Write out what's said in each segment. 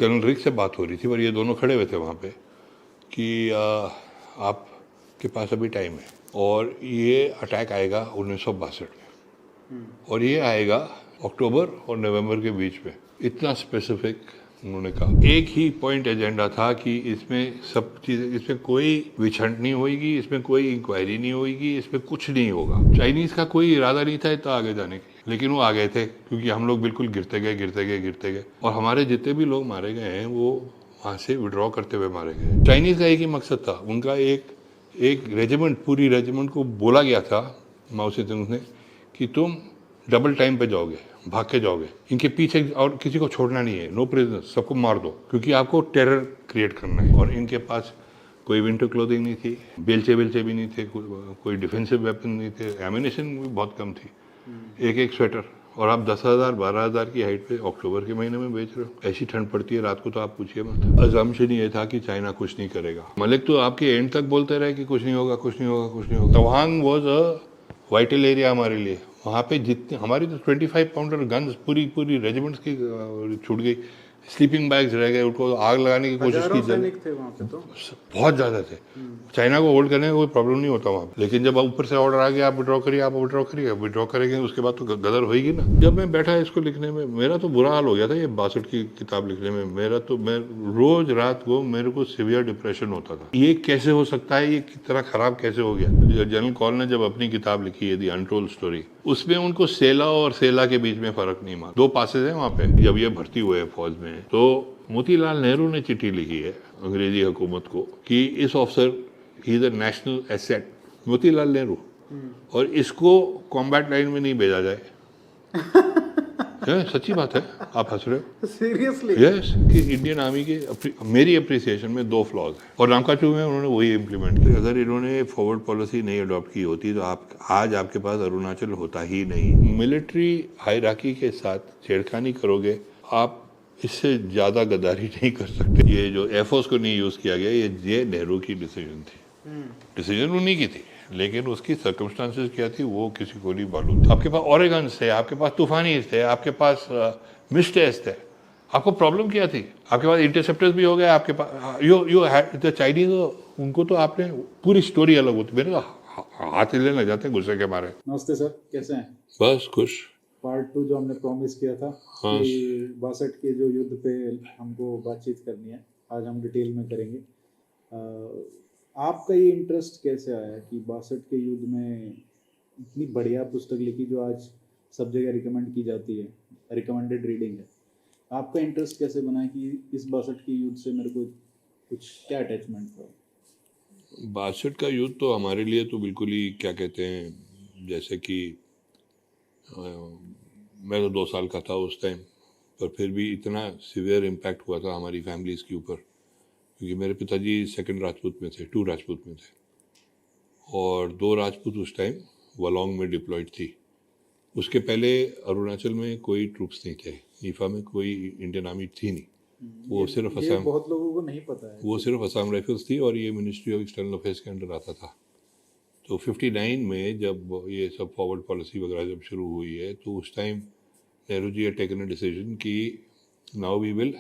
Colonel रिक से बात हो रही थी और ये दोनों खड़े हुए थे वहाँ पे कि आपके पास अभी टाइम है और ये अटैक आएगा 1962 में और ये आएगा अक्टूबर और नवंबर के बीच में। इतना स्पेसिफिक उन्होंने कहा। एक ही पॉइंट एजेंडा था कि इसमें सब चीज़ें, इसमें कोई विछंट नहीं होगी, इसमें कोई इंक्वायरी नहीं होगी, इसमें कुछ नहीं होगा। चाइनीज़ का कोई इरादा नहीं था इतना आगे जाने के, लेकिन वो आ गए थे क्योंकि हम लोग बिल्कुल गिरते गए और हमारे जितने भी लोग मारे गए हैं वो वहाँ से विड्रॉ करते हुए मारे गए। चाइनीज़ का एक ही मकसद था, उनका एक रेजिमेंट, पूरी रेजिमेंट को बोला गया था माओ सेतुंग ने कि तुम डबल टाइम पे जाओगे, भाग के जाओगे, इनके पीछे और किसी को छोड़ना नहीं है, नो प्रिजनर, सबको मार दो, क्योंकि आपको टेरर क्रिएट करना है। और इनके पास कोई विंटर क्लोथिंग नहीं थी, बेलचे भी नहीं थे, कोई डिफेंसिव वेपन नहीं थे, एमिनेशन भी बहुत कम थी, एक स्वेटर, और आप 10,000 12,000 की हाइट पे अक्टूबर के महीने में बेच रहे हो। ऐसी ठंड पड़ती है रात को तो आप पूछिए मत। अजम्पशन ये था कि चाइना कुछ नहीं करेगा। मलिक तो आपके एंड तक बोलते रहे कि कुछ नहीं होगा। Tawang was a vital area हमारे लिए। वहाँ पे जितने हमारी तो 25 पाउंडर गन्स पूरी रेजिमेंट्स की छूट गई, स्लीपिंग बैग्स रह गए, उनको आग लगाने की कोशिश की। सैनिक थे वहाँ पे तो बहुत ज़्यादा थे। चाइना को होल्ड करने का कोई प्रॉब्लम नहीं होता वहाँ पे, लेकिन जब ऊपर से ऑर्डर आ गया आप विड्रॉ करेंगे, उसके बाद तो गदर होगी ना। जब मैं बैठा इसको लिखने में, मेरा तो बुरा हाल हो गया था ये 62 की किताब लिखने में। मैं रोज रात को मेरे को सीवियर डिप्रेशन होता था। ये कैसे हो सकता है, ये कितना खराब कैसे हो गया। जनरल कॉल ने जब अपनी किताब लिखी है दी अनटोल्ड स्टोरी, उसमें उनको सेला और सेला के बीच में फर्क नहीं माना। 2 पासेज है वहाँ पे। जब ये भर्ती हुए फौज में तो मोतीलाल नेहरू ने चिट्ठी लिखी है अंग्रेजी हुकूमत को कि इस officer he is a national asset, Motilal Nehru, और इसको कॉम्बैट लाइन में नहीं भेजा जाए। सच्ची बात है, आप हंस रहे हो। सीरियसली? यस, कि इंडियन आर्मी के मेरी अप्रिसिएशन में 2 फ्लॉज हैं और नामकाचू में उन्होंने वही इम्प्लीमेंट किया। अगर इन्होंने फॉरवर्ड पॉलिसी नहीं अडॉप्ट की होती तो आज आपके पास अरुणाचल होता ही नहीं। मिलिट्री हायरार्की के साथ छेड़खानी करोगे आप, इससे ज़्यादा गद्दारी नहीं कर सकते। ये जो एयरफोर्स को नहीं यूज़ किया गया, ये नेहरू की डिसीजन थी। डिसीजन उन्हीं की थी, लेकिन उसकी सर्कमस्टांसेस क्या थी वो किसी को नहीं मालूम था। आपके पास ओरेगन्स थे, आपके पास तूफानीज थे, आपके पास मिस्टेस थे। आपको प्रॉब्लम क्या थी? आपके पास इंटरसेप्टर्स भी हो गए, आपके पास यू द चाइनीज, उनको तो आपने पूरी स्टोरी अलग होती। मेरे तो हाथ हिलने लग जाते हैं गुस्से के मारे। नमस्ते सर, कैसे हैं? बस खुश। पार्ट 2 जो हमने प्रॉमिस किया था कि 62 के जो युद्ध पे हमको बातचीत करनी है, आज हम डिटेल में करेंगे। आपका ये इंटरेस्ट कैसे आया कि 62 के युद्ध में इतनी बढ़िया पुस्तक लिखी जो आज सब जगह रिकमेंड की जाती है, रिकमेंडेड रीडिंग है। आपका इंटरेस्ट कैसे बना कि इस 62 के युद्ध से मेरे को कुछ क्या अटैचमेंट था? 62 का युद्ध तो हमारे लिए तो बिल्कुल ही क्या कहते हैं, जैसे कि मैं तो 2 साल का था उस टाइम, पर फिर भी इतना सीवियर इम्पैक्ट हुआ था हमारी फैमिलीज़ के ऊपर, क्योंकि मेरे पिताजी 2nd राजपूत में थे, 2 राजपूत में थे, और 2 राजपूत उस टाइम वलोंग में डिप्लॉयड थी। उसके पहले अरुणाचल में कोई ट्रूप्स नहीं थे, नीफा में कोई इंडियन आर्मी थी नहीं, वो सिर्फ असम, बहुत लोगों को नहीं पता है, वो सिर्फ असम राइफल्स थी और ये मिनिस्ट्री ऑफ एक्सटर्नल अफेयर्स के अंडर आता था। तो 59 में जब ये सब फॉरवर्ड पॉलिसी वगैरह जब शुरू हुई है तो उस time Nehru ji had taken a decision कि now we will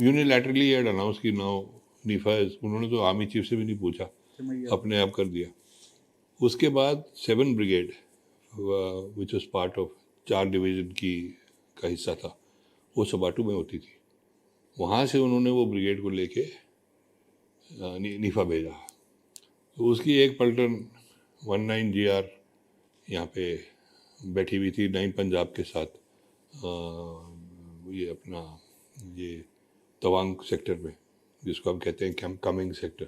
unilaterally had announce कि नाउ नीफा, उन्होंने तो आर्मी चीफ से भी नहीं पूछा, अपने आप कर दिया। उसके बाद 7 brigade which was part of 4 division की का हिस्सा था, वो सबाटू में होती थी। वहाँ से उन्होंने वो ब्रिगेड को लेके नीफा भेजा। तो उसकी एक पलटन 19 GR यहाँ पे बैठी हुई थी 9 पंजाब के साथ, ये अपना ये तवांग सेक्टर में, जिसको हम कहते हैं कमिंग सेक्टर,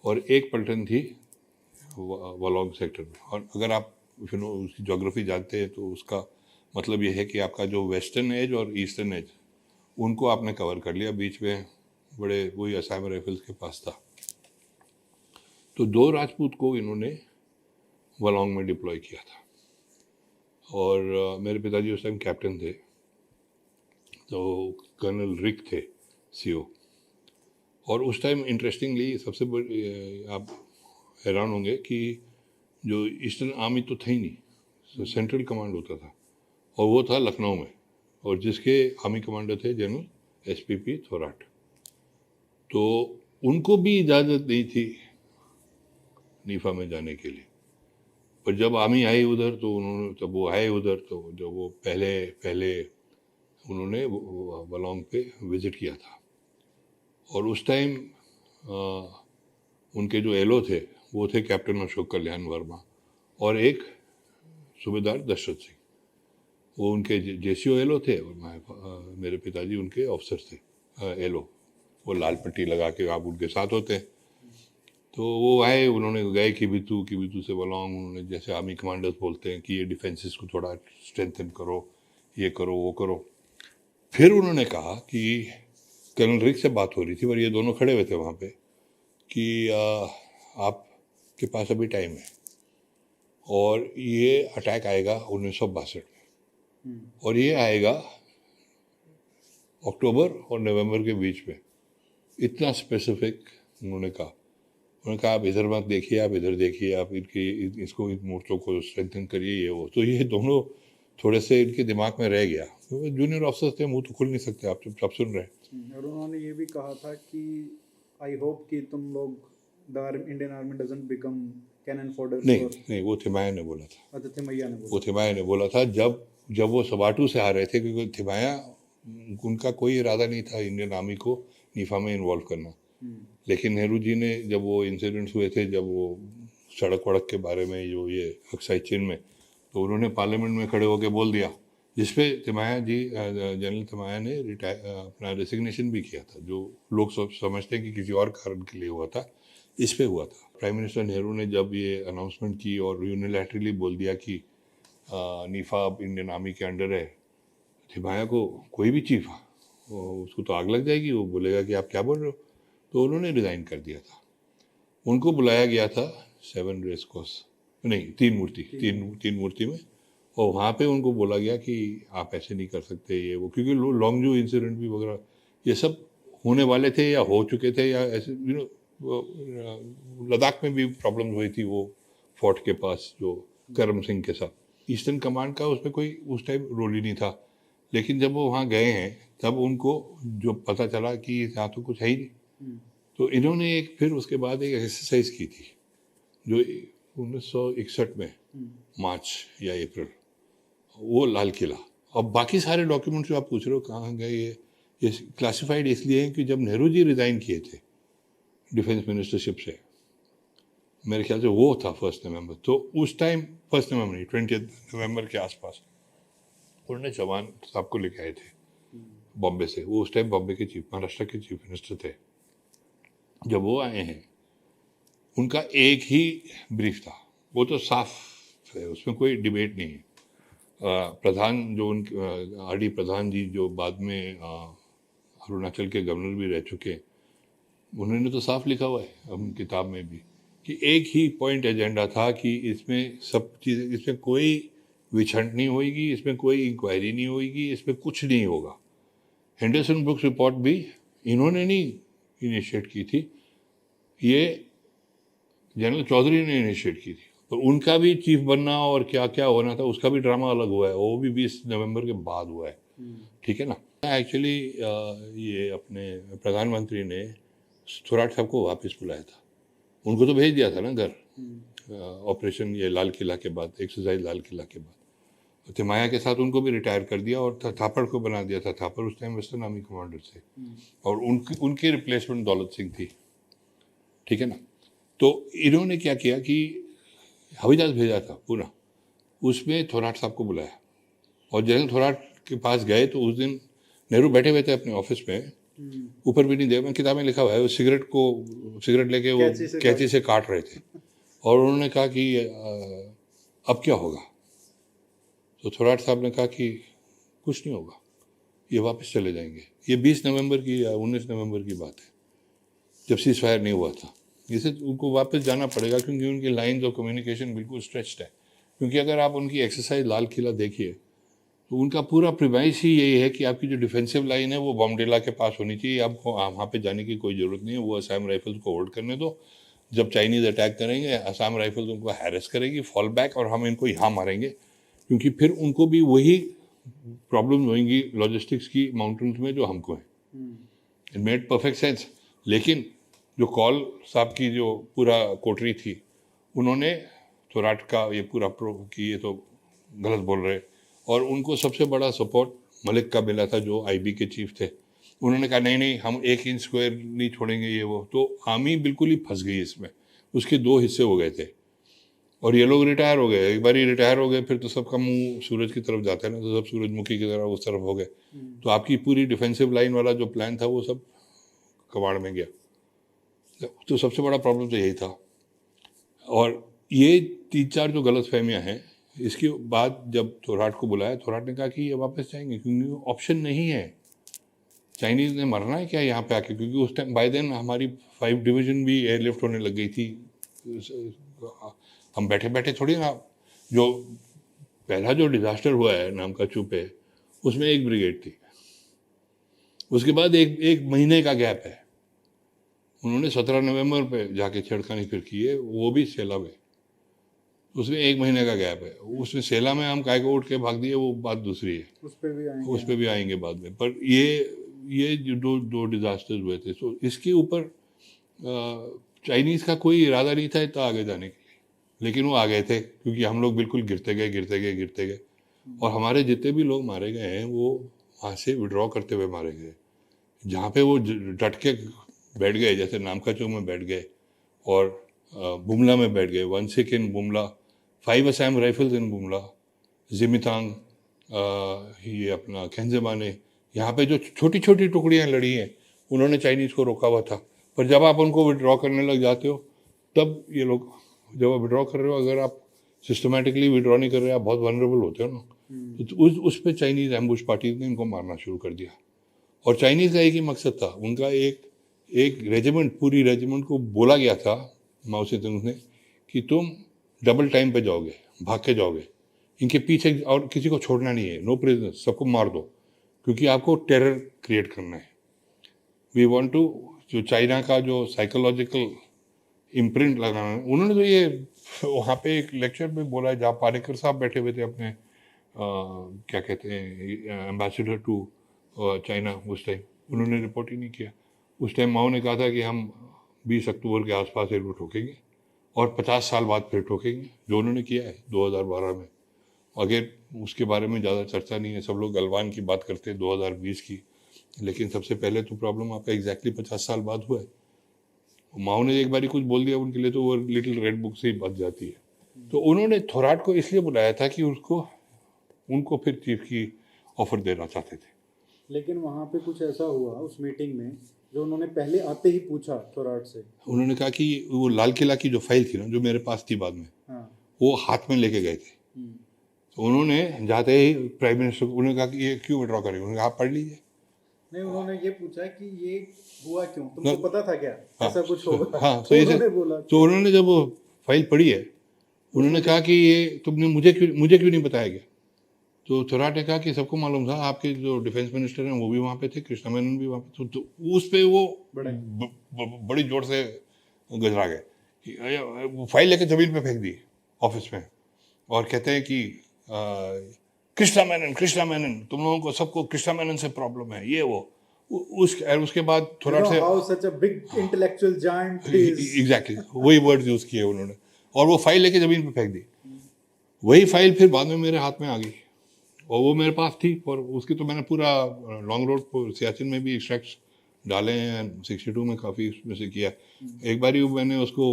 और एक पलटन थी वलोंग सेक्टर में। और अगर आप उसकी ज्योग्राफी जानते हैं तो उसका मतलब ये है कि आपका जो वेस्टर्न एज और ईस्टर्न एज, उनको आपने कवर कर लिया, बीच में बड़े वही असम राइफल्स के पास था। तो 2 राजपूत को इन्होंने वलोंग में डिप्लॉय किया था, और मेरे पिताजी उस टाइम कैप्टन थे, तो कर्नल रिक थे CO। और उस टाइम इंटरेस्टिंगली सबसे बड़ी, आप हैरान होंगे कि जो ईस्टर्न आर्मी तो था ही नहीं, तो सेंट्रल कमांड होता था, और वो था लखनऊ में, और जिसके आर्मी कमांडर थे जनरल एसपीपी थोराट। तो उनको भी इजाज़त नहीं थी नीफा में जाने के लिए, पर जब आर्मी आई उधर तो उन्होंने, जब वो आए उधर तो जब वो पहले उन्होंने बलौंग पे विज़िट किया था, और उस टाइम उनके जो एलओ थे वो थे कैप्टन अशोक कल्याण वर्मा और एक सूबेदार दशरथ सिंह। वो उनके जेसीओ एलओ थे और मेरे पिताजी उनके ऑफिसर थे एलओ। वो लाल पट्टी लगा के आप उनके साथ होते हैं। तो वो आए, उन्होंने गए किबितू से बलौंग, उन्होंने जैसे आर्मी कमांडर्स बोलते हैं कि ये डिफेंसेस को थोड़ा स्ट्रेंथन करो, ये करो वो करो। फिर उन्होंने कहा कि कर्नल रिक से बात हो रही थी और ये दोनों खड़े हुए थे वहाँ पे कि आपके पास अभी टाइम है और ये अटैक आएगा 1962 में, और ये आएगा अक्टूबर और नवंबर के बीच में। इतना स्पेसिफिक उन्होंने कहा। उन्होंने कहा आप इधर मत देखिए, आप इधर देखिए, आप इसको इन मोर्चों को स्ट्रेंथन करिए, ये वो। तो ये दोनों थोड़े से इनके दिमाग में रह गया। तो जूनियर ऑफिसर्स थे, मुंह तो खुल नहीं सकते, आप चुपचाप सुन रहे हैं। और उन्होंने ये भी कहा था कि आई होप कि तुम लोग the Indian army doesn't become cannon fodder. नहीं, वो थिमाया ने बोला था। अच्छा, थिमैया ने बोला। वो थिमाया ने बोला था जब वो सबाटू से आ रहे थे, क्योंकि थिमाया उनका कोई इरादा नहीं था इंडियन आर्मी को नीफा में इन्वॉल्व करना। लेकिन नेहरू जी ने, जब वो इंसिडेंट्स हुए थे, जब वो सड़क वड़क के बारे में जो ये अक्साई चिन में, तो उन्होंने पार्लियामेंट में खड़े होकर बोल दिया, जिसपे थिमाया जी, जनरल थिमाया ने अपना रेसिग्नेशन भी किया था, जो लोग समझते हैं कि किसी और कारण के लिए हुआ था, इस पे हुआ था। प्राइम मिनिस्टर नेहरू ने जब ये अनाउंसमेंट की और यूनिलैटरली बोल दिया कि नीफा अब इंडियन आर्मी के अंडर है, थिमाया को कोई भी चीफ उसको तो आग लग जाएगी, वो बोलेगा कि आप क्या बोल रहे हो। तो उन्होंने रिज़ाइन कर दिया था। उनको बुलाया गया था 7 रेस कोर्स, नहीं, तीन मूर्ति में, और वहाँ पे उनको बोला गया कि आप ऐसे नहीं कर सकते ये वो, क्योंकि लॉन्गजू इंसिडेंट भी वगैरह ये सब होने वाले थे या हो चुके थे, या ऐसे लद्दाख में भी प्रॉब्लम हुई थी वो फोर्ट के पास जो करम सिंह के साथ। ईस्टर्न कमांड का उसमें कोई उस टाइम रोल ही नहीं था। लेकिन जब वो वहाँ गए हैं तब उनको जो पता चला कि यहाँ तो कुछ है ही नहीं, तो इन्होंने फिर उसके बाद एक एक्सरसाइज की थी जो 1961 में मार्च या अप्रैल, वो लाल किला। और बाकी सारे डॉक्यूमेंट्स जो आप पूछ रहे हो कहाँ गए, ये क्लासिफाइड इसलिए हैं कि जब नेहरू जी रिज़ाइन किए थे डिफेंस मिनिस्टरशिप से, मेरे ख्याल से वो था 1 नवंबर, तो उस टाइम 1 नवंबर नहीं, 20 नवंबर के आसपास उन्होंने चौहान साहब को लेके आए थे बॉम्बे से। वो उस टाइम बॉम्बे के महाराष्ट्र के चीफ मिनिस्टर थे। जब वो आए हैं, उनका एक ही ब्रीफ था, वो तो साफ है, उसमें कोई डिबेट नहीं है। प्रधान जो आर.डी. प्रधान जी, जो बाद में अरुणाचल के गवर्नर भी रह चुके, उन्होंने तो साफ लिखा हुआ है हम किताब में भी कि एक ही पॉइंट एजेंडा था कि इसमें सब चीज़ें, इसमें कोई विछंट नहीं होगी, इसमें कोई इंक्वायरी नहीं होगी, इसमें कुछ नहीं होगा। हेंडरसन ब्रुक्स रिपोर्ट भी इन्होंने नहीं इनिशिएट की थी, ये जनरल चौधरी ने इनिशिएट की थी। और उनका भी चीफ बनना और क्या क्या होना था, उसका भी ड्रामा अलग हुआ है, वो भी 20 नवंबर के बाद हुआ है। ठीक है ना। एक्चुअली ये अपने प्रधानमंत्री ने थोराट साहब को वापस बुलाया था। उनको तो भेज दिया था ना घर, ऑपरेशन ये लाल किला के बाद, एक्सरसाइज लाल किला के बाद। थिमाया के साथ उनको भी रिटायर कर दिया और थापड़ को बना दिया था। थापड़ उस टाइम वेस्टर्न आर्मी कमांडर थे और उनकी रिप्लेसमेंट दौलत सिंह थी। ठीक है ना। तो इन्होंने क्या किया कि हवाई जहाज भेजा था पूरा, उसमें थोराट साहब को बुलाया और जैसे थोराट के पास गए तो उस दिन नेहरू बैठे हुए थे अपने ऑफिस में, ऊपर भी नहीं देखा, मैं किताब में लिखा हुआ है, वो सिगरेट लेके वो कैंची से काट रहे थे और उन्होंने कहा कि अब क्या होगा। तो थोराट साहब ने कहा कि कुछ नहीं होगा, ये वापस चले जाएंगे। ये 20 नवंबर की या 19 नवंबर की बात है, जब सीज फायर नहीं हुआ था। इसे उनको वापस जाना पड़ेगा क्योंकि उनकी लाइंस ऑफ कम्युनिकेशन बिल्कुल स्ट्रेच्ड है। क्योंकि अगर आप उनकी एक्सरसाइज लाल किला देखिए तो उनका पूरा प्रिमाइस ही यही है कि आपकी जो डिफेंसिव लाइन है वो बॉम्बेला के पास होनी चाहिए, आपको वहाँ पे जाने की कोई ज़रूरत नहीं है। वो असम राइफल्स को होल्ड करने दो, जब चाइनीज़ अटैक करेंगे असम राइफल्स उनको हैरेस करेगी, फॉल बैक, और हम इनको यहाँ मारेंगे। क्योंकि फिर उनको भी वही प्रॉब्लम होंगी लॉजिस्टिक्स की माउंटेन्स में जो हमको है। It made perfect sense. लेकिन जो कॉल साहब की जो पूरा कोटरी थी, उन्होंने थोराट का ये पूरा प्रूव कि ये तो गलत बोल रहे, और उनको सबसे बड़ा सपोर्ट मलिक का मिला था जो आईबी के चीफ थे। उन्होंने कहा नहीं नहीं, हम 1 इंच स्क्वायर नहीं छोड़ेंगे ये वो। तो आर्मी बिल्कुल ही फंस गई इसमें, उसके 2 हिस्से हो गए थे, और ये लोग रिटायर हो गए। एक बार ही रिटायर हो गए, फिर तो सबका मुंह सूरज की तरफ जाता है ना, तो सब सूरजमुखी की तरह उस तरफ हो गए। तो आपकी पूरी डिफेंसिव लाइन वाला जो प्लान था वो सब कबाड़ में गया। तो सबसे बड़ा प्रॉब्लम तो यही था। और ये 3-4 जो गलत फहमियाँ हैं, इसके बाद जब थोराट को बुलाया, थोराट ने कहा कि ये वापस जाएंगे क्योंकि ऑप्शन नहीं है, चाइनीज़ ने मरना है क्या यहाँ पे आके, क्योंकि उस टाइम बाय देन हमारी 5 डिवीज़न भी एयरलिफ्ट होने लग गई थी। हम बैठे बैठे थोड़ी ना, जो पहला जो डिज़ास्टर हुआ है नामकाचू पे, उसमें 1 ब्रिगेड थी, उसके बाद एक महीने का गैप है। उन्होंने 17 नवंबर पे जाके छेड़खानी फिर की है, वो भी सेला में, उसमें 1 महीने का गैप है। उसमें सेला में हम काय को उठ के भाग दिए, वो बात दूसरी है, उस पर भी आएंगे बाद में। पर ये जो दो डिजास्टर्स हुए थे, तो इसके ऊपर चाइनीज़ का कोई इरादा नहीं था इतना आगे जाने के लिए, लेकिन वो आ गए थे क्योंकि हम लोग बिल्कुल गिरते गए। और हमारे जितने भी लोग मारे गए हैं वो वहाँ से विड्रॉ करते हुए मारे गए। जहाँ पे वो डट के बैठ गए, जैसे नामकाचू में बैठ गए और बुमला में बैठ गए, 1 इन बुमला, 5 असम राइफल्स इन बुमला, जिमितांग, ये अपना खेंजेबाने, यहाँ पे जो छोटी छोटी टुकड़ियाँ लड़ी हैं, उन्होंने चाइनीज़ को रोका हुआ था। पर जब आप उनको विड्रॉ करने लग जाते हो, तब ये लोग, जब आप विड्रॉ कर रहे हो, अगर आप सिस्टमेटिकली विड्रॉ नहीं कर रहे, आप बहुत वनरेबल होते हो ना, तो उस पर चाइनीज़ एम्बुश पार्टीज ने इनको मारना शुरू कर दिया। और चाइनीज़ का एक ही मकसद था, उनका एक रेजिमेंट, पूरी रेजिमेंट को बोला गया था माओ से तुंग ने कि तुम डबल टाइम पे जाओगे, भाग के जाओगे, इनके पीछे और किसी को छोड़ना नहीं है, नो प्रिजनर, सबको मार दो, क्योंकि आपको टेरर क्रिएट करना है। वी वांट टू, जो चाइना का जो साइकोलॉजिकल इम्प्रिंट लगाना है, उन्होंने तो ये वहाँ पे एक लेक्चर में बोला है, जहाँ पारेकर साहब बैठे हुए थे अपने क्या कहते हैं एम्बेसडर टू चाइना उस टाइम, उन्होंने रिपोर्ट ही नहीं किया। उस टाइम माओ ने कहा था कि हम 20 अक्टूबर के आसपास एक ठोकेंगे और 50 साल बाद फिर ठोकेंगे, जो उन्होंने किया है 2012 में। अगर उसके बारे में ज़्यादा चर्चा नहीं है, सब लोग गलवान की बात करते हैं 2020 की, लेकिन सबसे पहले तो प्रॉब्लम आपका एग्जैक्टली 50 साल बाद हुआ है। माओ ने एक बारी कुछ बोल दिया उनके लिए, तो वो लिटिल रेड बुक से ही बच जाती है। तो उन्होंने थोराट को इसलिए बुलाया था कि उनको फिर चीफ की ऑफर देना चाहते थे। लेकिन वहाँ पे कुछ ऐसा हुआ उस मीटिंग में जो उन्होंने पहले आते ही पूछा थोराट से। उन्होंने कहा कि वो लाल किला की जो फाइल थी ना, जो मेरे पास थी बाद में, वो हाथ में लेके गए थे। तो उन्होंने जाते ही प्राइम मिनिस्टर को उन्होंने कहा कि ये क्यों विड्रॉ करेंगे, उन्होंने कहा आप पढ़ लीजिए। नहीं, उन्होंने ये पूछा कि ये हुआ क्यों, तुमको पता था क्या ऐसा कुछ होगा? हाँ, तो उन्होंने जब वो फाइल पढ़ी है, उन्होंने कहा कि ये तुमने मुझे क्यों नहीं बताया गया। तो थोराट ने कहा कि सबको मालूम था, आपके जो डिफेंस मिनिस्टर हैं वो भी वहाँ पे थे, कृष्णा मेनन भी वहाँ पे थे। तो उस पे वो बड़ी जोर से गजरा गए कि वो फाइल लेके जमीन पे फेंक दी ऑफिस में, और कहते हैं कि कृष्णा मेनन तुम लोगों को सबको कृष्णा मेनन से प्रॉब्लम है, ये वो। उसके बाद थोराट से such a big intellectual giant is exactly वही वर्ड यूज किए उन्होंने, और वो फाइल लेके जमीन पे फेंक दी। वही फाइल फिर बाद में मेरे हाथ में आ गई और वो मेरे पास थी, और उसकी तो मैंने पूरा लॉन्ग रोड पर सियाचिन में भी एक्सट्रैक्ट्स डाले हैं, 62 में काफ़ी उसमें से किया। एक बार ही मैंने उसको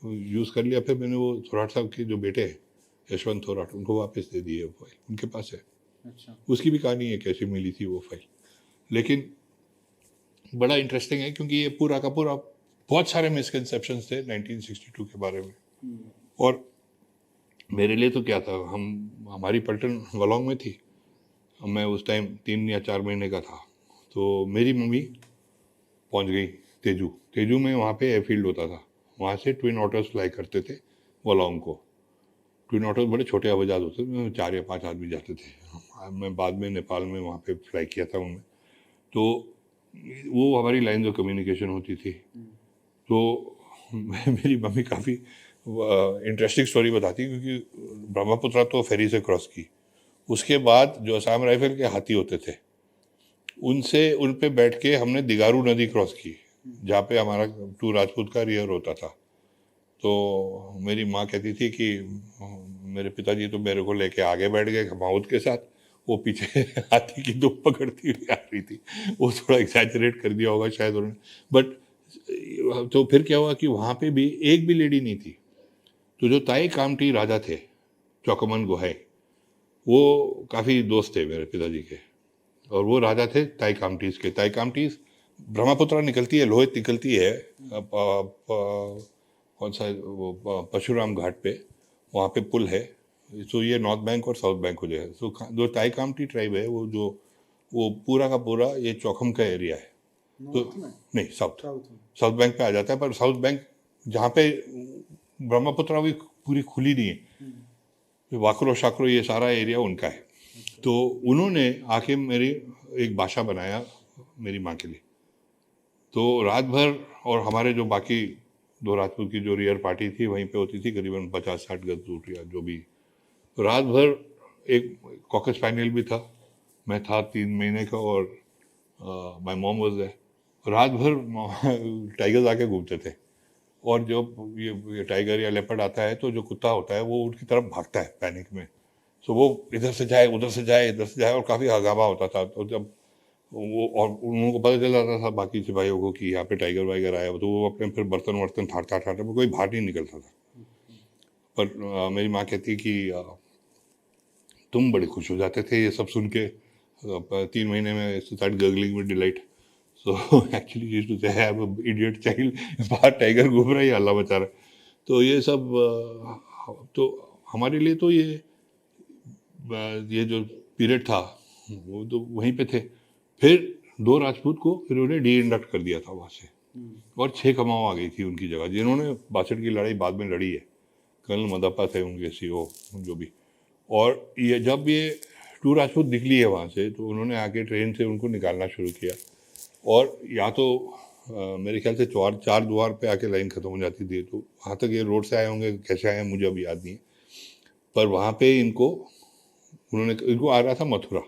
यूज़ कर लिया, फिर मैंने वो थोराट साहब के जो बेटे हैं यशवंत थोराट, उनको वापस दे दी है वो फाइल, उनके पास है। अच्छा, उसकी भी कहानी है कैसे मिली थी वो फाइल। लेकिन बड़ा इंटरेस्टिंग है क्योंकि ये पूरा का पूरा बहुत सारे मिसकंसेप्शंस थे 1962 के बारे में। और मेरे लिए तो क्या था, हमारी पलटन वलोंग में थी, मैं उस टाइम 3 या 4 महीने का था। तो मेरी मम्मी पहुंच गई तेजू में, वहाँ पे एयरफील्ड होता था, वहाँ से ट्विन ऑटर्स फ्लाई करते थे वलोंग को। ट्विन ऑटर्स बड़े छोटे आवाजात होते थे, 4 या 5 आदमी जाते थे। मैं बाद में नेपाल में वहाँ पे फ्लाई किया था उनमें, तो वो हमारी लाइन ऑफ कम्युनिकेशन होती थी। तो मेरी मम्मी काफ़ी इंटरेस्टिंग स्टोरी बताती, क्योंकि ब्रह्मपुत्रा तो फेरी से क्रॉस की, उसके बाद जो असम राइफल के हाथी होते थे उनसे उन पे बैठ के हमने दिगारू नदी क्रॉस की, जहाँ पे हमारा टू राजपूत का रियर होता था। तो मेरी माँ कहती थी कि मेरे पिताजी तो मेरे को लेके आगे बैठ गए माउथ के साथ, वो पीछे हाथी की दुम पकड़ती हुई आ रही थी। वो थोड़ा एक्सैजरेट कर दिया होगा शायद उन्होंने, बट तो फिर क्या हुआ कि वहाँ पे भी एक भी लेडी नहीं थी। तो जो ताई कामटी राजा थे चौकमन गोहाई, वो काफ़ी दोस्त थे मेरे पिताजी के, और वो राजा थे ताई कामटीज के। ताई कामटीज ब्रह्मपुत्रा निकलती है, लोहित निकलती है कौन सा वो परशुराम घाट पे, वहाँ पे पुल है। सो ये नॉर्थ बैंक और साउथ बैंक हो जाएगा। सो जो ताई कामटी ट्राइब है वो पूरा का पूरा ये चौखम का एरिया है। तो नहीं, साउथ बैंक पे आ जाता है, पर साउथ बैंक जहाँ पे ब्रह्मपुत्रा भी पूरी खुली नहीं है, वाकरो शाकरो ये सारा एरिया उनका है। तो उन्होंने आके मेरी एक भाषा बनाया मेरी माँ के लिए। तो रात भर, और हमारे जो बाकी दो राजपूत की जो रियर पार्टी थी वहीं पे होती थी, करीबन 50-60 गज दूर या जो भी। तो रात भर एक कॉकस स्पैनियल भी था, मैं था 3 महीने का, और माय मॉम वाज देयर। रात भर टाइगर्स आके घूमते थे, और जब ये टाइगर या लेपर्ड आता है तो जो कुत्ता होता है वो उनकी तरफ भागता है पैनिक में। सो वो इधर से जाए उधर से जाए इधर से जाए, और काफ़ी हगामा होता था। तो जब वो, और उन लोगों को पता चल जाता था बाकी सिपाहियों को कि यहाँ पे टाइगर वाइगर आया, तो वो अपने फिर बर्तन वर्तन ठाटता कोई बाहर नहीं निकलता था। पर मेरी माँ कहती कि तुम बड़े खुश हो जाते थे ये सब सुन के। 3 महीने में start gurgling with delight. So actually used to say I have a idiot child, बाहर टाइगर घूम रहा है, हल्ला मचा रहा है। तो ये सब तो हमारे लिए तो ये जो पीरियड था वो तो वहीं पे थे। फिर 2 राजपूत को इन्होंने डी इंडक्ट कर दिया था वहाँ से, और 6 कमाओ आ गई थी उनकी जगह, जिन्होंने 62 की लड़ाई बाद में लड़ी है। कर्नल मदप्पा थे उनके सीओ जो भी। और ये जब ये 2 राजपूत निकली है वहाँ से, तो उन्होंने आके ट्रेन से उनको निकालना शुरू किया। और या तो मेरे ख्याल से 4 द्वार पे आके लाइन ख़त्म हो जाती थी। तो वहाँ तक ये रोड से आए होंगे, कैसे आए मुझे अभी याद नहीं है। पर वहाँ पे इनको आ रहा था मथुरा,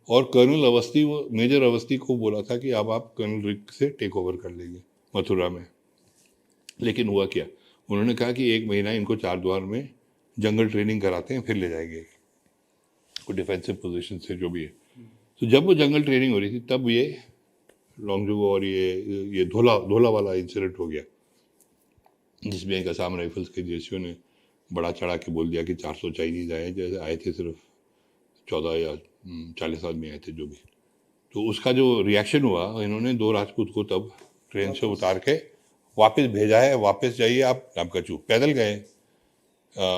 और कर्नल अवस्थी, वो मेजर अवस्थी को बोला था कि अब आप कर्नल रिक से टेक ओवर कर लेंगे मथुरा में। लेकिन हुआ क्या, उन्होंने कहा कि 1 महीना इनको 4 द्वार में जंगल ट्रेनिंग कराते हैं, फिर ले जाएंगे वो डिफेंसिव पोजीशन से जो भी है। तो जब वो जंगल ट्रेनिंग हो रही थी, तब ये लॉन्गजुगो और ये धोला वाला इंसिडेंट हो गया, जिसमें एक असम राइफल्स के जेसीओ ने बड़ा चढ़ा के बोल दिया कि 400 चाइनीज आए, जैसे आए थे सिर्फ 14 या 40 आदमी आए थे जो भी। तो उसका जो रिएक्शन हुआ, इन्होंने 2 राजपूत को तब ट्रेन से उतार के वापस भेजा है, वापस जाइए आप नामकचू। पैदल गए,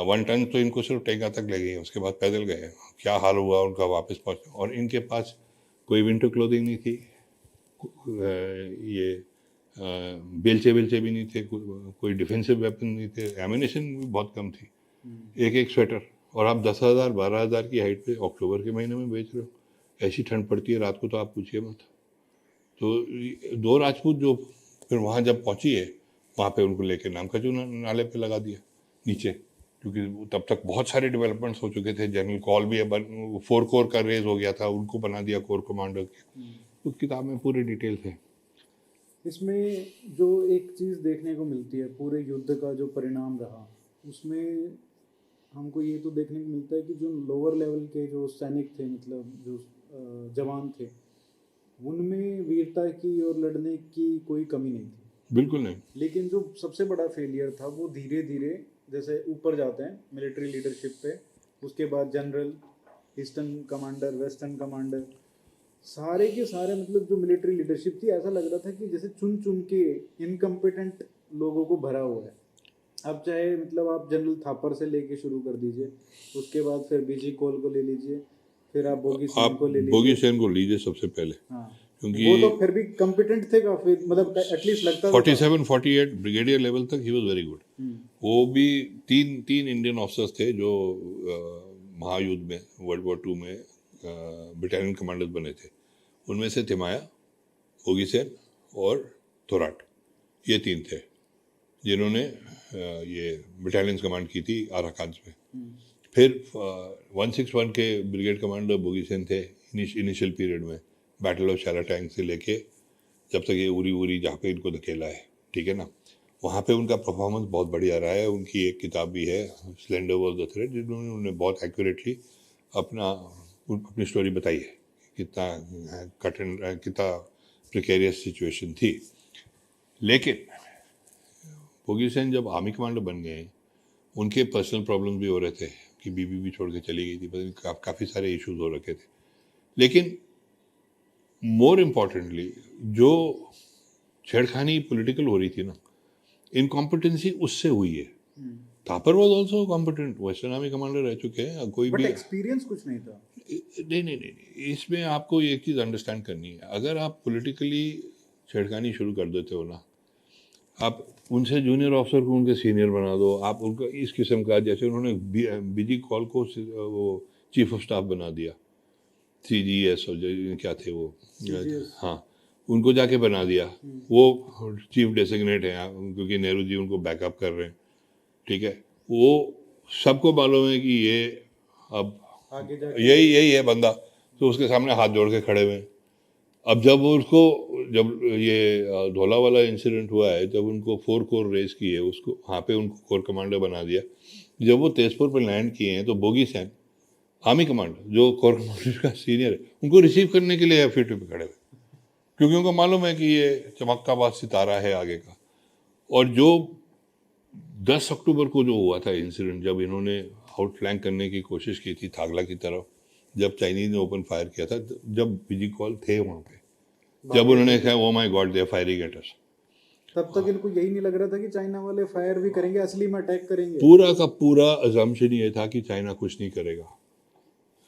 1 टन तो इनको सिर्फ टेंगा तक ले गई, उसके बाद पैदल गए। क्या हाल हुआ उनका वापस पहुँच। और इनके पास कोई विंटर क्लोथिंग नहीं थी, ये बेलचे भी नहीं थे, कोई डिफेंसिव वेपन नहीं थे, एमिनेशन भी बहुत कम थी, एक स्वेटर। और आप 10,000 12,000 की हाइट पे अक्टूबर के महीने में बेच रहे हो, ऐसी ठंड पड़ती है रात को तो आप पूछिए मत। तो 2 राजपूत जो फिर वहाँ जब पहुँची है, वहाँ पे उनको लेके नामकचू नाले पे लगा दिया नीचे, क्योंकि तब तक बहुत सारे डेवलपमेंट्स हो चुके थे। जनरल कॉल भी 4 कोर का रेज हो गया था, उनको बना दिया कोर कमांडर के। तो किताब में पूरे डिटेल थे। इसमें जो एक चीज़ देखने को मिलती है पूरे युद्ध का जो परिणाम रहा, उसमें हमको ये तो देखने को मिलता है कि जो लोअर लेवल के जो सैनिक थे, मतलब जो जवान थे, उनमें वीरता की और लड़ने की कोई कमी नहीं थी, बिल्कुल नहीं। लेकिन जो सबसे बड़ा फेलियर था वो धीरे धीरे जैसे ऊपर जाते हैं मिलिट्री लीडरशिप पे, उसके बाद general, eastern commander, western commander, सारे के सारे मतलब जो मिलिट्री लीडरशिप थी, ऐसा लग रहा था कि जैसे चुन चुन के इनकम्पिटेंट लोगों को भरा हुआ है। अब चाहे मतलब आप जनरल थापर से लेके शुरू कर दीजिए, उसके बाद फिर बीजी कोल को ले लीजिए, फिर आप बोगी सेन को ले लीजिए। बोगी सेन को लीजिए सबसे पहले, हाँ, क्योंकि वो तो फिर भी कॉम्पिटेंट थे काफी, मतलब एटलीस्ट लगता था 47-48 ब्रिगेडियर लेवल तक ही वाज वेरी गुड। वो भी तीन इंडियन ऑफिसर्स थे जो महायुद्ध में, वर्ल्ड वॉर 2 में बटालियन कमांडर्स बने थे। उनमें से तिमाया, बोगी सेन और थोराट, ये 3 थे जिन्होंने ये बटालियंस कमांड की थी अराकान में। फिर 161 के ब्रिगेड कमांडर बोगी सेन थे इनिशियल पीरियड में, बैटल ऑफ शैलाटैंग से लेके जब तक ये उरी जहाँ पे इनको धकेला है, ठीक है ना, वहाँ पे उनका परफॉर्मेंस बहुत बढ़िया रहा है। उनकी एक किताब भी है, स्लेंडर वॉज द थ्रेड, जिन्होंने उन्होंने बहुत एक्यूरेटली अपनी स्टोरी बताई है, कितना कठिन, कितना प्रिकेरियस सिचुएशन थी। लेकिन बोगी सेन जब आर्मी कमांडर बन गए, उनके पर्सनल प्रॉब्लम्स भी हो रहे थे कि बीबी भी छोड़ के चली गई थी, काफ़ी सारे इश्यूज हो रखे थे। लेकिन मोर इम्पॉर्टेंटली जो छेड़खानी पॉलिटिकल हो रही थी ना, इनकॉम्पिटेंसी उससे हुई है। Thapar was also competent, western army commander रह चुके हैं, कोई बट भी एक्सपीरियंस कुछ नहीं था। नहीं, इसमें आपको एक चीज़ अंडरस्टैंड करनी है। अगर आप पॉलिटिकली छेड़खानी शुरू कर देते हो ना, आप उनसे जूनियर ऑफिसर को उनके सीनियर बना दो, आप उनका इस किस्म का, जैसे उन्होंने बीजी कॉल को वो चीफ ऑफ स्टाफ बना दिया, CGS और क्या थे वो, हाँ, उनको जाके बना दिया, वो चीफ डेसिग्नेट है क्योंकि नेहरू जी उनको बैकअप कर रहे हैं, ठीक है। वो सबको मालूम है कि ये अब आगे जाके यही है बंदा, तो उसके सामने हाथ जोड़ के खड़े हुए हैं। अब जब ये धौला वाला इंसिडेंट हुआ है, जब उनको 4 कोर रेस की है, उसको वहाँ पे उनको कोर कमांडर बना दिया। जब वो तेजपुर पर लैंड किए हैं तो बोगी सेन आर्मी कमांडर, जो कोर कमांडर का सीनियर है, उनको रिसीव करने के लिए F-82 पे खड़े हुए, क्योंकि उनको मालूम है कि ये चमकता हुआ सितारा है आगे का। और जो 10 अक्टूबर को जो हुआ था इंसिडेंट, जब इन्होंने आउट फ्लैंक करने की कोशिश की थी थागला की तरफ, जब चाइनीज ने ओपन फायर किया था, जब बीजी कॉल थे वहाँ पे, जब उन्होंने कहा oh my god they are firing at us, तब तक इनको यही नहीं लग रहा था कि चाइना वाले फायर भी करेंगे, असली में अटैक करेंगे। पूरा का पूरा अजम्पशन ये था कि चाइना कुछ नहीं करेगा।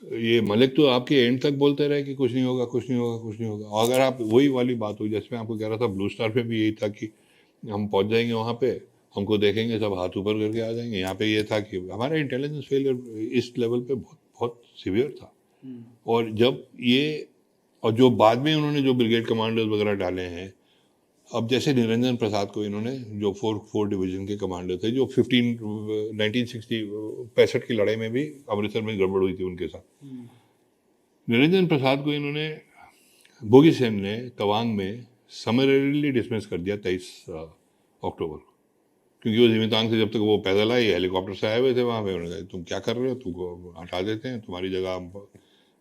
ये मलिक तो आपके एंड तक बोलते रहे कि कुछ नहीं होगा, कुछ नहीं होगा, कुछ नहीं होगा। अगर आप वही वाली बात हुई, जैसे मैं आपको कह रहा था, ब्लू स्टार पे भी यही था कि हम पहुंच जाएंगे वहाँ पे, हमको देखेंगे, सब हाथ ऊपर करके आ जाएंगे। यहाँ पे ये था कि हमारा इंटेलिजेंस फेलियर इस लेवल पे बहुत बहुत सीवियर था। और जब ये, और जो बाद में उन्होंने जो ब्रिगेड कमांडर्स वगैरह डाले हैं, अब जैसे निरंजन प्रसाद को इन्होंने, जो 4 डिवीजन के कमांडर थे, जो 1965 की लड़ाई में भी अमृतसर में गड़बड़ हुई थी उनके साथ, निरंजन प्रसाद को इन्होंने, बोगी सेन ने तवांग में समरली डिसमिस कर दिया 23 अक्टूबर को, क्योंकि वो जिमितांग से जब तक वो पैदल आए, हेलीकॉप्टर से आए हुए थे वहाँ पे, उन्होंने कहा तुम क्या कर रहे हो, तुमको हटा देते हैं, तुम्हारी जगह हम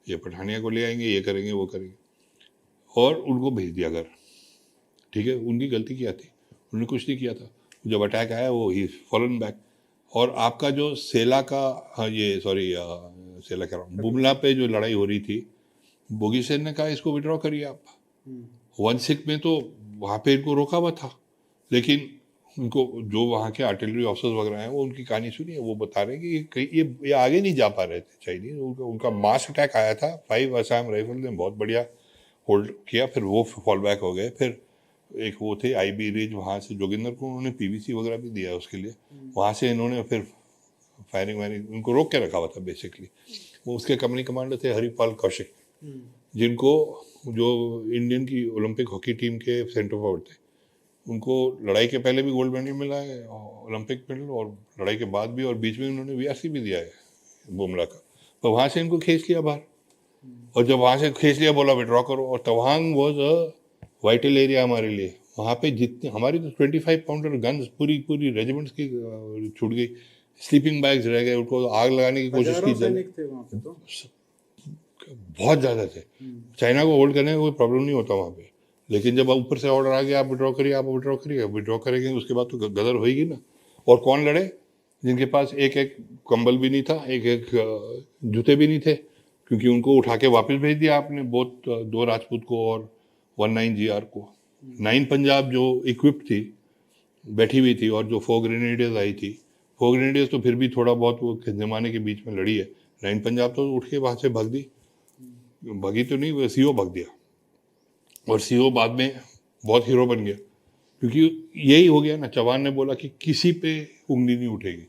ये पठानिया को ले आएंगे, ये करेंगे, वो करेंगे, और उनको भेज दिया घर। ठीक है, उनकी गलती क्या थी, उन्होंने कुछ नहीं किया था। जब अटैक आया वो ही फॉलन बैक। और आपका जो सेला का, सेला कह रहा हूँ, बुमला पे जो लड़ाई हो रही थी, बोगी सेन ने कहा इसको विड्रॉ करिए आप। 16 में तो वहाँ पे इनको रोका हुआ था, लेकिन उनको जो वहाँ के आर्टिलरी ऑफिसर्स वगैरह हैं, वो उनकी कहानी सुनी है, वो बता रहे हैं कि ये आगे नहीं जा पा रहे थे चाइनीज। उनका मास अटैक आया था, 5 असम राइफल ने बहुत बढ़िया होल्ड किया, फिर वो फॉल बैक हो गए। फिर एक वो थे IB रिज, वहाँ से जोगिंदर को उन्होंने PVC वगैरह भी दिया उसके लिए, वहाँ से इन्होंने फिर फायरिंग वायरिंग उनको रोक के रखा हुआ था बेसिकली। वो उसके कंपनी कमांडर थे हरिपाल कौशिक, जिनको, जो इंडियन की ओलंपिक हॉकी टीम के सेंटर फॉरवर्ड थे, उनको लड़ाई के पहले भी गोल्ड मेडल मिला है, ओलंपिक मेडल, और लड़ाई के बाद भी, और बीच में उन्होंने VRC भी दिया है बुमला का। तो वहाँ से इनको खींच लिया बाहर, और जब वहाँ से खींच लिया, बोला विड्रॉ करो। और Tawang was a vital area हमारे लिए। वहाँ पे जितने हमारी तो 25 पाउंडर गन्स पूरी रेजिमेंट्स की छूट गई, स्लीपिंग बैग्स रह गए, उनको आग लगाने की कोशिश की थे वहाँ पे, तो बहुत ज़्यादा थे। चाइना को होल्ड करने में कोई प्रॉब्लम नहीं होता वहाँ पे, लेकिन जब ऊपर से ऑर्डर आ गया आप विड्रॉ करिए, आप विड्रॉ करिए, विड्रॉ करेंगे, उसके बाद तो गदर होगी ना। और कौन लड़े, जिनके पास एक कंबल भी नहीं था, एक जूते भी नहीं थे, क्योंकि उनको उठा के वापस भेज दिया आपने, बोथ 2 राजपूत को और 19 GR को। 9 पंजाब जो इक्विप्ड थी, बैठी हुई थी, और जो 4 ग्रेनेडियर्स आई थी, 4 ग्रेनेडियर्स तो फिर भी थोड़ा बहुत वो जमाने के बीच में लड़ी है, 9 पंजाब तो उठ के वहाँ से भागी तो नहीं, वो CO भाग दिया। और CO बाद में बहुत हीरो बन गया, क्योंकि यही हो गया ना, चौहान ने बोला कि किसी पे उंगली नहीं उठेगी,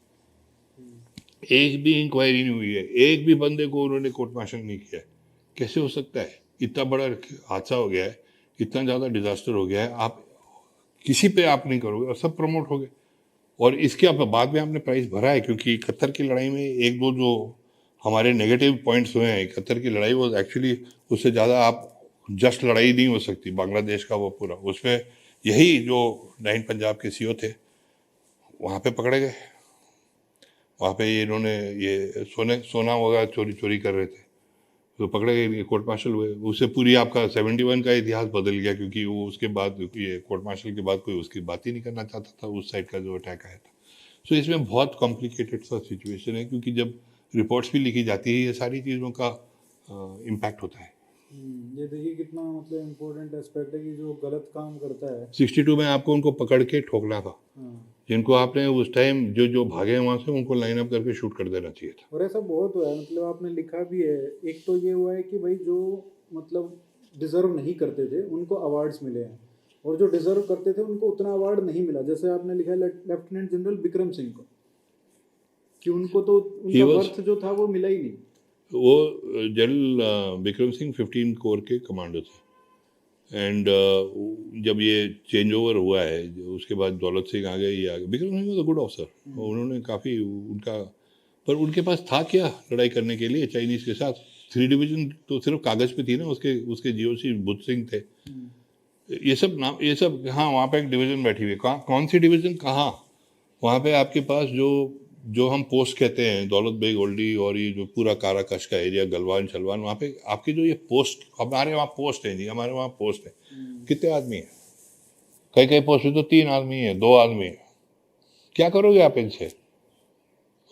एक भी इंक्वायरी नहीं हुई है, एक भी बंदे को उन्होंने कोर्ट मार्शल नहीं किया। कैसे हो सकता है? इतना बड़ा हादसा हो गया है, इतना ज़्यादा डिजास्टर हो गया है, आप किसी पे आप नहीं करोगे, और सब प्रमोट हो गए। और इसके बाद में आपने प्राइस भरा है, क्योंकि 71 की लड़ाई में 1-2 जो हमारे नेगेटिव पॉइंट्स हुए हैं, 71 की लड़ाई वो एक्चुअली उससे ज़्यादा आप जस्ट लड़ाई नहीं हो सकती बांग्लादेश का वो पूरा, उसमें यही जो 9 पंजाब के सीओ थे वहाँ पे पकड़े गए। वहाँ पे इन्होंने ये सोना वगैरह चोरी कर रहे थे, तो पकड़े गए, कोर्ट मार्शल हुए। उससे पूरी आपका 71 का इतिहास बदल गया, क्योंकि वो उसके बाद ये कोर्ट मार्शल के बाद कोई उसकी बात ही नहीं करना चाहता था उस साइड का जो अटैक आया था। सो इसमें बहुत कॉम्प्लिकेटेड सा सिचुएशन है, क्योंकि जब रिपोर्ट्स भी लिखी जाती है ये सारी चीज़ों का इम्पैक्ट होता है। ये देखिए कितना मतलब इम्पोर्टेंट एस्पेक्ट है कि जो गलत काम करता है 62 में आपको उनको पकड़ के ठोकना था, जिनको आपने उस टाइम जो भागे वहाँ से उनको लाइन अप करके शूट कर देना चाहिए था। और ऐसा बहुत हुआ है, मतलब आपने लिखा भी है। एक तो ये हुआ है कि भाई जो मतलब डिजर्व नहीं करते थे उनको अवार्ड्स मिले हैं, और जो डिजर्व करते थे उनको उतना अवार्ड नहीं मिला। जैसे आपने लिखा है लेफ्टिनेंट जनरल बिक्रम सिंह को, कि उनको तो उनका वर्थ जो था वो मिला ही नहीं। वो जनरल बिक्रम सिंह 15 कोर के कमांडो थे, एंड जब ये चेंज ओवर हुआ है उसके बाद दौलत सिंह आ गए, ये आ गए। बिक्रम सिंह तो गुड ऑफिसर, उन्होंने काफ़ी उनका, पर उनके पास था क्या लड़ाई करने के लिए चाइनीज़ के साथ? 3 डिवीज़न तो सिर्फ कागज़ पे थी ना, उसके जीओसी बुद्ध सिंह थे। ये सब नाम, ये सब, हाँ वहाँ पे एक डिवीज़न बैठी हुई, कौन सी डिवीज़न कहाँ? वहाँ पे आपके पास जो हम पोस्ट कहते हैं, दौलत बेग ओल्डी और ये जो पूरा काराकश का एरिया, गलवान शलवान, वहाँ पे आपके जो ये पोस्ट, हमारे वहाँ पोस्ट है जी, हमारे वहाँ पोस्ट है, कितने आदमी है? कई पोस्ट में तो 3 आदमी है, 2 आदमी है। क्या करोगे आप इनसे?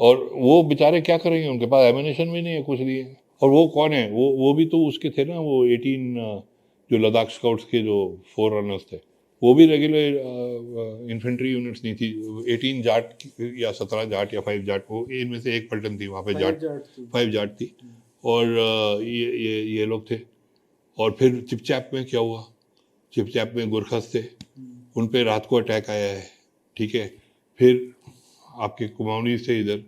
और वो बेचारे क्या करेंगे? उनके पास एमिनेशन भी नहीं है कुछ नहीं है। और वो कौन है? वो भी तो उसके थे ना, वो 18 जो लद्दाख स्काउट्स के जो 4 रनर्स थे, वो भी रेगुलर इन्फेंट्री यूनिट्स नहीं थी। 18 जाट या 17 जाट या 5 जाट, वो इनमें से एक पलटन थी वहाँ पे, 5 जाट थी। और ये लोग थे। और फिर चिपचैप में क्या हुआ? चिपचैप में गुरखस थे, उन पे रात को अटैक आया है, ठीक है। फिर आपके कुमाऊनी से इधर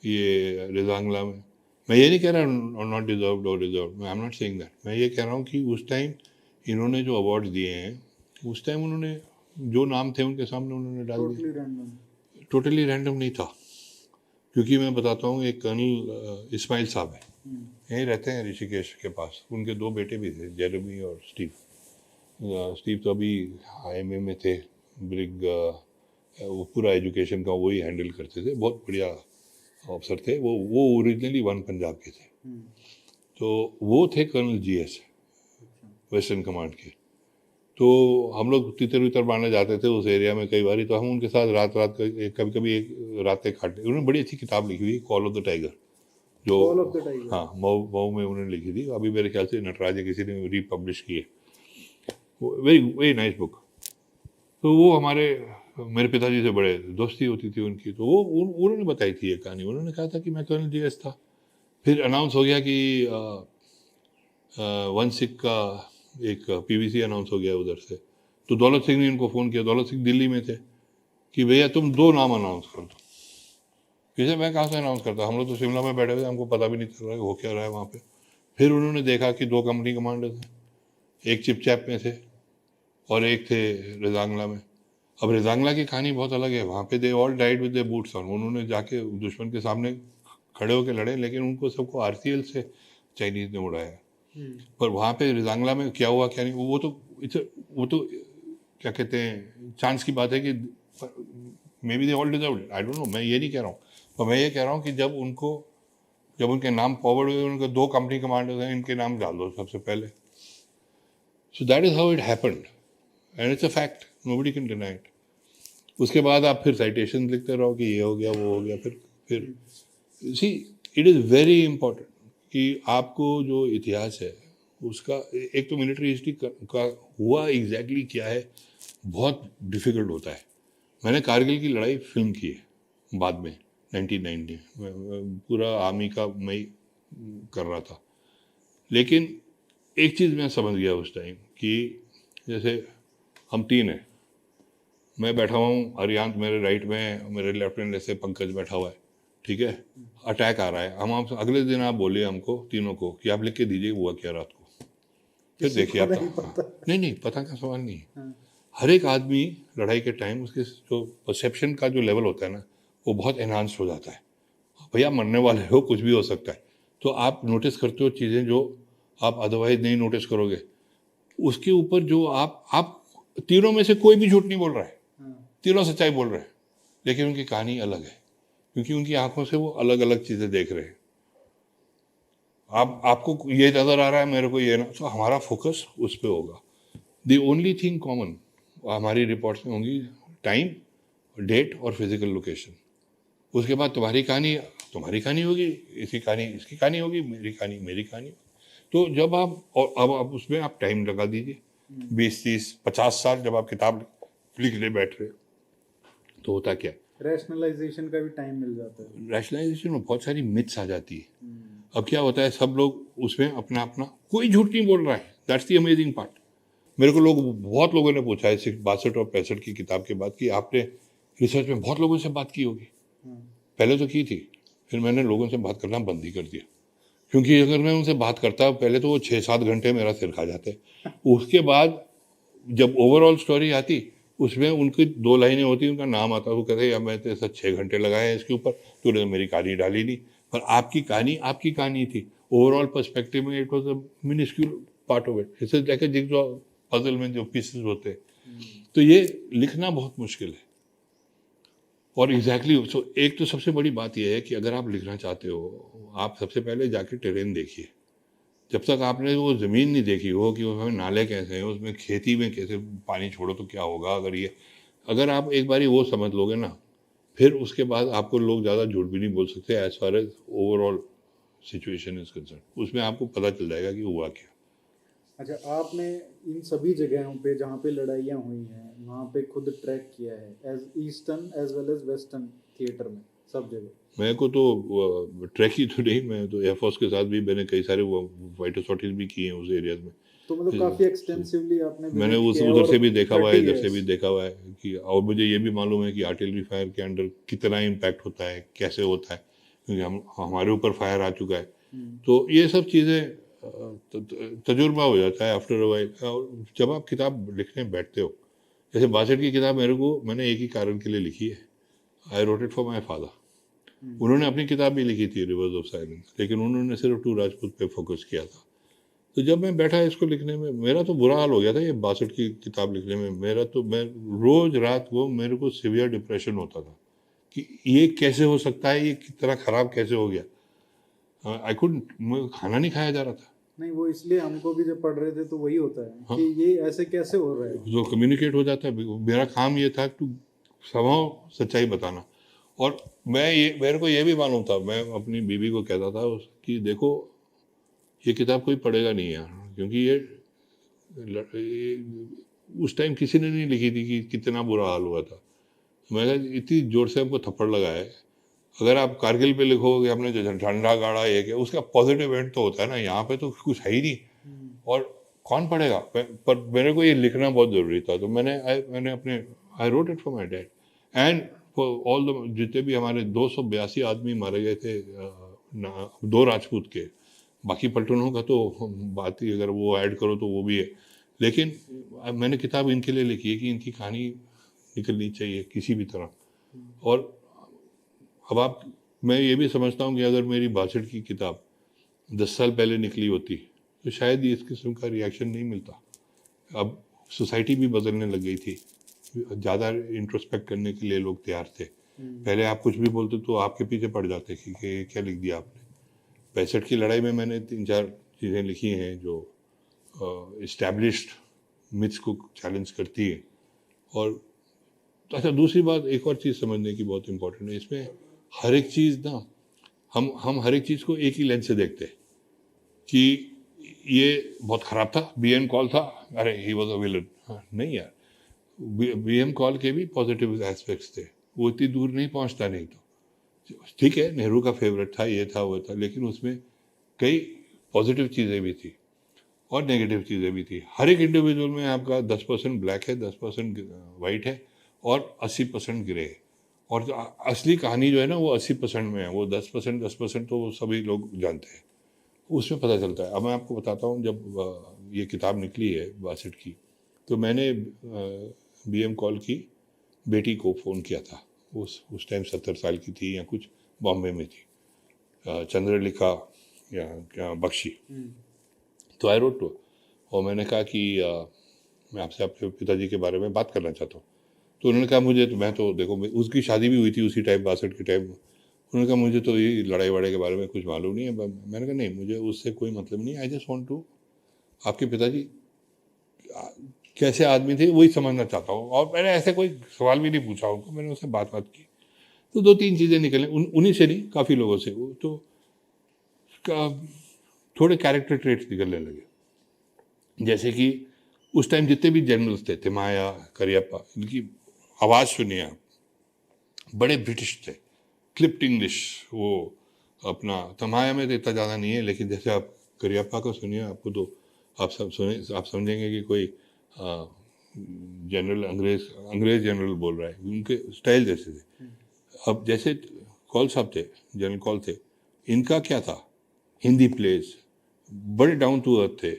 ये रिजांगला में, मैं ये नहीं कह रहा नॉट डिजर्व्ड और deserved, I am not saying that. मैं ये कह रहा हूँ कि उस टाइम इन्होंने जो अवार्ड्स दिए हैं, उस टाइम उन्होंने जो नाम थे उनके सामने उन्होंने डाल दिए। टोटली रैंडम नहीं था, क्योंकि मैं बताता हूँ, एक कर्नल इस्माइल साहब है, यहीं रहते हैं ऋषिकेश के पास। उनके 2 बेटे भी थे, जेरेमी और स्टीव। स्टीव तो अभी IMA में थे, ब्रिग, वो पूरा एजुकेशन का वही हैंडल करते थे, बहुत बढ़िया अफसर थे वो ओरिजिनली 1 पंजाब के थे। तो वो थे कर्नल GS वेस्टर्न कमांड के। तो हम लोग तितर वितर मारने जाते थे उस एरिया में कई बार, तो हम उनके साथ रात कभी एक रातें काटते। उन्होंने बड़ी अच्छी किताब लिखी हुई, कॉल ऑफ द टाइगर, जो हाँ मऊ में उन्होंने लिखी थी। अभी मेरे ख्याल से नटराज या किसी ने रीपब्लिश की है, वेरी वेरी नाइस बुक। तो वो मेरे पिताजी से बड़े दोस्ती होती थी उनकी, तो वो उन्होंने बताई थी ये कहानी। उन्होंने कहा था कि मैं कर्नल GS था। फिर अनाउंस हो गया कि 1 सिख का एक PVC अनाउंस हो गया उधर से। तो दौलत सिंह ने इनको फ़ोन किया, दौलत सिंह दिल्ली में थे, कि भैया तुम 2 नाम अनाउंस कर दो। किसे, मैं कहाँ से अनाउंस करता, हम लोग तो शिमला में बैठे हुए, हमको पता भी नहीं चल रहा है हो क्या रहा है वहाँ पे। फिर उन्होंने देखा कि 2 कंपनी कमांडर थे, एक चिपचैप में थे और एक थे रिजांगला में। अब रिजांगला की कहानी बहुत अलग है, वहाँ पे they all died with their boots on. उन्होंने जाके दुश्मन के सामने खड़े होकर लड़े, लेकिन उनको सबको RCL से चाइनीज़ ने उड़ाया। पर वहाँ पे रिजांगला में क्या हुआ क्या नहीं, वो तो क्या कहते हैं, चांस की बात है कि may be they all deserved, I don't no. मैं ये नहीं कह रहा हूँ, पर मैं ये कह रहा हूँ कि जब उनके नाम फॉरवर्ड हुए, उनके 2 कंपनी कमांडर्स हैं, इनके नाम डाल दो सबसे पहले। So that is how it happened and it's a fact, nobody can deny it. उसके बाद आप फिर साइटेशन लिखते रहो कि ये हो गया वो हो गया। फिर सी, इट इज़ वेरी इंपॉर्टेंट कि आपको जो इतिहास है उसका, एक तो मिलिट्री हिस्ट्री का हुआ एग्जैक्टली क्या है बहुत डिफ़िकल्ट होता है। मैंने कारगिल की लड़ाई फिल्म की है बाद में 1990, पूरा आर्मी का मैं कर रहा था। लेकिन एक चीज़ मैं समझ गया उस टाइम कि जैसे हम 3 हैं, मैं बैठा हुआ हूँ, अरियांत मेरे राइट में, मेरे लेफ्ट में जैसे पंकज बैठा हुआ है, ठीक है। अटैक आ रहा है, हम आपसे अगले दिन आप बोलिए हमको तीनों को कि आप लिख के दीजिए हुआ क्या रात को, फिर देखिए आप। नहीं पता का सवाल नहीं है। हर एक आदमी लड़ाई के टाइम उसके जो परसेप्शन का जो लेवल होता है ना, वो बहुत एनहांस हो जाता है। भैया मरने वाले हो, कुछ भी हो सकता है, तो आप नोटिस करते हो चीज़ें जो आप अदरवाइज नहीं नोटिस करोगे। उसके ऊपर जो आप तीनों में से कोई भी झूठ नहीं बोल रहा है, हाँ, तीनों सच्चाई बोल रहे हैं, लेकिन उनकी कहानी अलग है, क्योंकि उनकी आंखों से वो अलग अलग चीजें देख रहे हैं। आपको ये नजर आ रहा है, मेरे को ये ना, तो हमारा फोकस उस पर होगा। द ओनली थिंग कॉमन हमारी रिपोर्ट्स में होंगी टाइम, डेट और फिजिकल लोकेशन। उसके बाद तुम्हारी कहानी होगी, इसकी कहानी होगी, मेरी कहानी। तो जब आप, और अब आप उसमें आप टाइम लगा दीजिए, 20, 30, 50 साल जब आप किताब लिखने बैठ रहे, तो होता क्या है, रैशनलाइजेशन का भी टाइम मिल जाता है। रैशनलाइजेशन में बहुत सारी मिथ्स आ जाती है। अब क्या होता है, सब लोग उसमें अपना अपना, कोई झूठ नहीं बोल रहा है, दैट्स द अमेजिंग पार्ट। मेरे को बहुत लोगों ने पूछा है 62 और 65 की किताब के बाद कि आपने रिसर्च में बहुत लोगों से बात की होगी। पहले तो की थी, फिर मैंने लोगों से बात करना बंद ही कर दिया, क्योंकि अगर मैं उनसे बात करता पहले तो वो 6-7 घंटे मेरा सिर खा जाते। उसके बाद जब ओवरऑल स्टोरी आती, उसमें उनकी 2 लाइनें होती, उनका नाम आता, वो कहते मैं तो ऐसा 6 घंटे लगाए हैं इसके ऊपर, तूने तो मेरी कहानी डाली नहीं। पर आपकी कहानी थी, ओवरऑल पर्सपेक्टिव में it was a minuscule part of it. It's like a jigsaw puzzle में जो पीसेस होते हैं। तो ये लिखना बहुत मुश्किल है। और एग्जैक्टली एक तो सबसे बड़ी बात यह है कि अगर आप लिखना चाहते हो, आप सबसे पहले जाके टेरेन देखिए। जब तक आपने वो ज़मीन नहीं देखी हो कि उसमें नाले कैसे हैं, उसमें खेती में कैसे पानी छोड़ो तो क्या होगा, अगर आप एक बारी वो समझ लोगे ना, फिर उसके बाद आपको लोग ज़्यादा झूठ भी नहीं बोल सकते as far as overall situation is concern. उसमें आपको पता चल जाएगा कि हुआ क्या। अच्छा, आपने इन सभी जगहों पे जहाँ पे लड़ाइयाँ हुई हैं वहाँ पे खुद ट्रैक किया है, as eastern as well as western theatre में, सब जगह? मेरे को तो ट्रैक ही तो नहीं, मैं तो एयरफोर्स के साथ भी मैंने कई सारे फाइटर सॉर्टीज भी किए हैं उस एरियाज में। तो मतलब काफी एक्सटेंसिवली आपने मैंने visit उस किया है। उधर और से भी देखा हुआ है, 30 इधर से years। भी देखा हुआ है कि, और मुझे ये भी मालूम है कि आर्टिलरी फायर के अंडर कितना इम्पैक्ट होता है, कैसे होता है, क्योंकि हमारे ऊपर फायर आ चुका है। तो ये सब चीज़ें तजुर्बा हो जाता है आफ्टर अ वाइल। और जब आप किताब लिखने बैठते हो, जैसे 62 की किताब मैंने एक ही कारण के लिए लिखी है, I wrote it for my father. उन्होंने अपनी किताब भी लिखी थी रिवर्स ऑफ साइलेंस, लेकिन उन्होंने सिर्फ 2 राजपूत पे फोकस किया था। तो जब मैं बैठा इसको लिखने में, मेरा तो बुरा हाल हो गया था ये 62 की किताब लिखने में। मैं रोज रात को मेरे को सिवियर डिप्रेशन होता था कि ये कैसे हो सकता है, ये कितना खराब कैसे हो गया। आई कुडंट, खाना नहीं खाया जा रहा था। नहीं, वो इसलिए हमको भी जब पढ़ रहे थे तो वही होता है हाँ। कि ये ऐसे कैसे हो रहा है। जो कम्युनिकेट हो जाता है, मेरा काम ये था टू समाव सच्चाई बताना। और मेरे को ये भी मालूम था, मैं अपनी बीवी को कहता था कि देखो ये किताब कोई पढ़ेगा नहीं यार, क्योंकि ये उस टाइम किसी ने नहीं लिखी थी कि कितना बुरा हाल हुआ था। मैं कहा इतनी जोर से हमको थप्पड़ लगा है, अगर आप कारगिल पे लिखोगे हमने जो झंडा गाड़ा ये क्या, उसका पॉजिटिव एंड तो होता है ना, यहाँ पे तो कुछ है ही नहीं। और कौन पढ़ेगा, पर मेरे को ये लिखना बहुत ज़रूरी था। तो मैंने अपने I wrote it for my dad and for all the, जितने भी हमारे 282 आदमी मारे गए थे 2 राजपूत के, बाकी पलटनों का तो बात ही अगर वो ऐड करो तो वो भी है। लेकिन मैंने किताब इनके लिए लिखी है कि इनकी कहानी निकलनी चाहिए किसी भी तरह। और अब मैं ये भी समझता हूँ कि अगर मेरी 62 की किताब 10 साल पहले निकली होती तो शायद इस किस्म का रिएक्शन नहीं मिलता। अब सोसाइटी भी बदलने लग गई थी, ज़्यादा इंट्रोस्पेक्ट करने के लिए लोग तैयार थे। पहले आप कुछ भी बोलते तो आपके पीछे पड़ जाते कि क्या लिख दिया आपने। 65 की लड़ाई में मैंने 3-4 चीज़ें लिखी हैं जो इस्टेब्लिश्ड मिथ्स को चैलेंज करती है। और अच्छा, दूसरी बात, एक और चीज़ समझने की बहुत इंपॉर्टेंट है इसमें, हर एक चीज़ ना, हम हर एक चीज़ को एक ही लेंस से देखते हैं कि ये बहुत ख़राब था, BM कॉल था, अरे ही वॉज अ विलन। नहीं यार, BM कॉल के भी पॉजिटिव एस्पेक्ट्स थे, वो इतनी दूर नहीं पहुंचता। नहीं तो ठीक है, नेहरू का फेवरेट था, ये था वो था, लेकिन उसमें कई पॉजिटिव चीज़ें भी थी और नेगेटिव चीज़ें भी थी। हर एक इंडिविजुअल में आपका 10% ब्लैक है, 10% वाइट है और 80% ग्रे है। और जो असली कहानी जो है ना, वो 80% में है, वो 10% तो वो सभी लोग जानते हैं, उसमें पता चलता है। अब मैं आपको बताता हूँ, जब ये किताब निकली है 62 की, तो मैंने BM कॉल की बेटी को फ़ोन किया था। उस टाइम 70 साल की थी या कुछ, बॉम्बे में थी, चंद्रलेखा या क्या बख्शी। तो आई रोट टू, और मैंने कहा कि मैं आपसे आपके पिताजी के बारे में बात करना चाहता हूँ। तो उन्होंने कहा मुझे तो, मैं तो देखो उसकी शादी भी हुई थी उसी टाइम 62 के टाइम। उन्होंने कहा मुझे तो ये लड़ाई वड़ाई के बारे में कुछ मालूम नहीं है। मैंने कहा नहीं, मुझे उससे कोई मतलब नहीं, आई जस्ट वांट टू, आपके पिताजी कैसे आदमी थे वही समझना चाहता हूँ। और मैंने ऐसे कोई सवाल भी नहीं पूछा उनको, मैंने उससे बात की। तो 2-3 चीज़ें निकलें उन्हीं से नहीं, काफ़ी लोगों से। वो तो थोड़े कैरेक्टर ट्रेट्स निकलने लगे, जैसे कि उस टाइम जितने भी जनरल्स थे, तिमाया, करियप्पा, इनकी आवाज़ सुनिए आप, बड़े ब्रिटिश थे, क्लिप्ड इंग्लिश। वो अपना तमाया में तो इतना ज़्यादा नहीं है, लेकिन जैसे आप करियप्पा को सुनिए, आपको तो आप सब सुने, आप समझेंगे कि कोई जनरल अंग्रेज जनरल बोल रहा है, उनके स्टाइल जैसे थे। अब जैसे कौल साहब थे, जनरल कौल थे, इनका क्या था, हिंदी प्लेस, बड़े डाउन टू अर्थ थे,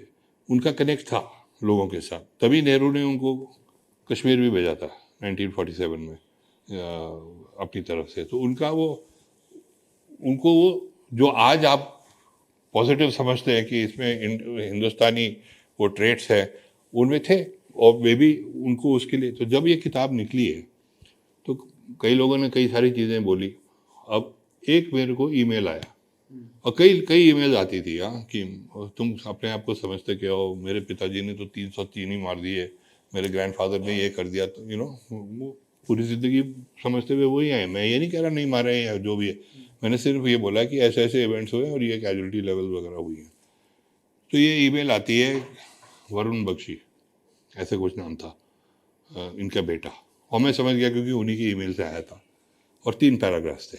उनका कनेक्ट था लोगों के साथ, तभी नेहरू ने उनको कश्मीर भी भेजा था 1947 में अपनी तरफ से। तो उनको वो जो आज आप पॉजिटिव समझते हैं कि इसमें हिंदुस्तानी वो ट्रेट्स है, उनमें थे, और वे भी उनको उसके लिए। तो जब ये किताब निकली है तो कई लोगों ने कई सारी चीज़ें बोली। अब एक मेरे को ईमेल आया, और कई ईमेल आती थी, कि तुम अपने आप को समझते क्या हो, मेरे पिताजी ने तो 303 ही मार दिए, मेरे ग्रैंडफादर ने ये कर दिया। तो वो पूरी ज़िंदगी समझते हुए वही आए। मैं ये नहीं कह रहा नहीं मारे हैं या जो भी है, मैंने सिर्फ ये बोला कि ऐसे ऐसे इवेंट्स हुए और ये कैजुअलिटी लेवल वगैरह हुई हैं। तो ये ईमेल आती है, वरुण बख्शी ऐसे कुछ नाम था इनका बेटा, और मैं समझ गया क्योंकि उन्हीं की ईमेल से आया था, और 3 पैराग्राफ्स थे।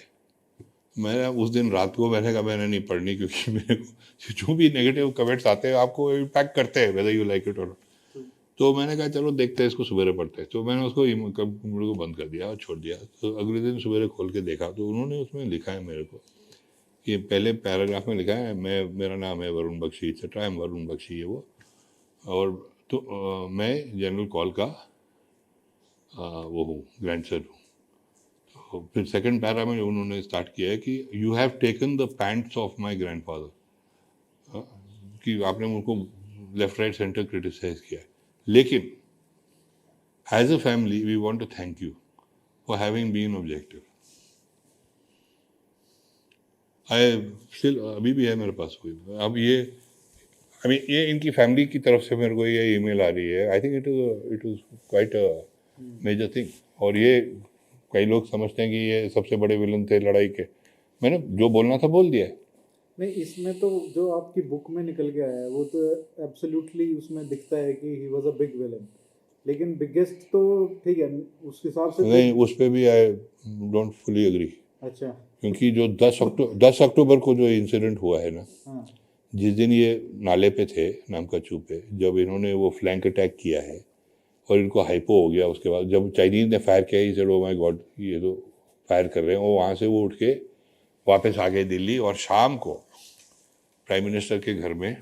मैं उस दिन रात को मैंने कहा मैंने नहीं पढ़नी, क्योंकि मेरे को जो भी नेगेटिव कमेंट्स आते हैं आपको इम्पैक्ट करते हैं, वेदर यू लाइक इट और। तो मैंने कहा चलो देखते हैं इसको, सवेरे पढ़ते हैं। तो मैंने उसको कंप्यूटर को बंद कर दिया और छोड़ दिया। तो अगले दिन सवेरे खोल के देखा तो उन्होंने उसमें लिखा है मेरे को, ये पहले पैराग्राफ में लिखा है, मेरा नाम है Varun Bakshi, etcetera, I am Varun Bakshi, ये वो। और तो मैं जनरल कौल का वो हूँ, ग्रैंडसन हूँ। तो फिर सेकंड पैरा में उन्होंने स्टार्ट किया है कि you have taken the pants of my grandfather, कि आपने उनको लेफ्ट राइट सेंटर क्रिटिसाइज किया है, लेकिन as a family we want to thank you for having been objective. अभी भी है मेरे पास कोई। अब ये ये इनकी फैमिली की तरफ से मेरे को ये ईमेल आ रही है। I think it was quite a major thing. और ये कई लोग समझते हैं कि ये सबसे बड़े विलन थे लड़ाई के। मैंने जो बोलना था बोल दिया है। नहीं, इसमें तो जो आपकी बुक में निकल के आया है वो तो एब्सोल्युटली उसमें दिखता है कि he was a big villain, लेकिन बिगेस्ट तो ठीक है उस हिसाब से नहीं, उस पर भी आई डोंट फुली एग्री। अच्छा, क्योंकि जो 10 अक्टूबर को जो इंसिडेंट हुआ है ना, हाँ, जिस दिन ये नाले पे थे नामकाचू पे, जब इन्होंने वो फ्लैंक अटैक किया है और इनको हाइपो हो गया, उसके बाद जब चाइनीज ने फायर किया, he said O my God ये तो फायर कर रहे हैं, और वहाँ से वो उठ के वापस आ गए दिल्ली। और शाम को प्राइम मिनिस्टर के घर में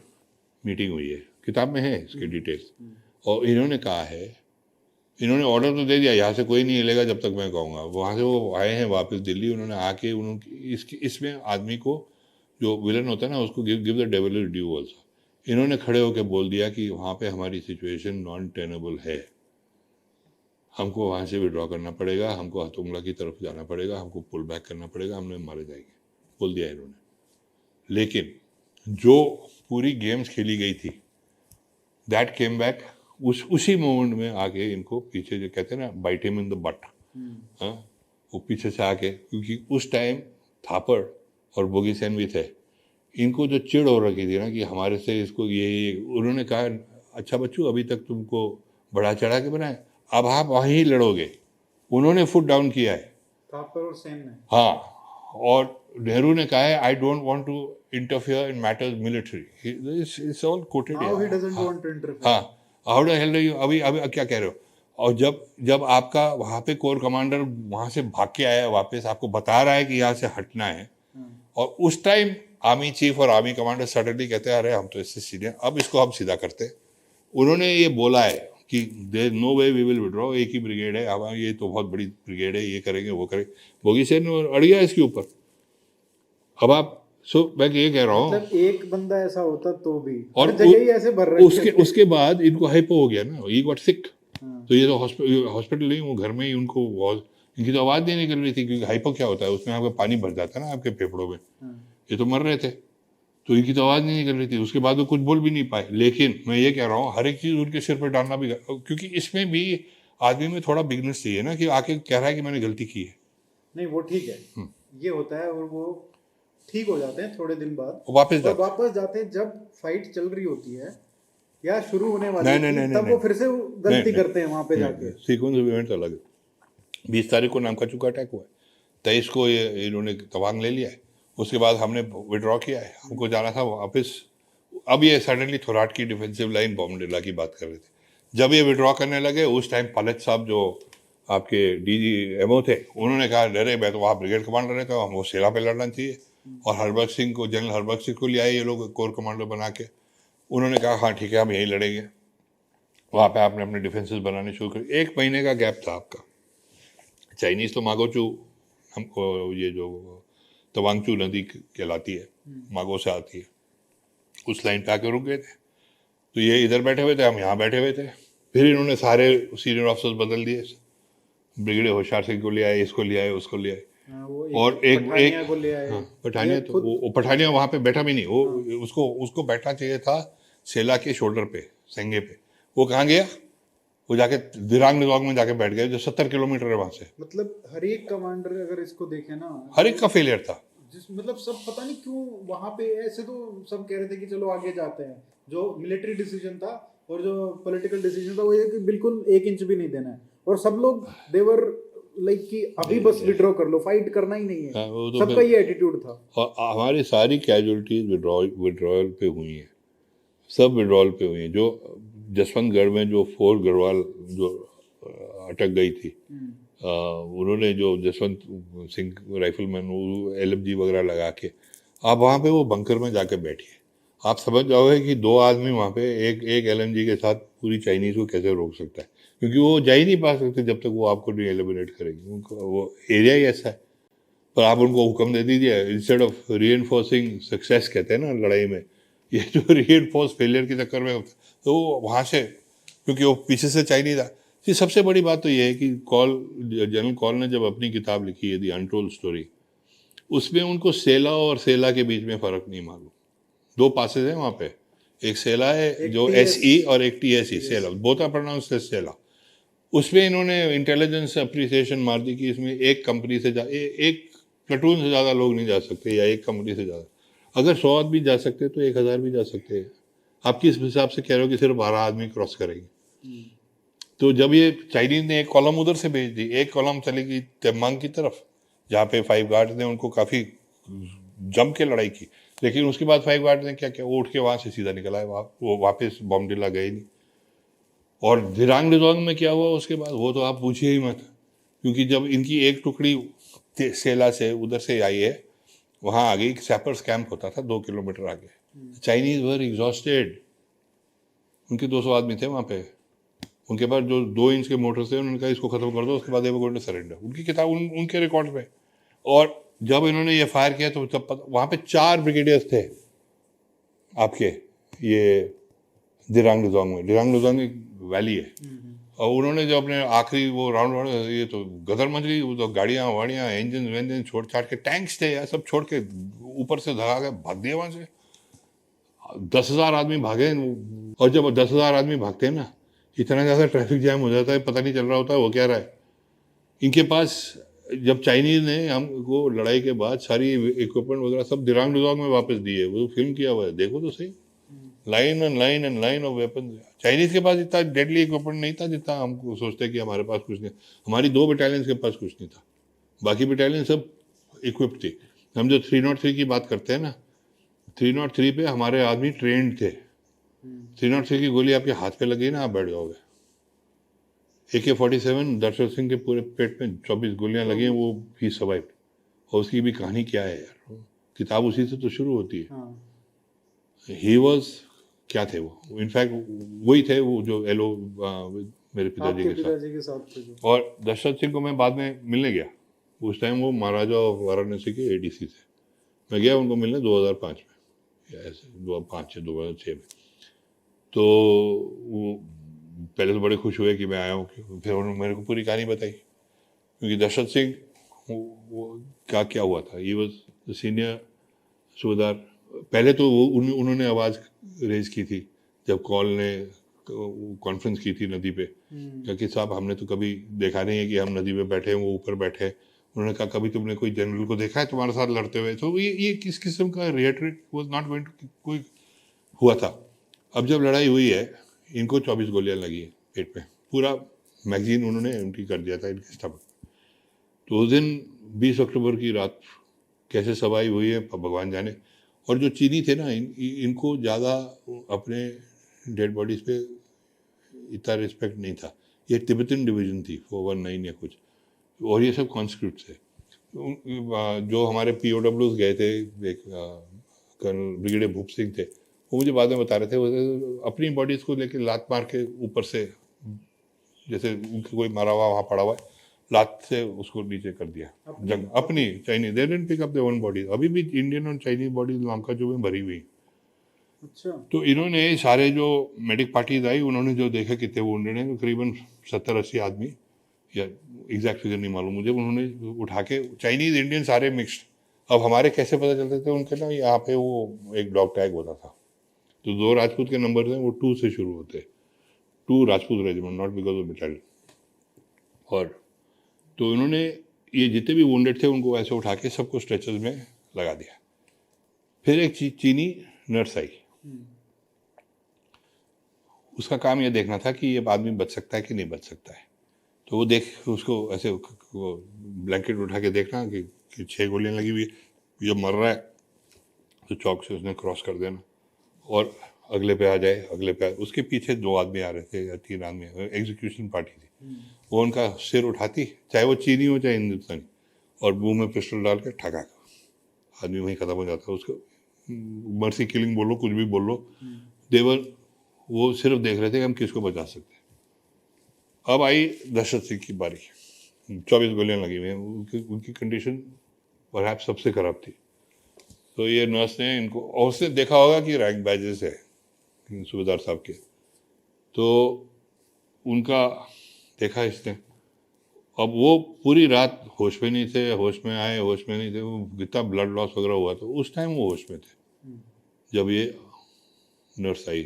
मीटिंग हुई है, किताब में है इसके डिटेल्स। और इन्होंने कहा है, इन्होंने ऑर्डर तो दे दिया यहाँ से कोई नहीं हिलेगा जब तक मैं कहूँगा। वहाँ से वो आए हैं वापस दिल्ली, उन्होंने आके उन्होंने इसमें आदमी को जो विलन होता है ना उसको give the devil is due also. इन्होंने खड़े होकर बोल दिया कि वहाँ पे हमारी सिचुएशन नॉन टेनेबल है, हमको वहाँ से विड्रॉ करना पड़ेगा, हमको हथुंगला की तरफ जाना पड़ेगा, हमको पुल बैक करना पड़ेगा, हमने मारे जाएंगे, बोल दिया इन्होंने। लेकिन जो पूरी गेम्स खेली गई थी दैट केम बैक उसी मोमेंट में आके इनको पीछे, जो कहते हैं ना bite him in the butt, वो पीछे से आके, क्योंकि उस टाइम थापड़ और बोगी सेन भी थे, इनको जो चिड़ हो रखी थी ना कि हमारे से इसको ये उन्होंने कहा अच्छा बच्चों अभी तक तुमको बढ़ा चढ़ा के बनाए, अब आप वहीं लड़ोगे। उन्होंने फुट डाउन किया है, थापर और सेन ने। हाँ। और नेहरू ने कहा है I don't want to interfere in matters military, it's all quoted. Now he doesn't want to interfere. हाँ, हाउ द हेल यू, अभी अभी क्या कह रहे हो। और जब आपका वहाँ पे कोर कमांडर वहाँ से भाग के आया वापस, आपको बता रहा है कि यहाँ से हटना है, और उस टाइम आर्मी चीफ और आर्मी कमांडर सडनली कहते हैं अरे हम तो इससे सीधे, अब इसको हम सीधा करते हैं। उन्होंने ये बोला है कि there no way we will withdraw, एक ही ब्रिगेड है, अब ये तो बहुत बड़ी ब्रिगेड है, ये करेंगे वो करेंगे। बोगी सेन अड़ गया इसके ऊपर। अब आप सो मैं ये कह रहा हूँ, मतलब एक बंदा ऐसा होता तो भी, और हर जगह ही ऐसे भर रहे उसके बाद इनको हाइपो हो गया ना, ही गॉट सिक। हाँ। तो ये तो हॉस्पिटल नहीं, वो घर में ही उनको इनकी तो आवाज़ नहीं निकल रही थी, क्योंकि हाइपो क्या होता है, उसमें आपका पानी भर जाता है ना आपके फेफड़ों में। हाँ। ये तो मर रहे थे, तो इनकी तो आवाज़ नहीं निकल रही थी, उसके बाद वो कुछ बोल भी नहीं पाए। लेकिन मैं ये कह रहा हूँ, हर एक चीज़ उनके सिर पर डालना भी, क्योंकि इसमें भी आदमी में थोड़ा बिगनेस चाहिए ना, कि आके कह रहा है कि मैंने गलती की है, नहीं वो ठीक है, ये होता है, और वो ठीक हो जाते हैं थोड़े दिन बाद, वो वापस और जाते हैं। वापस जाते हैं जब फाइट चल रही होती है या शुरू होने वाली नहीं, होती नहीं, है, नहीं, तब नहीं, वो फिर से वो गलती करते हैं वहां पे जाके। सीक्वेंस ऑफ इवेंट्स अलग है। 20 तारीख को नामकाचू का अटैक हुआ है, 23 को ये इन्होंने तवांग ले लिया है, उसके बाद हमने विड्रॉ किया है, हमको जाना था वापस। अब ये सडनली थोराट की डिफेंसिव लाइन बॉम्बडिला की बात कर रहे थे, जब ये विड्रॉ करने लगे उस टाइम पायलट साहब जो आपके DG-MO थे, उन्होंने कहा डरे, मैं तो वहाँ ब्रिगेड कमांडर रहता हूँ, हमको सेला पे लड़ना चाहिए। और हरबख्श सिंह को, जनरल हरबख्श सिंह को ले आए ये लोग कोर कमांडर बना के, उन्होंने कहा हाँ ठीक है हम यहीं लड़ेंगे। वहाँ पे आपने अपने डिफेंसेस बनाने शुरू कर। 1 महीने का गैप था आपका। चाइनीज़ तो मागोचू, हमको ये जो तवांगचू नदी कहलाती है, मागो से आती है, उस लाइन पे आके रुक गए थे। तो ये इधर बैठे हुए थे, हम यहाँ बैठे हुए थे। फिर इन्होंने सारे सीनियर ऑफिसर्स बदल दिए, ब्रिगेडियर होशियार सिंह को ले आए, इसको ले आए, उसको ले आए, हाँ, वो और एक पठानिया को ले आए। हाँ, पठानिया, ये तो खुद- वो पठानिया वहाँ पे बैठा भी नहीं, वो उसको बैठना चाहिए था सेला के शोल्डर पे, संगे पे। वो कहाँ गया, वो जाके दिरांग निजोंग में जाके बैठ गए, जो 70 किलोमीटर है वहाँ से। मतलब हर एक कमांडर अगर इसको देखे ना, हर एक का फेलियर था। जिस मतलब सब पता नहीं क्यों वहां पे, ऐसे तो सब कह रहे थे कि चलो आगे जाते हैं, जो मिलिट्री डिसीजन था और जो पॉलिटिकल डिसीजन था वो ये कि बिल्कुल 1 इंच भी नहीं देना है, और सब लोग देवर लाइक कि अभी बस विड्रॉ कर लो, फाइट करना ही नहीं है, वो तो सबका ये एटीट्यूड था। और हमारी सारी कैजुअलिटीज विड्रॉल पे हुई हैं, सब विड्रॉल पे हुई हैं। जो जसवंतगढ़ में जो 4 गढ़वाल जो अटक गई थी, उन्होंने जो जसवंत सिंह राइफलमैन LMG वगैरह लगा के, आप वहाँ पे वो बंकर में जाके बैठिए, आप समझ जाओगे कि 2 आदमी वहाँ पे एक LMG के साथ पूरी चाइनीज़ को कैसे रोक सकता है, क्योंकि वो जा ही नहीं पा सकते जब तक वो आपको नहीं एलिमिनेट करेंगे। उनको वो एरिया ही ऐसा है। पर आप उनको हुक्म दे दीजिए, इंस्टेड ऑफ रीइंफोर्सिंग सक्सेस कहते हैं ना लड़ाई में, ये जो रीइंफोर्स फेलियर के चक्कर में, तो वहाँ से, क्योंकि वो पीछे से चाइनीज था। जी, सबसे बड़ी बात तो ये है कि जनरल कॉल ने जब अपनी किताब लिखी है दी अनटोल्ड स्टोरी, उसमें उनको सेला और सेला के बीच में फ़र्क नहीं मालूम। 2 पासेज हैं वहाँ पे, एक सेला है जो SE और एक TSE, Sela, both are pronounced as Sela. उसमें इन्होंने इंटेलिजेंस अप्रिसिएशन मार दी कि इसमें एक कंपनी से एक प्लेटून से ज़्यादा लोग नहीं जा सकते, या एक कंपनी से ज़्यादा। अगर 100 आदमी जा सकते तो 1000 भी जा सकते हैं। आप किस हिसाब से कह रहे हो कि सिर्फ 12 आदमी क्रॉस करेंगे? तो जब ये चाइनीज ने एक कॉलम उधर से भेज दी, एक कॉलम चली गई तेमांग की तरफ, जहाँ पे 5 गार्ड्स ने उनको काफ़ी जम के लड़ाई की। लेकिन उसके बाद 5 गार्ड्स ने क्या किया, वो उठ के वहाँ से सीधा निकल आए, वो वापस बॉम्बडिला गए नहीं। और दिरांग निजोंग में क्या हुआ उसके बाद, वो तो आप पूछिए ही मत, क्योंकि जब इनकी एक टुकड़ी सेला से उधर से आई है, वहाँ आ गई, सैपर्स कैंप होता था 2 किलोमीटर आगे। चाइनीज वर एग्जॉस्टेड, उनके 200 आदमी थे वहाँ पे, उनके पास जो 2 इंच के मोटर थे, उन्होंने कहा इसको खत्म कर दो, उसके बाद वो गोइंग टू सरेंडर। उनकी किताब उनके रिकॉर्ड में। और जब इन्होंने ये फायर किया तो तब वहाँ पे 4 ब्रिगेडियर्स थे आपके, ये दिरांग निजोंग में। दिरांग निजोंग एक वैली है, और उन्होंने जो अपने आखिरी वो राउंड, ये तो गदर मच गई, वो तो गाड़ियाँ वाड़ियाँ इंजन वेंजन छोड़ छाड़ के, टैंक्स थे यार, सब छोड़ के ऊपर से धगा के भाग दिया वहाँ से। 10,000 आदमी भागे। और जब 10,000 आदमी भागते हैं ना, इतना ज़्यादा ट्रैफिक जैम हो जाता है, पता नहीं चल रहा होता है वो क्या रहा है इनके पास। जब चाइनीज़ ने हमको लड़ाई के बाद सारी इक्विपमेंट वगैरह सब दिरांग निजोंग में वापस दिए, वो फिल्म किया हुआ है, देखो तो सही, line and line of weapon. Chinese के पास इतना डेडली इक्विपमेंट नहीं था जितना हम सोचते हैं कि हमारे पास कुछ नहीं। हमारी 2 बटालियन के पास कुछ नहीं था, बाकी बटालियन सब इक्विप थी। हम जो 303 की बात करते हैं ना, 303 पे हमारे आदमी ट्रेंड थे। 303 की गोली आपके हाथ पे लगी ना, आप बैठ जाओगे। AK-47 दर्शन सिंह के पूरे पेट में 24 गोलियां लगी हैं, वो ही सर्वाइव्ड। और उसकी भी कहानी क्या है यार, किताब उसी से तो शुरू होती है। ही वॉज, क्या थे वो, इनफैक्ट वही थे वो जो एलो मेरे पिताजी के साथ थे। और दशरथ सिंह को मैं बाद में मिलने गया, उस टाइम वो महाराजा ऑफ वाराणसी के ADC थे। मैं गया उनको मिलने 2005 में, या ऐसे 2005 या 2006 में। तो वो पहले तो बड़े खुश हुए कि मैं आया हूँ, फिर उन्होंने मेरे को पूरी कहानी बताई, क्योंकि दशरथ सिंह वो क्या हुआ था, ये वॉज सीनियर सूबेदार। पहले तो वो उन्होंने आवाज़ रेज की थी जब कॉल ने कॉन्फ्रेंस की थी नदी पे, क्योंकि साहब हमने तो कभी देखा नहीं है कि हम नदी पे बैठे हैं, वो ऊपर बैठे हैं। उन्होंने कहा कभी तुमने कोई जनरल को देखा है तुम्हारे साथ लड़ते हुए? तो ये किस किस्म का रिहेटरेट वाज नॉट गोइंग टू कोई हुआ था। अब जब लड़ाई हुई है, इनको 24 गोलियां लगी है पेट में, पूरा मैगजीन उन्होंने एम्प्टी कर दिया था इनके स्टमक। तो उस दिन 20 अक्टूबर की रात कैसे सवाई हुई है भगवान जाने। और जो चीनी थे ना, इनको ज़्यादा अपने डेड बॉडीज़ पे इतना रिस्पेक्ट नहीं था। ये तिब्बतन डिवीज़न थी 419 या कुछ, और ये सब कॉन्स्क्रिप्ट थे। जो हमारे POWs गए थे, एक कर्नल ब्रिगेडियर भूप सिंह थे, वो मुझे बाद में बता रहे थे, वो अपनी बॉडीज़ को लेकर लात मार के ऊपर से, जैसे कोई मारा हुआ वहाँ पड़ा हुआ है, लात से उसको नीचे कर दिया। जंग अपनी Chinese, they didn't pick up their own bodies. अभी भी इंडियन और चाइनीज बॉडीज लंका जो में भरी हुई। अच्छा। तो इन्होंने सारे जो मेडिक पार्टीज आई, उन्होंने जो देखा कितने वोंडेड हैं, तकरीबन 70-80 आदमी, या एग्जैक्ट फिगर नहीं मालूम मुझे, उन्होंने उठा के, चाइनीज इंडियन सारे मिक्स्ड। अब हमारे कैसे पता चलते थे उनके ना, यहाँ पे वो एक डॉग टैग होता था। तो 2 राजपूत के नंबर थे, वो 2 से शुरू होते, 2 Rajput regiment, not because of battalion. और तो उन्होंने ये जितने भी वुंडेड थे उनको ऐसे उठा के सबको स्ट्रेचर्स में लगा दिया। फिर एक चीनी नर्स आई, उसका काम ये देखना था कि ये आदमी बच सकता है कि नहीं बच सकता है। तो वो देख, उसको ऐसे वो ब्लैंकेट उठा के देखना कि 6 गोलियां लगी हुई है, जब मर रहा है तो चौक से उसने क्रॉस कर देना और अगले पे आ जाए, अगले पे उसके पीछे 2 आदमी आ रहे थे या 3 आदमी, एग्जीक्यूशन पार्टी थी, वो उनका सिर उठाती, चाहे वो चीनी हो चाहे हिंदुस्तानी, और मुंह में पिस्टल डाल के ठगा, आदमी वहीं खत्म हो जाता। उसको मर्सी किलिंग बोलो, कुछ भी बोलो, देवर वो सिर्फ देख रहे थे कि हम किसको बचा सकते हैं। अब आई दशरथ सिंह की बारी, 24 गोलियां लगी हुई हैं, उनकी कंडीशन परहैप्स सबसे खराब थी। तो ये नर्स ने इनको, और उसने देखा होगा कि रैंक बैजेस है सूबेदार साहब के, तो उनका देखा इसने। अब वो पूरी रात होश में नहीं थे, होश में आए, होश में नहीं थे, वो कितना ब्लड लॉस वगैरह हुआ था, उस टाइम वो होश में थे जब ये नर्स आई।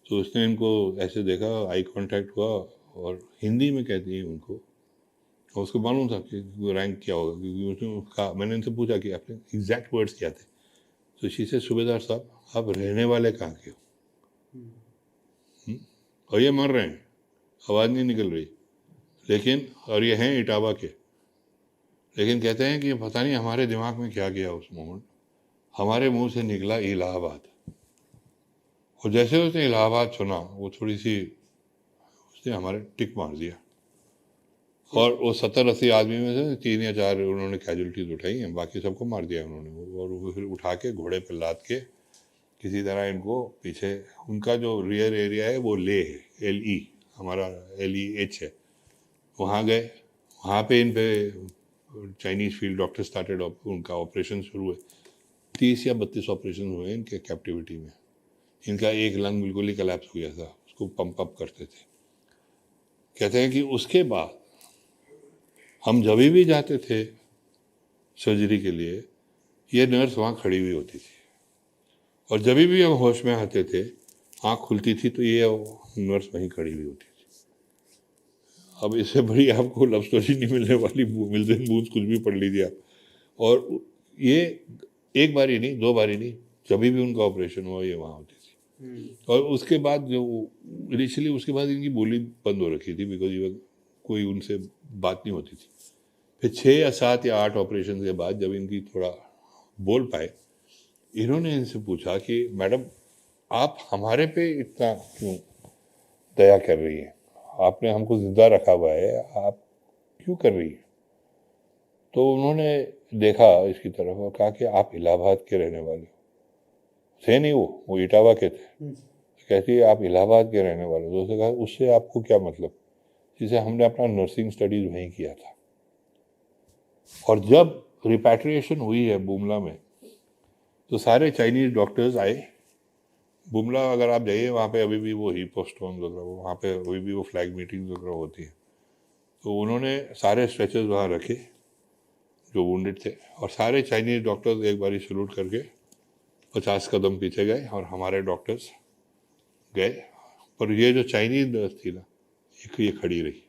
तो उसने इनको ऐसे देखा, आई कांटेक्ट हुआ, और हिंदी में कहती है उनको, और उसको मालूम था कि रैंक क्या होगा, क्योंकि उसने कहा, मैंने इनसे पूछा कि आपने एग्जैक्ट वर्ड्स क्या थे। तो इसी से, सूबेदार साहब आप रहने वाले कहाँ के हो? और ये मर रहे हैं, आवाज़ नहीं निकल रही, लेकिन, और ये हैं इटावा के, लेकिन कहते हैं कि पता नहीं हमारे दिमाग में क्या गया उस मोमेंट, हमारे मुंह से निकला इलाहाबाद, और जैसे उसने इलाहाबाद सुना, वो थोड़ी सी, उसने हमारे टिक मार दिया। और वो 70-80 आदमी में से 3 या 4 उन्होंने कैजुअलिटीज उठाई हैं, बाकी सबको मार दिया उन्होंने। और वो फिर उठा के घोड़े पर लाद के किसी तरह इनको पीछे, उनका जो रियर एरिया है वो ले है, LE, हमारा LEH है, वहाँ गए। वहाँ पे इन पे चाइनीज़ फील्ड डॉक्टर स्टार्टेड, उनका ऑपरेशन शुरू हुए। 30 या 32 ऑपरेशन हुए इनके कैप्टिविटी में। इनका एक लंग बिल्कुल ही कलैप्स हो गया था, उसको पंप अप करते थे। कहते हैं कि उसके बाद हम जब भी जाते थे सर्जरी के लिए, ये नर्स वहाँ खड़ी हुई होती थी, और जब भी हम होश में आते थे, आँख खुलती थी तो ये नर्स वहीं खड़ी हुई होती थी। अब इससे बड़ी आपको लव स्टोरी नहीं मिलने वाली, मिल्टन बून्स कुछ भी पढ़ लीजिए आप। और ये एक बारी नहीं, 2 बारी नहीं, जब भी उनका ऑपरेशन हुआ ये वहाँ होती थी। और उसके बाद जो इनिशियली, उसके बाद इनकी बोली बंद हो रखी थी, बिकॉज कोई उनसे बात नहीं होती थी। फिर 6 या 7 या 8 ऑपरेशन के बाद जब इनकी थोड़ा बोल पाए, इन्होंने इनसे पूछा कि मैडम आप हमारे पे इतना क्यों दया कर रही हैं, आपने हमको जिंदा रखा हुआ है, आप क्यों कर रही हैं? तो उन्होंने देखा इसकी तरफ और कहा कि आप इलाहाबाद के रहने वाले हो। थे नहीं, वो इटावा के थे। कहती है आप इलाहाबाद के रहने वाले हो। तो उसने कहा उससे आपको क्या मतलब, जिसे हमने अपना नर्सिंग स्टडीज वहीं किया था। और जब रिपैट्रिएशन हुई है बुमला में, तो सारे चाइनीज डॉक्टर्स आए। बुमला अगर आप जाइए वहाँ पे अभी भी वो ही पोस्टोन वगैरह वहाँ पे अभी भी वो फ्लैग मीटिंग वगैरह होती है। तो उन्होंने सारे स्ट्रेचर्स वहाँ रखे जो वुंडेड थे, और सारे चाइनीज डॉक्टर्स एक बारी सल्यूट करके 50 कदम पीछे गए और हमारे डॉक्टर्स गए। पर ये जो चाइनीज नर्स थी ना, ये खड़ी रही,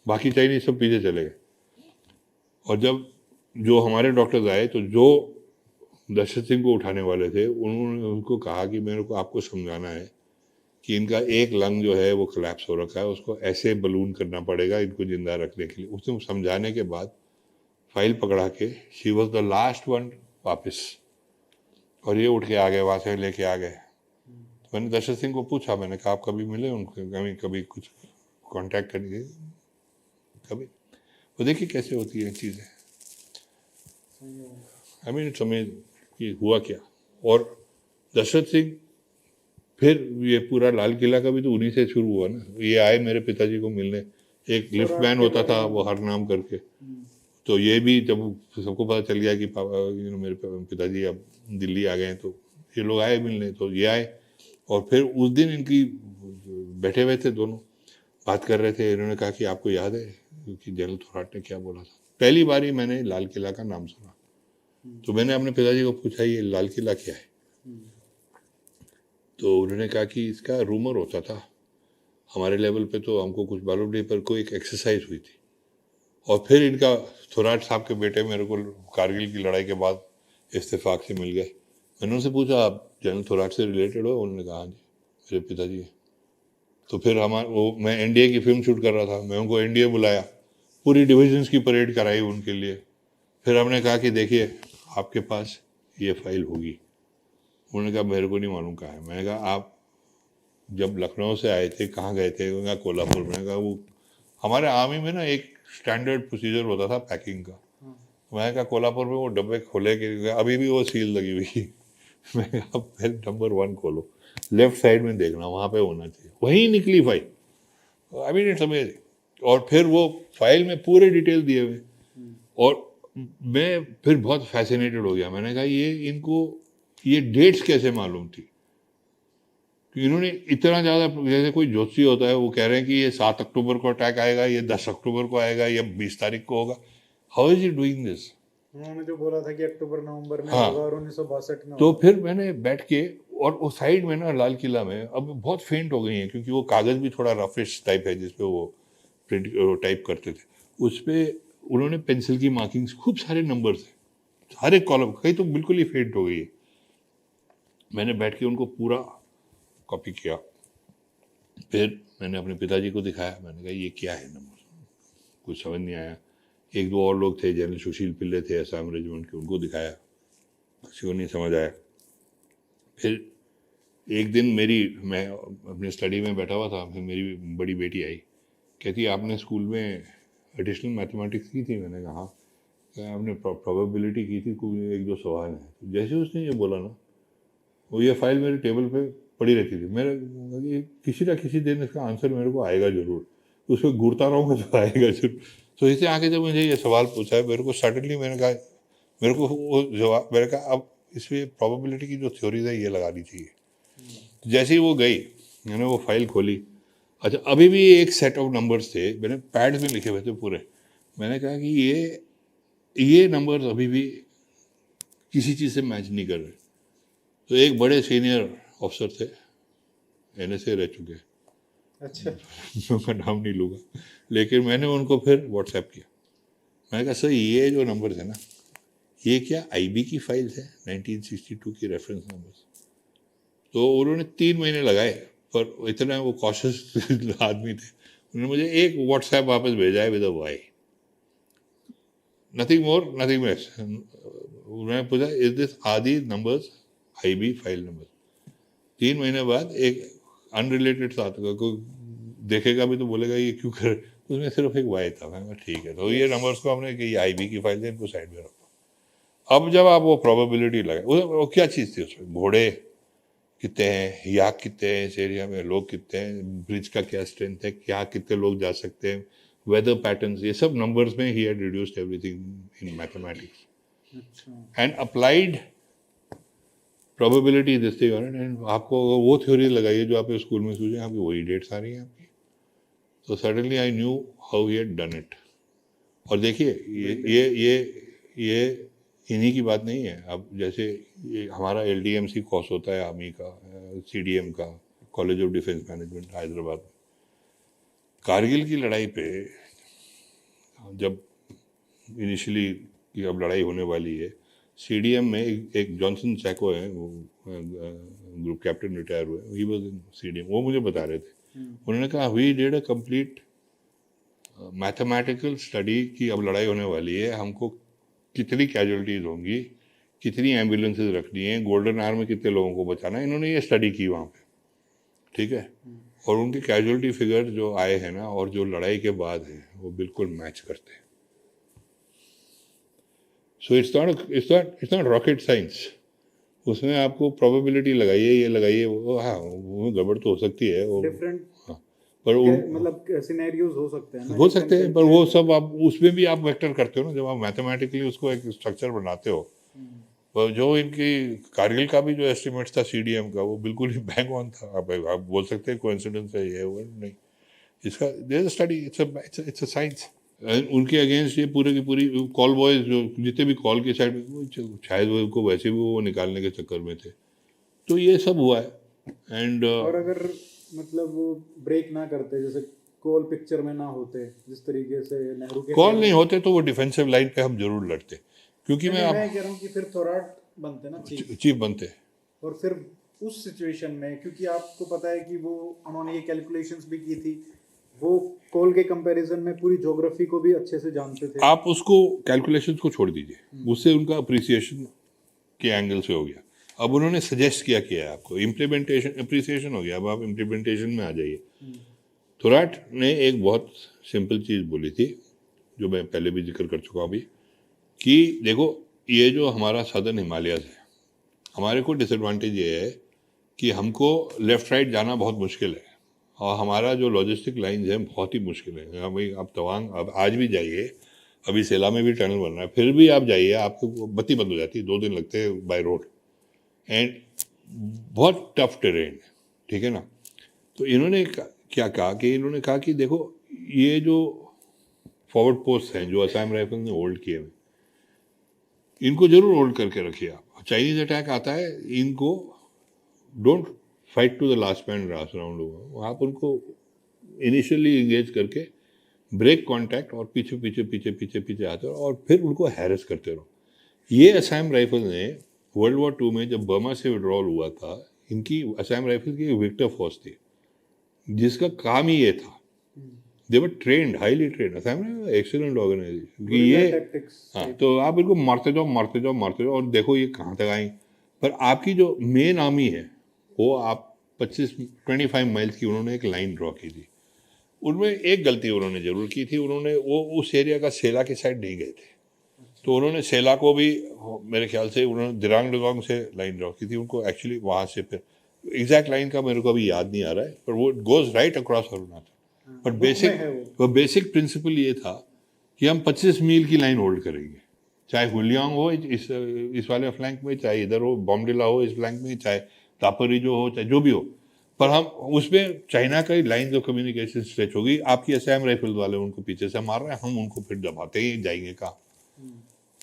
बाकी चाइनीज सब पीछे चले गए। और जब जो हमारे डॉक्टर्स आए तो जो दशरथ सिंह को उठाने वाले थे उन्होंने उनको कहा कि मेरे को आपको समझाना है कि इनका एक लंग जो है वो कोलैप्स हो रखा है, उसको ऐसे बलून करना पड़ेगा इनको जिंदा रखने के लिए। उसने समझाने के बाद फाइल पकड़ा के she was the last one वापस, और ये उठ के आ गए, वहाँ से लेके आ गए। तो मैंने दशरथ सिंह को पूछा, मैंने कहा आप कभी मिले उनको, कभी कुछ कांटेक्ट करेंगे कभी? वो देखिए कैसे होती है चीज़ें। आई मीन समझ कि हुआ क्या। और दशरथ सिंह फिर ये पूरा लाल किला का भी तो उन्हीं से शुरू हुआ ना। ये आए मेरे पिताजी को मिलने, एक लिफ्ट मैन होता था वो हर नाम करके, तो ये भी जब सबको पता चल गया कि पापा मेरे पिताजी अब दिल्ली आ गए हैं, तो ये लोग आए मिलने, तो ये आए। और फिर उस दिन इनकी बैठे हुए थे दोनों, बात कर रहे थे। इन्होंने कहा कि आपको याद है कि जनरल थोराट ने क्या बोला था? पहली बार ही मैंने लाल किला का नाम सुना, तो मैंने अपने पिताजी को पूछा ये लाल किला क्या है? तो उन्होंने कहा कि इसका रूमर होता था, हमारे लेवल पे तो हमको कुछ मालूम नहीं, पर कोई एक एक्सरसाइज हुई थी। और फिर इनका थोराट साहब के बेटे मेरे को कारगिल की लड़ाई के बाद इस्तेफाक से मिल गए। मैंने उनसे पूछा आप जनरल थोराट से रिलेटेड हो? उन्होंने कहा हाँ जी मेरे पिताजी है। तो फिर मैं एनडीए की फिल्म शूट कर रहा था, मैं उनको एनडीए बुलाया, पूरी डिविजन्स की परेड कराई उनके लिए। फिर हमने कहा कि देखिए आपके पास ये फाइल होगी। उन्होंने कहा मेरे को नहीं मालूम कहाँ है। मैंने कहा आप जब लखनऊ से आए थे कहाँ गए थे? उन्होंने कहा कोल्हापुर। मैंने कहा वो हमारे आर्मी में ना एक स्टैंडर्ड प्रोसीजर होता था पैकिंग का। मैंने कहा कोल्हापुर में वो डब्बे खोले के अभी भी वो सील लगी हुई। मैं कहा पहले नंबर 1 खोलो, लेफ्ट साइड में देखना, वहाँ पे होना चाहिए। वहीं निकली file. I mean it's amazing. और फिर वो फाइल में पूरे डिटेल दिए हुए, और मैं फिर बहुत फैसिनेटेड हो गया। मैंने कहा इनको ये डेट्स कैसे मालूम थी? कि इन्होंने इतना ज़्यादा, जैसे कोई ज्योतिषी होता है वो कह रहे हैं कि ये 7 अक्टूबर को अटैक आएगा, ये 10 अक्टूबर को आएगा, ये 20 तारीख को होगा। How is he doing this? उन्होंने जो बोला था कि अक्टूबर नवंबर में हाँ। होगा और 1962 में तो होगा। फिर मैंने बैठ के, और उस साइड में ना लाल किला में अब बहुत फेंट हो गई हैं, क्योंकि वो कागज़ भी थोड़ा रफिश टाइप है जिसपे वो प्रिंट टाइप करते थे। उस पर उन्होंने पेंसिल की मार्किंग्स, खूब सारे नंबर्स हैं, हर एक कॉलम, कहीं तो बिल्कुल ही फेंट हो गई है। मैंने बैठ के उनको पूरा कॉपी किया। फिर मैंने अपने पिताजी को दिखाया। मैंने कहा ये क्या है नंबर? कुछ समझ नहीं आया। एक दो और लोग थे, जनरल सुशील पिल्ले थे असम रेजिमेंट के, उनको दिखाया, किसी को नहीं समझ आया। फिर एक दिन मैं अपनी स्टडी में बैठा हुआ था, फिर मेरी बड़ी बेटी आई, कहती आपने स्कूल में एडिशनल मैथमेटिक्स की थी? मैंने कहा हाँ। क्या आपने प्रोबेबिलिटी की थी? कोई 1-2 सवाल हैं। तो जैसे उसने ये बोला ना, वो ये फाइल मेरे टेबल पे पड़ी रहती थी। मेरे किसी ना किसी दिन इसका आंसर मेरे को आएगा जरूर, उस पर घूरता रहूँगा तो आएगा जरूर। तो इसे आके जब मुझे ये सवाल पूछा है, मेरे को सडनली मैंने कहा, मेरे को वो जवाब, मैंने कहा अब इसमें प्रोबेबिलिटी की जो थ्योरीज है ये लगानी चाहिए। तो जैसे ही वो गई, मैंने वो फाइल खोली। अच्छा, अभी भी एक सेट ऑफ नंबर्स थे, मैंने पैड में लिखे हुए थे पूरे। मैंने कहा कि ये नंबर्स अभी भी किसी चीज़ से मैच नहीं कर रहे। तो एक बड़े सीनियर ऑफिसर थे, NSA रह चुके, अच्छा, उनका नाम नहीं लूँगा, लेकिन मैंने उनको फिर व्हाट्सएप किया। मैंने कहा सर ये जो नंबर्स है ना, ये क्या IB की फाइल्स है 1962 की रेफरेंस नंबर्स? तो उन्होंने 3 महीने लगाए, पर इतना वो कॉशियस आदमी थे, उन्होंने मुझे एक व्हाट्सएप वापस भेजा है with a why, nothing more nothing less. उन्होंने पूछा इज दिस आदि नंबर्स IB फाइल नंबर? 3 महीने बाद एक अनरिलेटेड साथ का कोई देखेगा भी तो बोलेगा ये क्यों कर, उसमें सिर्फ एक वाई था। मैंने कहा ठीक है, तो ये नंबर्स को हमने कि ये IB की फाइल है, इनको साइड में रखो। अब जब आप वो प्रोबेबिलिटी लगाए, वो क्या चीज़ थी उसमें? घोड़े कितने हैं, याक कितने हैं इस एरिया में, लोग कितने हैं, ब्रिज का क्या स्ट्रेंथ है, क्या कितने लोग जा सकते हैं, वेदर पैटर्न्स, ये सब नंबर्स में ही had reduced everything in mathematics अच्छा, and applied probability this thing and आपको अगर वो थ्योरी लगाइए जो आप स्कूल में सूझे, आपकी वही डेट्स आ रही हैं आपकी। तो suddenly I knew how he had done it. और देखिए ये इन्हीं की बात नहीं है। अब जैसे ये हमारा LDMC कोर्स होता है आर्मी का, CDM का, college of defence management Hyderabad में। कारगिल की लड़ाई पे जब इनिशियली कि अब लड़ाई होने वाली है, CDM में एक जॉनसन चैको है, वो ग्रुप कैप्टन रिटायर हुए, ही वाज इन CDM, वो मुझे बता रहे थे। उन्होंने कहा we did a complete mathematical study कि अब लड़ाई होने वाली है, हमको कितनी कैजुअलिटीज होंगी, कितनी एम्बुलेंसेज रखनी है, गोल्डन आवर में कितने लोगों को बचाना है, इन्होंने ये स्टडी की वहाँ पे, ठीक है। और उनके कैजुअलिटी फिगर जो आए हैं ना, और जो लड़ाई के बाद है, वो बिल्कुल मैच करते हैं। So it's not rocket science. उसमें आपको प्रोबेबिलिटी लगाइए, ये लगाइए, वो हाँ वो गड़बड़ तो हो सकती है, वो डिफरेंट हाँ, पर मतलब सिनेरियोज हो सकते हैं ना, हो सकते हैं, पर वो सब आप उसमें भी आप वेक्टर करते हो ना, जब आप मैथमेटिकली उसको एक स्ट्रक्चर बनाते हो। पर जो इनकी कारगिल का भी जो एस्टिमेट था CDM का, वो बिल्कुल ही बैंग ऑन था। आप बोल सकते हैं कोइंसिडेंस है ये, वो नहीं। इसका there study, it's a science. उनके अगेंस्ट ये पूरे की पूरी कॉल बॉयज जो जितने भी कॉल के साइड में, शायद वो उनको वैसे भी वो निकालने के चक्कर में थे। तो ये सब हुआ है। एंड और अगर मतलब वो ब्रेक ना करते, जैसे कॉल पिक्चर में ना होते, जिस तरीके से नेहरू के कॉल नहीं होते तो वो डिफेंसिव लाइन पे हम जरूर लड़ते, क्योंकि मैं कह रहा हूँ कि फिर थोराट बनते ना चीफ बनते। और फिर उस सिचुएशन में, क्योंकि आपको पता है कि वो उन्होंने ये कैलकुलेशंस भी की थी, वो कोल के कंपैरिजन में पूरी ज्योग्राफी को भी अच्छे से जानते थे। आप उसको कैलकुलेशंस को छोड़ दीजिए, उससे उनका अप्रिसिएशन के एंगल से हो गया। अब उन्होंने सजेस्ट किया है आपको, इम्प्लीमेंटेशन अप्रिसिएशन हो गया, अब आप इम्प्लीमेंटेशन में आ जाइए। थोराट ने एक बहुत सिंपल चीज़ बोली थी, जो मैं पहले भी जिक्र कर चुका हूँ अभी, कि देखो ये जो हमारा सदर्न हिमालयस है, हमारे को डिसएडवांटेज ये है कि हमको लेफ़्ट राइट जाना बहुत मुश्किल है, और हमारा जो लॉजिस्टिक लाइंस हैं बहुत ही मुश्किल है। आप तवांग अब आज भी जाइए, अभी सेला में भी टनल बन रहा है, फिर भी आप जाइए, आपको बत्ती बंद हो जाती है, 2 दिन लगते हैं बाय रोड, एंड बहुत टफ टेरेन, ठीक है ना। तो इन्होंने क्या कहा कि इन्होंने कहा कि देखो ये जो फॉरवर्ड पोस्ट हैं जो असम राइफल ने होल्ड किए हुए, इनको जरूर होल्ड करके रखिए आप। चाइनीज अटैक आता है, इनको don't fight to the last man last round होगा, आप उनको इनिशियली एंगेज करके ब्रेक कांटेक्ट और पीछे पीछे पीछे पीछे पीछे आते रहो, और फिर उनको हैरेस करते रहो। ये असम राइफल ने वर्ल्ड वॉर 2 में जब बर्मा से विड्रॉल हुआ था, इनकी असम राइफल की विक्टर फोर्स थी जिसका काम ही ये था। They were trained, highly trained, Assam excellent organisation कि ये हाँ, तो आप इनको मारते जाओ मारते जाओ मारते जाओ, और देखो ये कहाँ तक आई। पर आपकी जो मेन आर्मी है, वो आप 25 माइल्स की उन्होंने एक लाइन ड्रॉ की थी। उनमें एक गलती उन्होंने जरूर की थी, उन्होंने वो उस एरिया का सेला के साइड नहीं गए थे, तो उन्होंने सेला को भी मेरे ख्याल से उन्होंने दिरांग डुगोंग से लाइन ड्रॉ की थी, उनको एक्चुअली वहाँ से फिर एग्जैक्ट लाइन का मेरे को अभी याद नहीं आ रहा है, पर वो गोज राइट अक्रॉस अरुणाचल। पर बेसिक प्रिंसिपल ये था कि हम 25 मील की लाइन होल्ड करेंगे, चाहे हुलियांग हो इस वाले फ्लैंक में, चाहे इधर हो बॉम्डिला हो इस फ्लैंक में, चाहे तापरी जो हो, चाहे जो भी हो, पर हम उसमें चाइना का लाइन जो कम्युनिकेशन स्ट्रेच होगी, आपकी असम राइफल वाले उनको पीछे से मार रहे हैं, हम उनको फिर दबाते ही जाएंगे कहाँ।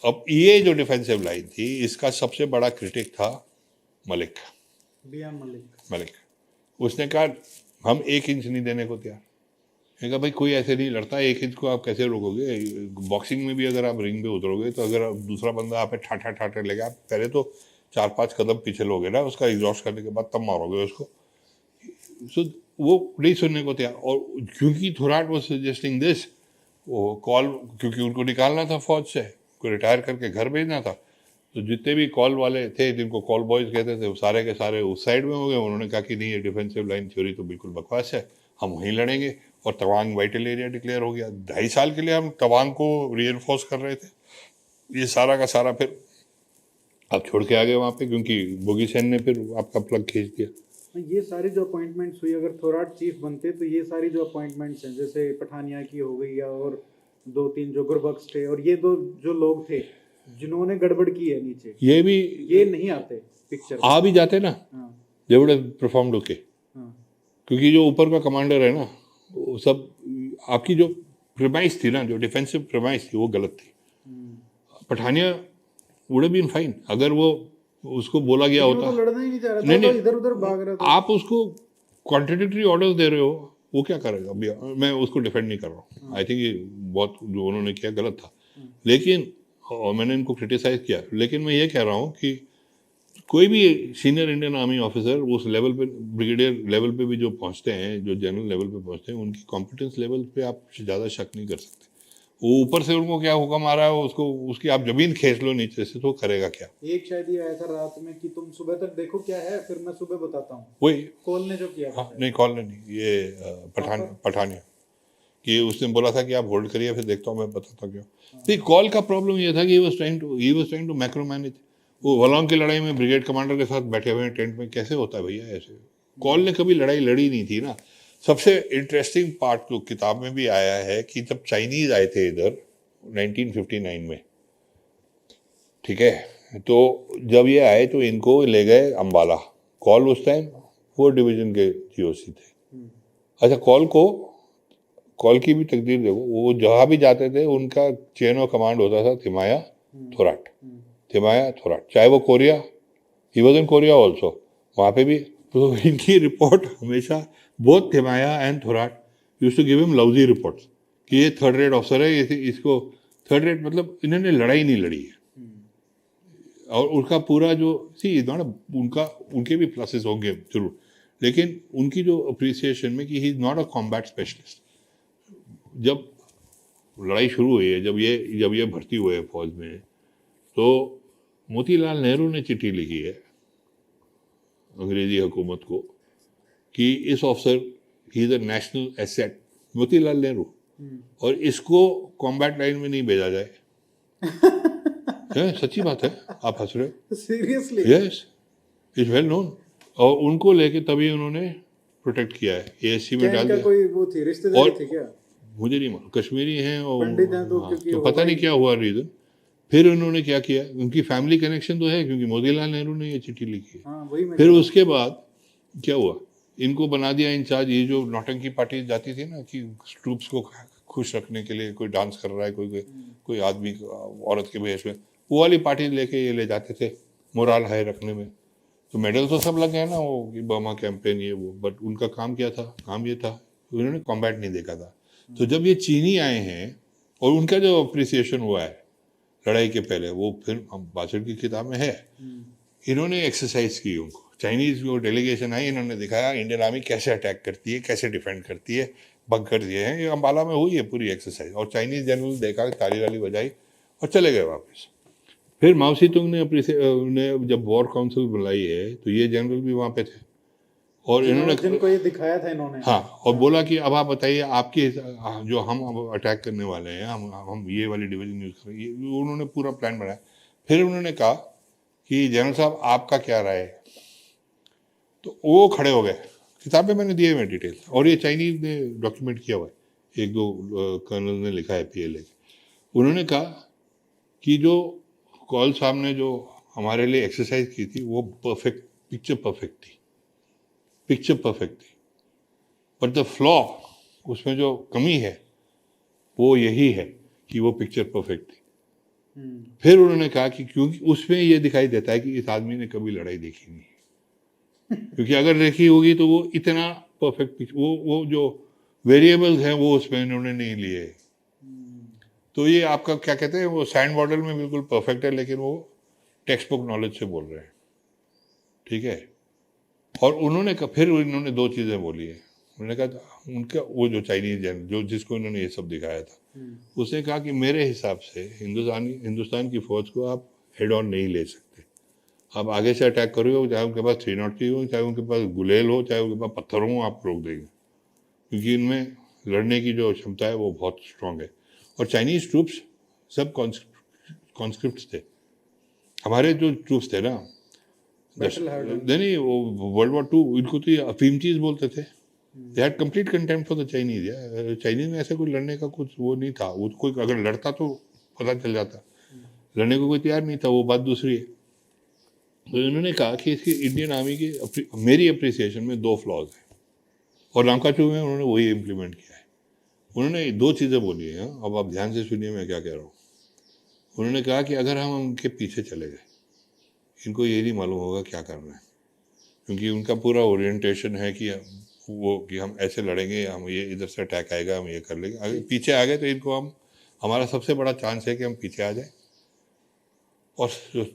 अब ये जो डिफेंसिव लाइन थी, इसका सबसे बड़ा क्रिटिक था मलिक। उसने कहा हम 1 इंच नहीं देने को तैयार। मैंने कहा भाई कोई ऐसे नहीं लड़ता, 1 इंच को आप कैसे रोकोगे? बॉक्सिंग में भी अगर आप रिंग पे उतरोगे तो अगर दूसरा बंदा आप पे ठाठा ठाठा लेगा, आप पहले तो 4-5 कदम पीछे लोगे ना, उसका एग्जॉस्ट करने के बाद तब मारोगे उसको। सो वो नहीं सुनने को तैयार। और क्योंकि थोराट वाज सजेस्टिंग दिस, वो कॉल, क्योंकि उनको निकालना था फौज से, को रिटायर करके घर भेजना था, तो जितने भी कॉल वाले थे जिनको कॉल बॉयज कहते थे, वो सारे के सारे उस साइड में हो गए। उन्होंने कहा कि नहीं, ये डिफेंसिव लाइन थ्योरी तो बिल्कुल बकवास है, हम वहीं लड़ेंगे। और तवांग वाइटल एरिया डिक्लेयर हो गया। 2.5 साल के लिए हम तवांग को रीइंफोर्स कर रहे थे। ये सारा का सारा फिर आप छोड़ के आ गए वहाँ पे, क्योंकि बोगी सेन ने फिर आपका प्लग खींच दिया। ये सारी जो अपॉइंटमेंट्स हुई, अगर थोराट चीफ बनते तो ये सारी जो अपॉइंटमेंट्स हैं, जैसे पठानिया की हो गई, या और 2-3 जो गुरबख्श थे, और ये दो जो लोग थे, जिन्होंने गड़बड़ की है नीचे ये भी ये नहीं आते पिक्चर आ भी जाते ना, हाँ they would have performed okay, हाँ क्योंकि जो ऊपर का कमांडर है ना, वो सब आपकी जो प्रेमाइस थी ना, जो डिफेंसिव प्रेमाइस थी वो गलत थी। Pathania would have been fine अगर वो उसको बोला गया लेकिन वो होता। तो लड़ना ही नहीं चाह रहा था, नहीं, वो तो नहीं। इधर उधर भाग रहा था। आप उसको कॉन्ट्रडिक्टरी ऑर्डर्स दे रहे हो, वो क्या करेगा अभी? मैं उसको डिफेंड नहीं कर रहा हूँ, आई थिंक ये बहुत जो उन्होंने किया गलत था, लेकिन और मैंने इनको क्रिटिसाइज किया, लेकिन मैं ये कह रहा हूँ कि कोई भी सीनियर इंडियन आर्मी ऑफिसर उस लेवल पे, ब्रिगेडियर लेवल पे भी जो पहुंचते हैं, जो जनरल लेवल पे पहुंचते हैं, उनकी कॉम्पिटेंस लेवल पे आप ज़्यादा शक नहीं कर सकते। वो ऊपर से उनको क्या हुक्म आ रहा है, उसको उसकी आप जमीन खींच लो नीचे से, तो करेगा क्या? एक शायद ये आया था रात में कि तुम सुबह तक देखो क्या है, फिर मैं सुबह बताता हूँ। वही कॉल ने जो किया था। हाँ, नहीं कॉल नहीं, ये पठानिया कि उसने बोला था कि आप होल्ड करिए, फिर देखता हूँ मैं बताता हूँ क्यों। तो कॉल का प्रॉब्लम ये था कि he was trying to macro manage. वो वलोंग की लड़ाई में ब्रिगेड कमांडर के साथ बैठे हुए हैं टेंट में, कैसे होता है भैया ऐसे? कॉल ने कभी लड़ाई लड़ी नहीं थी ना। सबसे इंटरेस्टिंग पार्ट जो किताब में भी आया है कि जब चाइनीज आए थे इधर 1959 में, ठीक है, तो जब ये आए तो इनको ले गए अंबाला। कॉल उस टाइम 4 डिवीजन के जीओसी थे। अच्छा, कॉल की भी तकदीर देखो, वो जहाँ भी जाते थे उनका चेन ऑफ कमांड होता था थिमाया थोराट, थिमाया थोराट, चाहे वो Korea, he was in Korea also, वहाँ पे भी। तो इनकी रिपोर्ट हमेशा both Thimayya and Thorat used to give him lousy reports कि ये थर्ड रेट ऑफिसर है, इसको थर्ड रेट, मतलब इन्होंने लड़ाई नहीं लड़ी है। और उसका पूरा जो उनका, उनके भी प्लसेस होंगे जरूर, लेकिन उनकी जो अप्रिसिएशन में कि he is not a combat specialist. जब लड़ाई शुरू हुई है, जब ये भर्ती हुए हैं फौज में, तो मोतीलाल नेहरू ने चिट्ठी लिखी है अंग्रेजी हुकूमत को कि इस officer he is a national asset, Motilal Nehru, और इसको कॉम्बैट लाइन में नहीं भेजा जाए। सच्ची बात है, आप हंस रहे हो? Seriously? Yes, is well known. और उनको लेके तभी उन्होंने प्रोटेक्ट किया है, एएससी में क्या डाल इनका दिया। कोई वो थी, रिश्तेदारी और थी क्या? मुझे नहीं मालूम, कश्मीरी हैं और पंडित हैं तो हाँ, क्योंकि तो होगा पता नहीं ही। क्या हुआ रीजन। फिर उन्होंने क्या किया, उनकी फैमिली कनेक्शन तो है क्योंकि मोतीलाल नेहरू ने ये चिट्ठी लिखी है। हाँ वही मैं फिर कह रहा उसके बाद क्या हुआ, इनको बना दिया इंचार्ज। ये जो नौटंकी पार्टी जाती थी ना कि ट्रूप्स को खुश रखने के लिए कोई डांस कर रहा है, कोई आदमी औरत के भेष में, वो वाली पार्टी लेके ये ले जाते थे मोराल हाई रखने में। तो मेडल तो सब लग गए ना, वो कि बर्मा कैंपेन ये वो, बट उनका काम क्या था? काम ये था, उन्होंने कॉम्बैट नहीं देखा था। तो जब ये चीनी आए हैं और उनका जो अप्रिसिएशन हुआ है लड़ाई के पहले, वो फिर हम बासठ की किताब में है, इन्होंने एक्सरसाइज की उनको। चाइनीज जो डेलीगेशन आई, इन्होंने दिखाया इंडियन आर्मी कैसे अटैक करती है, कैसे डिफेंड करती है, बंकर दिए हैं। ये अंबाला में हुई है पूरी एक्सरसाइज, और चाइनीज जनरल देखा, ताली वाली बजाई और चले गए वापस। फिर माओ तुंग ने जब वॉर काउंसिल बुलाई है, तो ये जनरल भी वहाँ पे थे, और इन्होंने जिनको ये दिखाया था इन्होंने। हाँ, और बोला कि अब आप बताइए आपके जो हम अब अटैक करने वाले हैं, हम ये वाली डिवीजन यूज करें, उन्होंने पूरा प्लान बनाया। फिर उन्होंने कहा कि जनरल साहब आपका क्या राय है? तो वो खड़े हो गए। किताब में मैंने दिए हुए डिटेल, और ये चाइनीज ने डॉक्यूमेंट किया हुआ है, एक दो कर्नल ने लिखा है PLA के। उन्होंने कहा कि जो कॉल साहब ने जो हमारे लिए एक्सरसाइज की थी वो परफेक्ट, पिक्चर परफेक्ट थी, पिक्चर परफेक्ट थी, बट द फ्लॉ, उसमें जो कमी है वो यही है कि वो पिक्चर परफेक्ट थी। फिर उन्होंने कहा कि क्योंकि उसमें ये दिखाई देता है कि इस आदमी ने कभी लड़ाई देखी नहीं, क्योंकि अगर देखी होगी तो वो इतना परफेक्ट, वो जो वेरिएबल्स हैं वो उसमें इन्होंने नहीं लिए। तो ये आपका क्या कहते हैं, वो सैंड मॉडल में बिल्कुल परफेक्ट है, लेकिन वो टेक्स्ट बुक नॉलेज से बोल रहे हैं, ठीक है। और उन्होंने फिर उन्होंने दो चीज़ें बोली है। उन्होंने कहा उनका वो जो चाइनीज जनरल जो जिसको इन्होंने ये सब दिखाया था, उसने कहा कि मेरे हिसाब से हिंदुस्तान की फौज को आप हेड ऑन नहीं ले सकते। आप आगे से अटैक करोगे, चाहे उनके पास 303 हो, चाहे उनके पास गुलेल हो, चाहे उनके पास पत्थर हो, आप रोक देंगे, क्योंकि इनमें लड़ने की जो क्षमता है वो बहुत स्ट्रांग है। और चाइनीज ट्रूप्स सब कॉन्स्क्रिप्ट्स थे। हमारे जो ट्रूप्स थे ना, नहीं, वो World War II, इनको तो ये अफीम चीज बोलते थे। They had complete contempt for the Chinese. Chinese में ऐसे कोई लड़ने का कुछ वो नहीं था, वो कोई अगर लड़ता तो पता चल जाता, लड़ने को कोई तैयार नहीं था, वो बात दूसरी है। तो इन्होंने कहा कि इसकी इंडियन आर्मी की मेरी अप्रिसिएशन में 2 फ्लॉज हैं, और नामकाचू में उन्होंने वही इम्प्लीमेंट किया है। उन्होंने 2 चीज़ें बोली हैं, अब आप ध्यान से सुनिए मैं क्या कह रहा हूँ। उन्होंने कहा कि अगर हम उनके पीछे चले गए, इनको ये नहीं मालूम होगा क्या करना है, क्योंकि उनका पूरा ओरिएंटेशन है कि हम ऐसे लड़ेंगे, हम ये इधर से अटैक आएगा, हम ये कर लेंगे। अगर पीछे आ गए तो इनको हमारा सबसे बड़ा चांस है कि हम पीछे आ जाए। और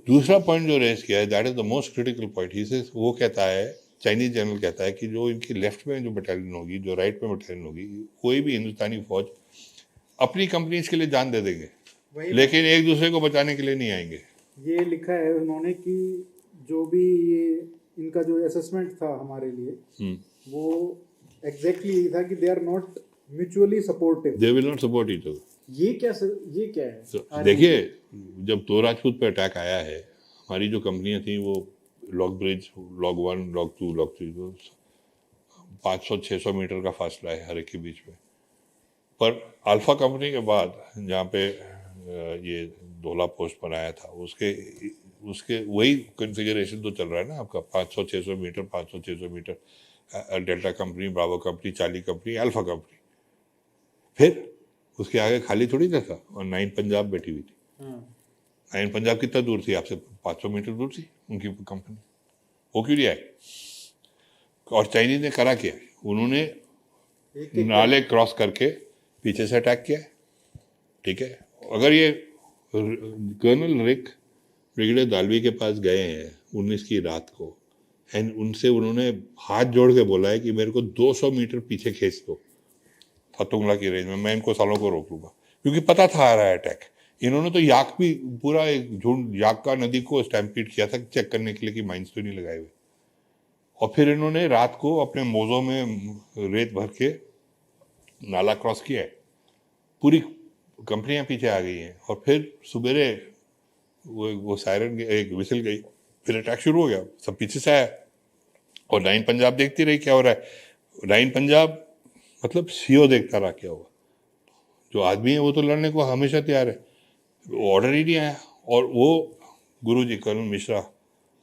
दूसरा पॉइंट जो रेज किया है, that is the most critical point, वो कहता है, चाइनीज जनरल कहता है कि जो इनकी लेफ्ट में जो बटालियन होगी, जो राइट में बटालियन होगी, कोई भी हिंदुस्तानी फौज अपनी कंपनीज के लिए जान दे देंगे, लेकिन एक दूसरे को बचाने के लिए नहीं आएंगे। ये लिखा है उन्होंने कि जो भी ये इनका जो असेसमेंट था हमारे लिए, वो एग्जैक्टली यही था कि they are not mutually supportive, they will not support each other. ये क्या है? तो देखिए, जब तो राजपूत पे अटैक आया है, हमारी जो कंपनियां थी वो log bridge, log 1, log 2, log 3, 500-600 metre का फासला है हर एक के बीच में। पर अल्फा कंपनी के बाद जहाँ पे ये धोला पोस्ट बनाया था, उसके वही कॉन्फ़िगरेशन तो चल रहा है ना आपका, 500-600 metre, 500-600 metre delta company, bravo company, charlie company, alpha company. फिर उसके आगे खाली थोड़ी था, और 9 पंजाब बैठी हुई थी। 9 पंजाब कितना दूर थी आपसे? 500 मीटर दूर थी उनकी कंपनी। वो क्यों नहीं आए? और चाइनीज ने करा क्या? उन्होंने नाले क्रॉस करके पीछे से अटैक किया। ठीक है, अगर ये कर्नल रिक ब्रिगेडियर दालवी के पास गए हैं 19 की रात को, एंड उनसे उन्होंने हाथ जोड़ के बोला है कि मेरे को 200 मीटर पीछे खींच दो फतुंगला की रेंज में, मैं इनको सालों को रोक लूंगा, क्योंकि पता था आ रहा है अटैक। इन्होंने तो याक भी पूरा एक झुंड याका नदी को स्टैम्पीड किया था चेक करने के लिए कि माइंस तो नहीं लगाए हुए, और फिर इन्होंने रात को अपने मोजों में रेत भर के नाला क्रॉस किया है। पूरी कंपनियां पीछे आ गई हैं, और फिर सुबेरे वो सायरन एक विसिल गई, फिर अटैक शुरू हो गया, सब पीछे से आया, और 9 पंजाब देखती रही क्या हो रहा है। 9 पंजाब मतलब सीओ देखता रहा क्या हुआ। जो आदमी है वो तो लड़ने को हमेशा तैयार है, ऑर्डर ही नहीं आया। और वो गुरुजी कर्नल मिश्रा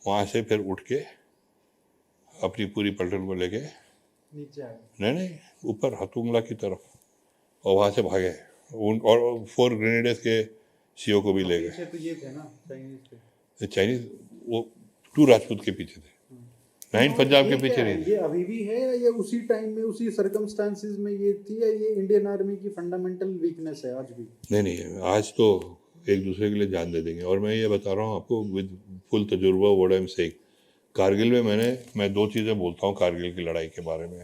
वहाँ से फिर उठ के अपनी पूरी पलटन को लेके नीचे आ गए, नहीं ऊपर हतुंगला की तरफ, और वहाँ से भागे और 4 ग्रेनेडर्स के सीओ को भी ले गए। तो ये थे ना चाइनीज वो 2 राजपूत के पीछे थे, 9 पंजाब के पीछे नहीं थे। ये अभी भी है या उसी टाइम में उसी सर्कमस्टांसिस में ये थी, या ये इंडियन आर्मी की फंडामेंटल वीकनेस है आज भी? नहीं, आज तो एक दूसरे के लिए जान दे देंगे। और मैं ये बता रहा हूँ आपको विद फुल तजुर्बा, what I am saying. Kargil में मैं 2 चीज़ें बोलता हूँ कारगिल की लड़ाई के बारे में।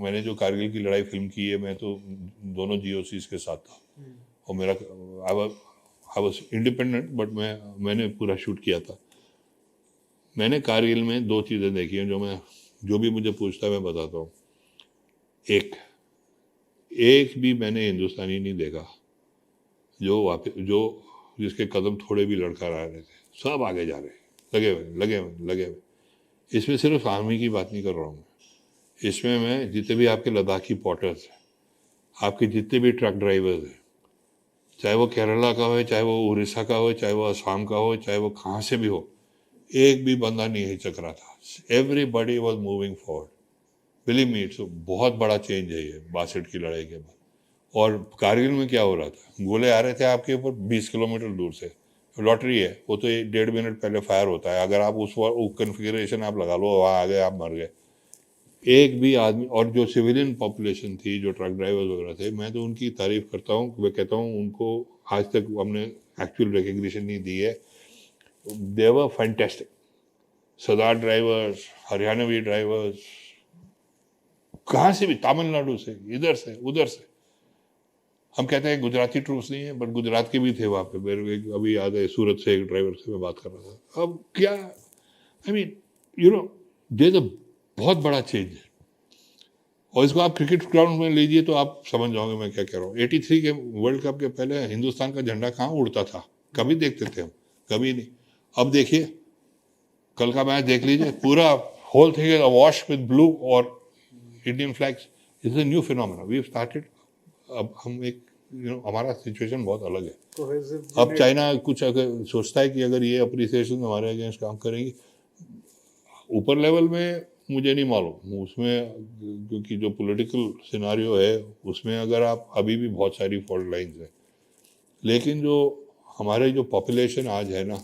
मैंने जो कारगिल की लड़ाई फिल्म की है, मैं तो दोनों GOCs के साथ था, और मेरा आई वाज इंडिपेंडेंट, बट मैंने पूरा शूट किया था। मैंने कारगिल में 2 चीज़ें देखी हैं जो भी मुझे पूछता है मैं बताता हूँ। एक भी मैंने हिंदुस्तानी नहीं देखा जो जिसके कदम थोड़े भी लड़खड़ा रहे थे, सब आगे जा रहे, लगे हुए। इसमें सिर्फ आर्मी की बात नहीं कर रहा हूँ मैं, इसमें मैं जितने भी आपके लद्दाखी पॉटर्स हैं, आपके जितने भी ट्रक ड्राइवर्स हैं, चाहे वो केरला का हो, चाहे वो उड़ीसा का हो, चाहे वो असम का हो, चाहे वो कहाँ से भी हो, एक भी बंदा नहीं हिचक रहा था। Everybody was moving forward. Believe me, it's बहुत बड़ा चेंज है ये 62 की लड़ाई के बाद। और कारगिल में क्या हो रहा था, गोले आ रहे थे आपके ऊपर 20 किलोमीटर दूर से। लॉटरी है, वो तो 1.5 मिनट पहले फायर होता है, अगर आप उस कन्फिगरेशन आप लगा लो, वहाँ आ गए, आप मर गए। एक भी आदमी, और जो सिविलियन पॉपुलेशन थी, जो ट्रक ड्राइवर्स वगैरह थे, मैं तो उनकी तारीफ करता हूँ। मैं कहता हूँ उनको आज तक हमने एक्चुअल रिकग्निशन नहीं दी है। दे वर फैंटास्टिक। सरदार ड्राइवर्स, हरियाणवी ड्राइवर्स, कहाँ से भी, तमिलनाडु से, इधर से उधर से। हम कहते हैं गुजराती ट्रूप्स नहीं है, बट गुजरात के भी थे वहाँ पे। मेरे को अभी याद है, सूरत से एक ड्राइवर से मैं बात कर रहा था। अब क्या, आई मीन देयर अ बहुत बड़ा चेंज है। और इसको आप क्रिकेट ग्राउंड में लीजिए तो आप समझ जाओगे मैं क्या कह रहा हूँ। 83 के वर्ल्ड कप के पहले हिंदुस्तान का झंडा कहाँ उड़ता था? कभी देखते थे हम? कभी नहीं। अब देखिए, कल का मैच देख लीजिए, पूरा whole thing is awash with blue और Indian flags. Is a new phenomena we have started. अब हम एक हमारा सिचुएशन बहुत अलग है। कोहेसिव अब चाइना कुछ अगर सोचता है कि अगर ये अप्रिसिएशन हमारे अगेंस्ट काम करेंगे, ऊपर लेवल में मुझे नहीं मालूम उसमें, क्योंकि जो पॉलिटिकल सिनारियो है उसमें अगर आप अभी भी बहुत सारी फॉल्ट लाइंस है, लेकिन जो हमारे जो पॉपुलेशन आज है ना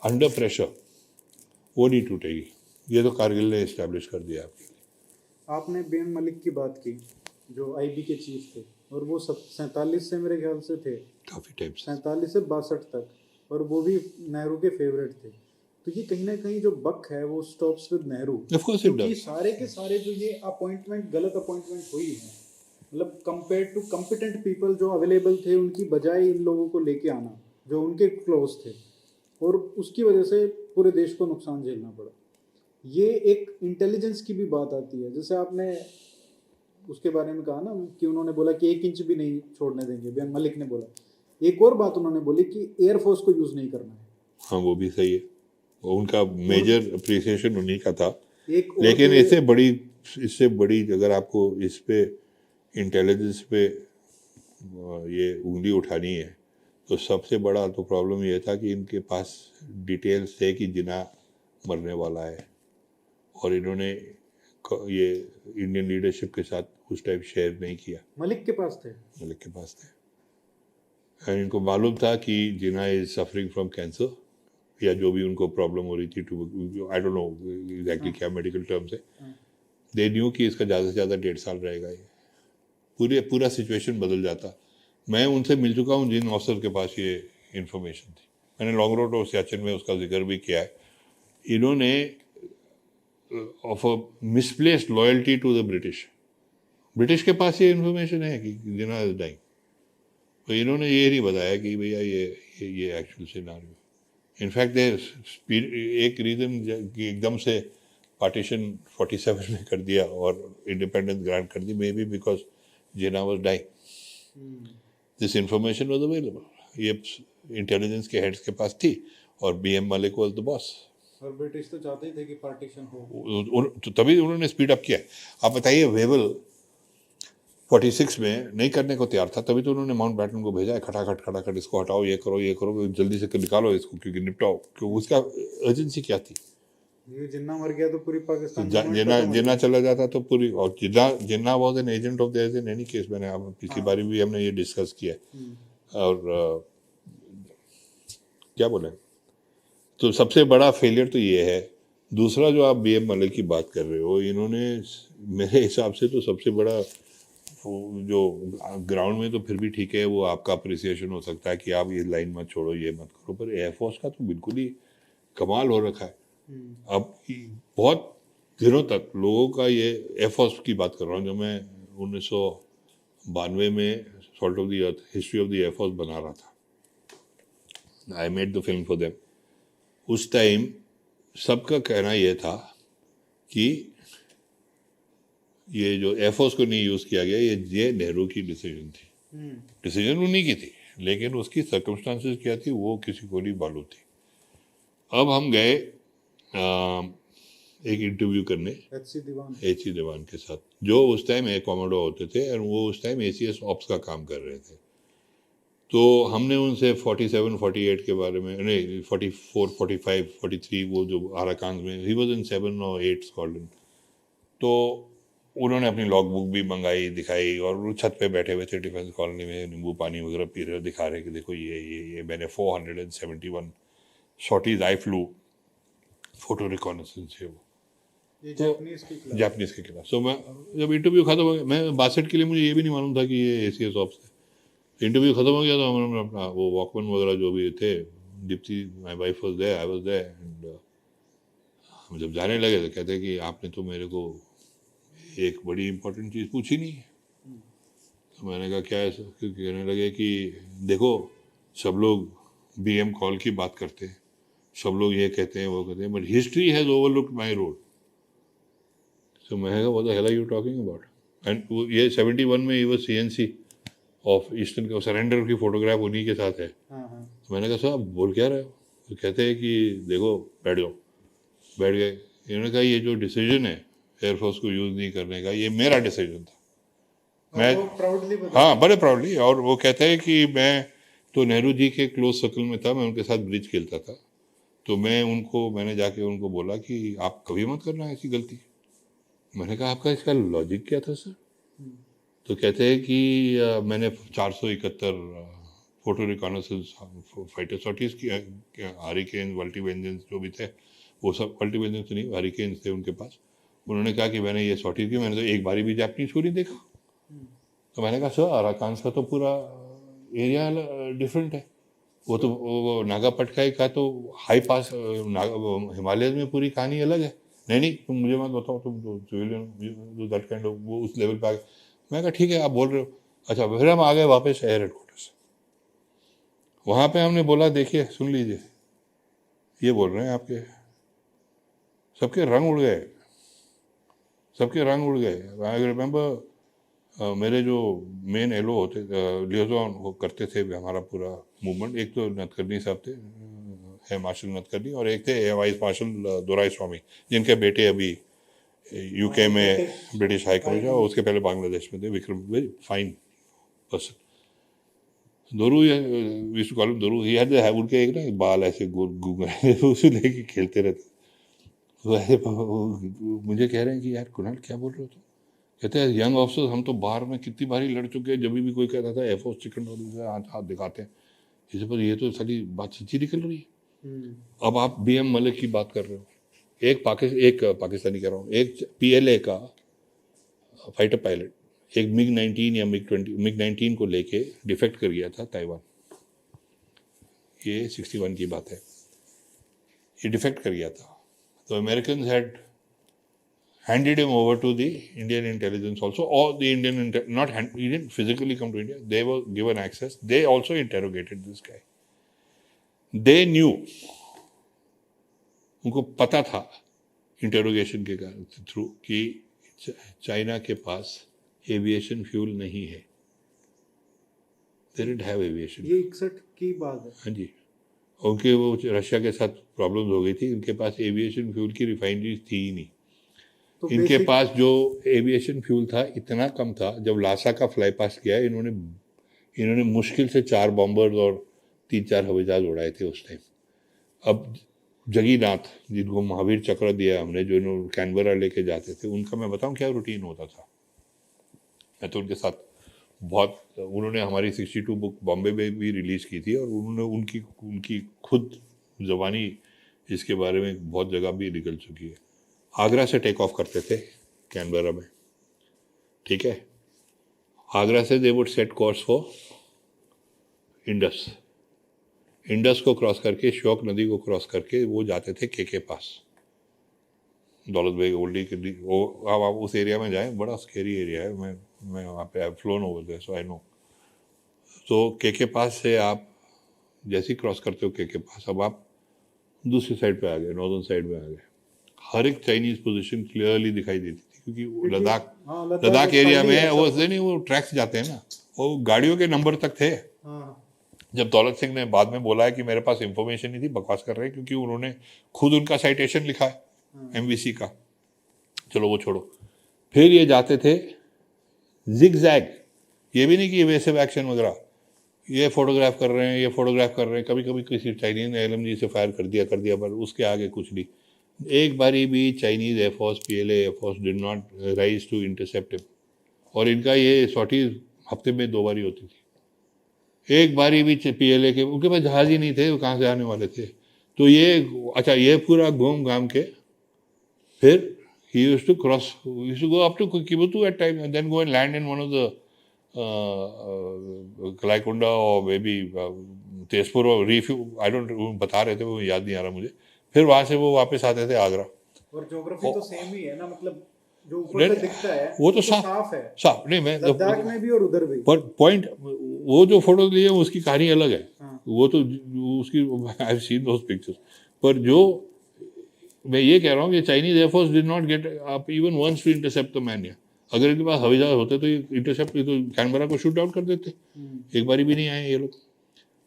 अंडर प्रेशर, वो नहीं टूटेगी। ये तो कारगिल ने इस्टेब्लिश कर दिया। आपने बीएम मलिक की बात की जो आईबी के चीफ थे, और वो 47 से मेरे ख्याल से थे, काफ़ी टाइम से 47 से 62 तक, और वो भी नेहरू के फेवरेट थे। तो ये कहीं ना कहीं जो बक है वो stops with Nehru, Of course it क्योंकि does. सारे के सारे जो ये अपॉइंटमेंट गलत अपॉइंटमेंट हुई है, मतलब कंपेयर टू कॉम्पिटेंट पीपल जो अवेलेबल थे उनकी बजाय इन लोगों को लेके आना जो उनके क्लोज थे, और उसकी वजह से पूरे देश को नुकसान झेलना पड़ा। ये एक इंटेलिजेंस की भी बात आती है, जैसे आपने उसके बारे में कहा ना कि उन्होंने बोला कि 1 इंच भी नहीं छोड़ने देंगे, बीएम मलिक ने बोला। एक और बात उन्होंने बोली कि एयरफोर्स को यूज नहीं करना है। हाँ, वो भी सही है, वो उनका मेजर अप्रिसिएशन उन्हीं का था। एक और लेकिन तो इससे बड़ी अगर आपको इस पे इंटेलिजेंस पे ये उंगली उठानी है, तो सबसे बड़ा तो प्रॉब्लम ये था कि इनके पास डिटेल्स थे कि जिना मरने वाला है, और इन्होंने ये इंडियन लीडरशिप के साथ उस टाइम शेयर नहीं किया। मलिक के पास थे। मलिक के पास थे, और इनको मालूम था कि Jinnah is suffering from cancer, या जो भी उनको प्रॉब्लम हो रही थी, to I don't know exactly क्या मेडिकल टर्म्स है। दे न्यू कि इसका ज़्यादा से ज़्यादा 1.5 साल रहेगा, ये पूरा सिचुएशन बदल जाता। मैं उनसे मिल चुका हूँ जिन ऑफिसर के पास ये इंफॉर्मेशन थी। मैंने लॉन्ग रोड और सियाचिन में उसका जिक्र भी किया है। इन्होंने of a misplaced loyalty to the British के पास ये इंफॉर्मेशन है कि जिना इज डाइंग, तो इन्होंने ये नहीं बताया कि भैया ये एक्चुअल सिनारियो। इनफैक्ट एक रीज़न कि एकदम से पार्टीशन 47 में कर दिया और इंडिपेंडेंस ग्रांट कर दी, may be because Jinnah was dying, this information was available. ये इंटेलिजेंस के हेड्स के पास थी, और B M Malik was the boss, और ब्रिटिश तो चाहते ही थे कि पार्टीशन हो, तो तभी उन्होंने स्पीड अप किया। आप बताइए, वेबल 46 में नहीं करने को तैयार था, तभी तो उन्होंने माउंट बैटन को भेजा है, खटाखट इसको हटाओ, ये करो, जल्दी से निकालो इसको, क्योंकि निपटाओ, क्योंकि उसका अर्जेंसी क्या थी। ये जिन्ना मर गया तो पूरी पाकिस्तान जिन्ना चला जाता तो पूरी, और Jinnah was an agent of theirs in any case. मैंने पिछली बारी भी हमने ये डिस्कस किया है। और क्या बोले, तो सबसे बड़ा फेलियर तो ये है। दूसरा जो आप बीएम मलिक की बात कर रहे हो, इन्होंने मेरे हिसाब से तो सबसे बड़ा जो ग्राउंड में तो फिर भी ठीक है, वो आपका अप्रिसिएशन हो सकता है कि आप ये लाइन मत छोड़ो, ये मत करो, पर एयरफोर्स का तो बिल्कुल ही कमाल हो रखा है। अब बहुत दिनों तक लोगों का ये एयरफोर्स की बात कर रहा हूँ, जब मैं 1992 में salt of the earth history of the air force बना रहा था, I made the film for them. उस टाइम सबका कहना यह था कि ये जो एयरफोर्स को नहीं यूज़ किया गया, ये नेहरू की डिसीजन थी। डिसीजन उन्हीं की थी, लेकिन उसकी सर्कमस्टांसेस क्या थी वो किसी को नहीं मालूम थी। अब हम गए एक इंटरव्यू करने एच सी दीवान के साथ, जो उस टाइम एयर कॉमोडो होते थे, और वो उस टाइम ACS ऑप्स का काम कर रहे थे। तो हमने उनसे 47, 48 के बारे में, नहीं 44, 45, 43, वो जो आराकान में, ही वॉज इन 7 और 8 स्क्वाड्रन। तो उन्होंने अपनी लॉग बुक भी मंगाई, दिखाई, और वो छत पे बैठे हुए थे डिफेंस कॉलोनी में, नींबू पानी वगैरह पी रहे, दिखा रहे कि देखो ये मैंने 471 shorties eye flu, photo reconnaissance है वो, जापानीज के खिलाफ। सो मैं जब इंटरव्यू खत्म हो गया, मैं 62 के लिए मुझे ये भी नहीं मालूम था कि ये ACS ऑप्स है। इंटरव्यू खत्म हो गया तो हमने अपना वो वॉकमैन वगैरह जो भी थे, Deepti my wife was there, I was there, and हम जब जाने लगे तो कहते कि आपने तो मेरे को एक बड़ी इंपॉर्टेंट चीज़ पूछी नहीं है। तो मैंने कहा क्या है सर, क्योंकि कहने लगे कि देखो सब लोग BM कॉल की बात करते हैं, सब लोग ये कहते हैं वो कहते हैं, but history has overlooked my role. तो मैंने कहा what the hell are you talking about. And ये 71 में ही वो CNC ऑफ ईस्टर्न का सरेंडर की फोटोग्राफ उन्हीं के साथ है। तो मैंने कहा साहब बोल क्या रहे हो। तो कहते हैं कि देखो बैठ जाओ। बैठ गए। इन्होंने कहा ये जो डिसीजन है एयरफोर्स को यूज़ नहीं करने का, ये मेरा डिसीजन था। मैं प्राउडली बता हाँ बड़े प्राउडली, और वो कहते हैं कि मैं तो नेहरू जी के क्लोज सर्कल में था, मैं उनके साथ ब्रिज खेलता था, तो मैंने जाके उनको बोला कि आप कभी मत करना ऐसी गलती। मैंने कहा आपका इसका लॉजिक क्या था सर? तो कहते हैं कि मैंने 471 फोटो रिकॉनेसेंस फाइटर सॉटीज की, हरिकेन मल्टी वेंजेंस जो भी थे, वो सब मल्टी वेंजेंस तो नहीं, हरिकेन थे उनके पास। उन्होंने कहा कि मैंने ये सॉटीज की, मैंने तो एक बारी भी जापानीज को नहीं देखा। तो मैंने कहा सर अराकान का तो पूरा एरिया डिफरेंट है, वो तो वो नागा पटकाई का तो हाई पास हिमालय में पूरी कहानी अलग है। नहीं तुम मुझे मत बताओ, तुम तो सिविलियन दैट काइंड ऑफ वो उस लेवल पे आ गए। मैं कहा ठीक है आप बोल रहे हो। अच्छा फिर हम आ गए वापस एयर हेडक्वार्टर्स। वहाँ पे हमने बोला देखिए सुन लीजिए, ये बोल रहे हैं आपके सबके रंग उड़ गए, सबके रंग उड़ गए। आई रिमेंबर मेरे जो मेन एलओ होते लियोजॉन वो करते थे हमारा पूरा मूवमेंट, एक तो नतकर्णी साहब थे, है मार्शल नतकर्णी, और एक थे वाइस मार्शल दोराई स्वामी, जिनके बेटे अभी यूके में ब्रिटिश हाई कमिश्नर, और उसके पहले बांग्लादेश में थे, विक्रम, वेरी फाइन पर्सन। दोरू विश्व कॉलम दोरू, ही है उनके एक ना बाल ऐसे गोल घूम रहे उसे लेके खेलते रहते। तो ऐसे मुझे कह रहे हैं कि यार कुणाल क्या बोल रहे हो तुम? कहते हैं यंग ऑफिसर्स हम तो बाहर में कितनी बारी लड़ चुके हैं, जब भी कोई कहता था एयरफोर्स चिकन और हाथ दिखाते हैं इसे, पर ये तो सारी बात सच्ची निकल रही है। अब आप BM मलिक की बात कर रहे हो, एक पाकिस्तानी कह रहा हूँ, एक PLA का फाइटर पायलट, एक MiG-19 या MiG-19 को लेके डिफेक्ट कर गया था ताइवान, ये 61 की बात है, ये डिफेक्ट कर गया था। तो American had handed him over to the Indian intelligence also, or the he didn't physically come to India, they were given access, they also interrogated this guy, they knew, उनको पता था इंटेरोगेशन के through कि China के पास aviation fuel नहीं है, they didn't have aviation, ये 61 की बात है। हाँ जी, उनके वो रशिया के साथ प्रॉब्लम्स हो गई थी, उनके पास एविएशन फ्यूल की रिफाइनरी थी ही नहीं। तो इनके पास जो एविएशन फ्यूल था इतना कम था, जब लासा का फ्लाई पास किया इन्होंने मुश्किल से 4 बॉम्बर्स और 3-4 हवाई जहाज उड़ाए थे उस टाइम। अब जगीनाथ जिनको महावीर चक्र दिया हमने, जो इन्होंने कैनबरा लेके जाते थे, उनका मैं बताऊं क्या रूटीन होता था। मैं तो उनके साथ बहुत, उन्होंने हमारी 62 बुक बॉम्बे में भी रिलीज़ की थी, और उन्होंने उनकी खुद ज़बानी इसके बारे में बहुत जगह भी निकल चुकी है। आगरा से टेक ऑफ करते थे कैनबरा में, ठीक है, आगरा से they would set course for Indus को क्रॉस करके, श्योक नदी को क्रॉस करके वो जाते थे के पास, दौलत बेग ओल्डी के। अब आप उस एरिया में जाएं, बड़ा स्केरी एरिया है, मैं वहाँ पे I flown over there so I know. तो के पास से आप जैसे ही क्रॉस करते हो के पास, अब आप दूसरी साइड पे आ गए, नॉर्दर्न साइड में आ गए। हर एक चाइनीज पोजीशन क्लियरली दिखाई देती थी, क्योंकि लद्दाख एरिया में वो ट्रैक्स जाते हैं ना, वो गाड़ियों के नंबर तक थे। जब दौलत सिंह ने बाद में बोला है कि मेरे पास इंफॉर्मेशन नहीं थी, बकवास कर रहे हैं, क्योंकि उन्होंने खुद उनका साइटेशन लिखा है MVC का, चलो वो छोड़ो। फिर ये जाते थे जिगजैग, ये भी नहीं कि इवेसिव एक्शन वगैरह, ये फोटोग्राफ कर रहे हैं, कभी कभी किसी चाइनीज ने LMG से फायर कर दिया, पर उसके आगे कुछ नहीं। एक बारी भी Chinese air force, PLA air force did not rise to intercept him, और इनका ये सॉटीज हफ्ते में 2 बारी होती थी। एक बारी भी PLA के, उनके पास जहाज ही नहीं थे, वो कहाँ से आने वाले थे। तो ये पूरा घूम घाम के फिर he used to go up to Kibutu at times and then go and land in one of the Kalaikunda or maybe Tezpur और रिफ्यू, आई डोंट, बता रहे थे वो याद नहीं आ रहा मुझे। फिर वहां से वो वापस आते थे आगरा। और ज्योग्राफी तो सेम ही है ना, मतलब जो ऊपर से दिखता है वो तो साफ है, साफ नहीं, मैं लद्दाख में भी और उधर भी। पर पॉइंट, वो जो फोटो लिए उसकी कहानी अलग है। वो तो उसकी I have seen those pictures. पर जो मैं ये कह रहा हूँ कि Chinese air force did not get up even once to intercept the man. अगर इनके पास हवाई जहाज होते तो ये इंटरसेप्ट, तो कैनबरा को शूट डाउन कर देते। एक बारी भी नहीं आए ये लोग।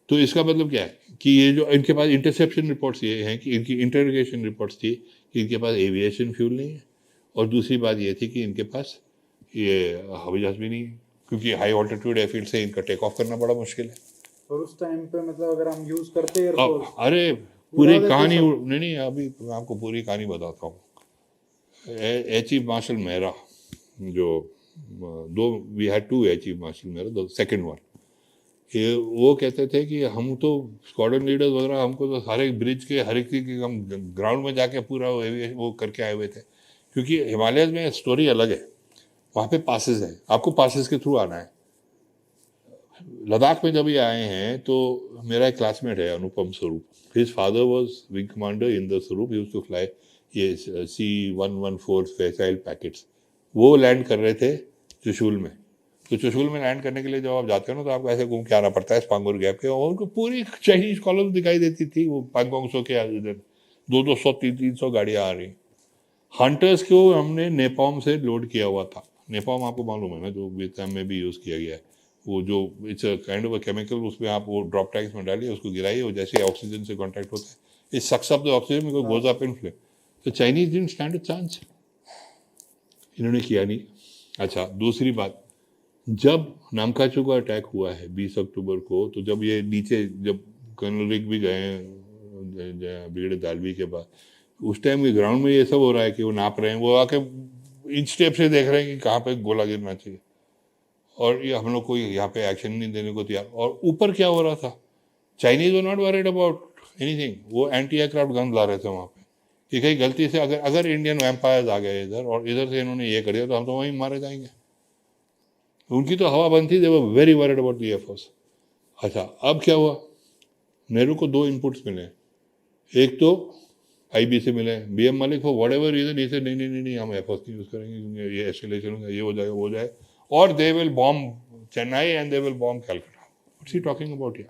तो इसका मतलब क्या है कि ये जो इनके पास इंटरसेप्शन रिपोर्ट्स ये हैं कि इनकी इंटरोगेशन रिपोर्ट्स थी कि इनके पास एविएशन फ्यूल नहीं है, और दूसरी बात ये थी कि इनके पास ये हवाई जहाज भी नहीं है। क्योंकि हाई ऑल्टीट्यूड एयरफील्ड से इनका टेक ऑफ करना बड़ा मुश्किल है। और उस टाइम पे मतलब अगर हम यूज करते अब एयरफोर्स अरे पूरी देते कहानी सब। नहीं, अभी मैं आपको पूरी कहानी बताता हूँ। एयर चीफ मार्शल मेहरा, जो दो, we had to air chief marshal Mehra, the second one, ये वो कहते थे कि हम तो स्क्वाड्रन लीडर्स वगैरह, हमको तो सारे ब्रिज के हर एक चीज़ के हम ग्राउंड में जाके पूरा वो करके आए हुए थे, क्योंकि हिमालय में स्टोरी अलग है। वहाँ पे पासेस है, आपको पासेस के थ्रू आना है। लद्दाख में जब ये आए हैं तो मेरा एक क्लासमेट है अनुपम स्वरूप, his father was wing commander in the स्वरूप, ही यूज्ड टू फ्लाई ये C-114 फैसाइल पैकेट्स। वो लैंड कर रहे थे चुशूल में। तो चुशूल में लैंड करने के लिए जब आप जाते हो ना, तो आपको ऐसे घूम के आना पड़ता है स्पांगोर गैप के, और उनको पूरी चाइनीज कॉलोनी दिखाई देती थी। वो पैंगोंग सो के इधर 200 300 गाड़ियाँ आ रही। हंटर्स को हमने नेपॉम से लोड किया हुआ था। नेपॉम आपको मालूम है ना, जो वियतनाम में भी यूज़ किया गया है, वो जो it's kind of a chemical, उसमें आप वो ड्रॉप टैंक्स में डालिए, उसको गिराइए, और जैसे ऑक्सीजन से कांटेक्ट होता है, it sucks up the oxygen because goes up in flame. तो Chinese didn't stand a chance, इन्होंने किया नहीं। अच्छा, दूसरी बात, जब नामकाचू का अटैक हुआ है 20 अक्टूबर को, तो जब ये नीचे, जब कर्नल रिग भी गए ब्रिगेडियर दालवी के पास, उस टाइम ग्राउंड में ये सब हो रहा है कि वो नाप रहे हैं, वो आके इंच टेप से देख रहे हैं कि कहाँ पे गोला गिरना चाहिए, और ये हम लोग को यहाँ पे एक्शन नहीं देने को तैयार। और ऊपर क्या हो रहा था, Chinese were not worried about anything, वो एंटी एयरक्राफ्ट गन ला रहे थे वहाँ पे, कि कहीं गलती से अगर इंडियन वैम्पायर्स आ गए इधर, और इधर से इन्होंने ये कर दिया, तो हम तो वहीं मारे जाएंगे। उनकी तो हवा बंद थी, they were very worried about the air force. अच्छा, अब क्या हुआ, नेहरू को 2 इनपुट्स मिले। एक तो आईबी से मिले, BM Malik for whatever reason, ये नहीं नहीं नहीं नहीं हम एयरफोर्स नहीं यूज़ करेंगे, क्योंकि ये एस्केलेशन होगा, ये हो जाएगा, वो हो जाए, और they will bomb Chennai and they will bomb Calcutta. What's he talking about here?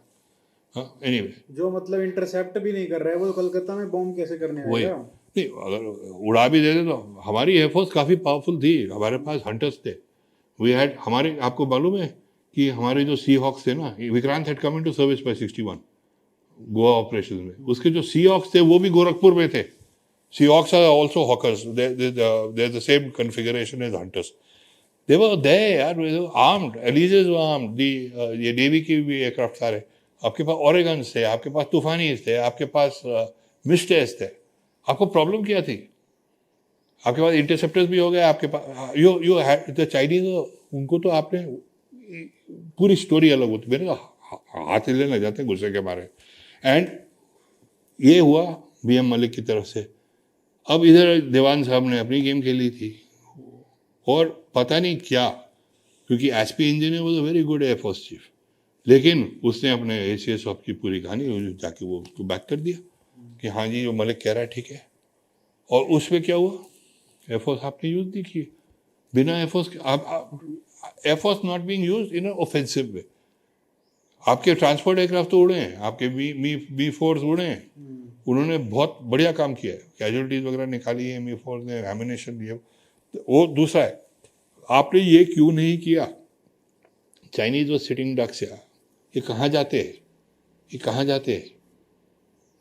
Anyway, जो मतलब इंटरसेप्ट भी नहीं कर रहा है, वो कलकत्ता में बॉम्ब कैसे करने वही आएगा? नहीं, अगर उड़ा भी देते तो हमारी एयरफोर्स काफ़ी पावरफुल थी, हमारे पास हंटर्स थे, वी हैड, हमारे, आपको मालूम है कि हमारे जो सी हॉक्स थे ना, Vikrant had come into service by 61 Goa operation में, उसके जो सी हॉक्स थे वो भी गोरखपुर में थे। Sea hawks are also hawkers, there the same configuration as hunters, they were there यार, आर्म्ड, एलिजेस वर आर्म्ड, ये नेवी की भी एयरक्राफ्ट सारे, आपके पास ओरेगन्स थे, आपके पास तूफानीज थे, आपके पास मिस्टेस थे। आपको प्रॉब्लम क्या थी? आपके पास इंटरसेप्टर्स भी हो गए, आपके पास यू द चाइनीज, उनको तो आपने पूरी स्टोरी अलग होती, मेरे तो हाथ हिलने लग जाते हैं गुस्से के मारे। एंड ये हुआ बीएम मलिक की तरफ से। अब इधर देवान साहब ने अपनी गेम खेली थी, और पता नहीं क्या, क्योंकि SP engineer was a very good air force chief, लेकिन उसने अपने एसीएस ऑफ की पूरी कहानी जाके वो उसको बैक कर दिया कि हाँ जी, जो मलिक कह रहा है ठीक है। और उसमें क्या हुआ, एयरफोर्स आपने यूज नहीं की, बिना एयरफोर्स के, air force not being used in offensive way. आपके ट्रांसपोर्ट एयरक्राफ्ट तो उड़े हैं, आपके B-4 उड़े हैं, उन्होंने बहुत बढ़िया काम किया है, कैजुअलिटीज वगैरह निकाली है B-4 ने, एमिनेशन दिए। वो दूसरा है, आपने ये क्यों नहीं किया? चाइनीज वो सिटिंग डक्स, ये कहाँ जाते हैं, ये कहाँ जाते हैं?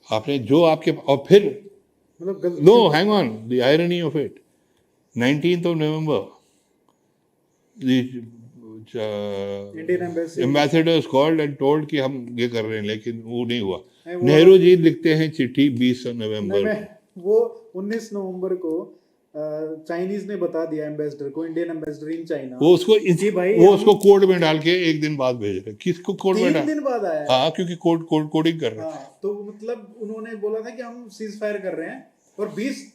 आपने जो आपके, और फिर मतलब no hang on, the irony of it, 19th of November, Indian embassy ambassadors called and told कि हम ये कर रहे हैं, लेकिन वो नहीं हुआ। नहीं, वो- नेहरू जी लिखते हैं चिट्ठी 20 नहीं, नवंबर मैं वो 19 नवंबर को चाइनीज ने बता दिया एम्बेसडर को, इंडियन एम्बेसडर इन चाइना, वो उसको जी भाई वो हम उसको कोड में डाल के एक दिन बाद भेज रहे। किसको कोड में 3 डाल? दिन बाद आया है। हाँ, क्योंकि कोडिंग कर रहे हैं। हाँ, तो मतलब उन्होंने बोला था कि हम सीज फायर कर रहे हैं, और 20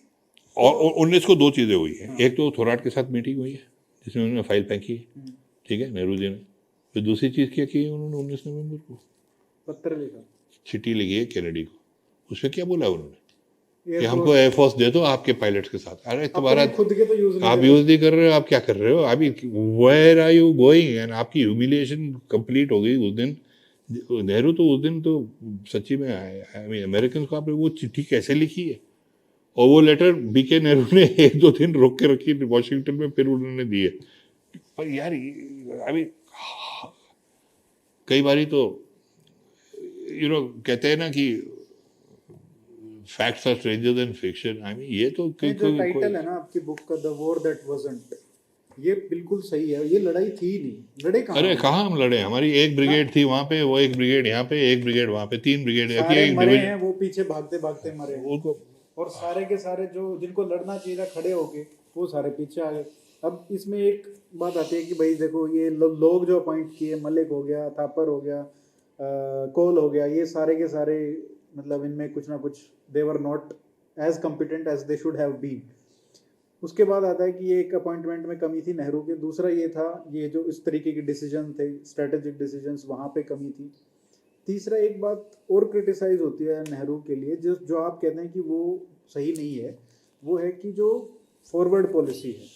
और 19 को 2 चीज़ें हुई हैं। एक तो थोराट के साथ मीटिंग हुई है जिसमें उन्होंने फाइल पैक की, ठीक है, नेहरू जी ने। फिर दूसरी चीज़ क्या की है उन्होंने 19 नवंबर को? पत्र लिखा, चिट्ठी लिखी है केनेडी को। उसमें क्या बोला उन्होंने कि एयरफोर्स हमको एयरफोर्स दे दो आपके पायलट्स के साथ। अरे तुम्हारा अपने खुद के तो यूज नहीं आप कर यूज नहीं कर रहे हो, आप क्या कर रहे हो अभी, where are you going? And आपकी ह्यूमिलिएशन कंप्लीट हो गई उस दिन। नेहरू तो उस दिन तो सच्ची में, आई मीन अमेरिकन को आपने वो चिट्ठी कैसे लिखी है? और वो लेटर बीके नेहरू ने 1-2 दिन रोक के रखी वॉशिंगटन में, फिर उन्होंने दी है। पर यार अभी कई बारी तो कहते हैं ना कि facts are stranger than fiction. I mean ये तो नहीं, जो टाइटल है ना आपकी बुक का, द वॉर दैट वाजंट, ये बिल्कुल सही है, ये लड़ाई थी नहीं, लड़े कहाँ अरे हम? कहाँ हम लड़े, हमारी एक ब्रिगेड थी वहां पे, वो एक ब्रिगेड यहाँ पे, एक ब्रिगेड वहां पे, 3 ब्रिगेड सारे एक मरे हैं, डिवीजन। वो पीछे भागते भागते मरे हैं। उनको और सारे के सारे जो जिनको लड़ना चाहिए था खड़े होके, वो सारे पीछे आ गए। अब इसमें एक बात आती है कि भाई देखो, ये लोग जो अपॉइंट किए, मलिक हो गया, थापर हो गया, कोल हो गया, ये सारे के सारे मतलब इनमें कुछ ना कुछ they were not as competent as they should have been. उसके बाद आता है कि ये एक अपॉइंटमेंट में कमी थी नेहरू के, दूसरा ये था ये जो इस तरीके के डिसीजन थे, स्ट्रेटेजिक डिसीजंस, वहाँ पे कमी थी। तीसरा एक बात और क्रिटिसाइज होती है नेहरू के लिए, जो जो आप कहते हैं कि वो सही नहीं है, वो है कि जो फॉरवर्ड पॉलिसी है,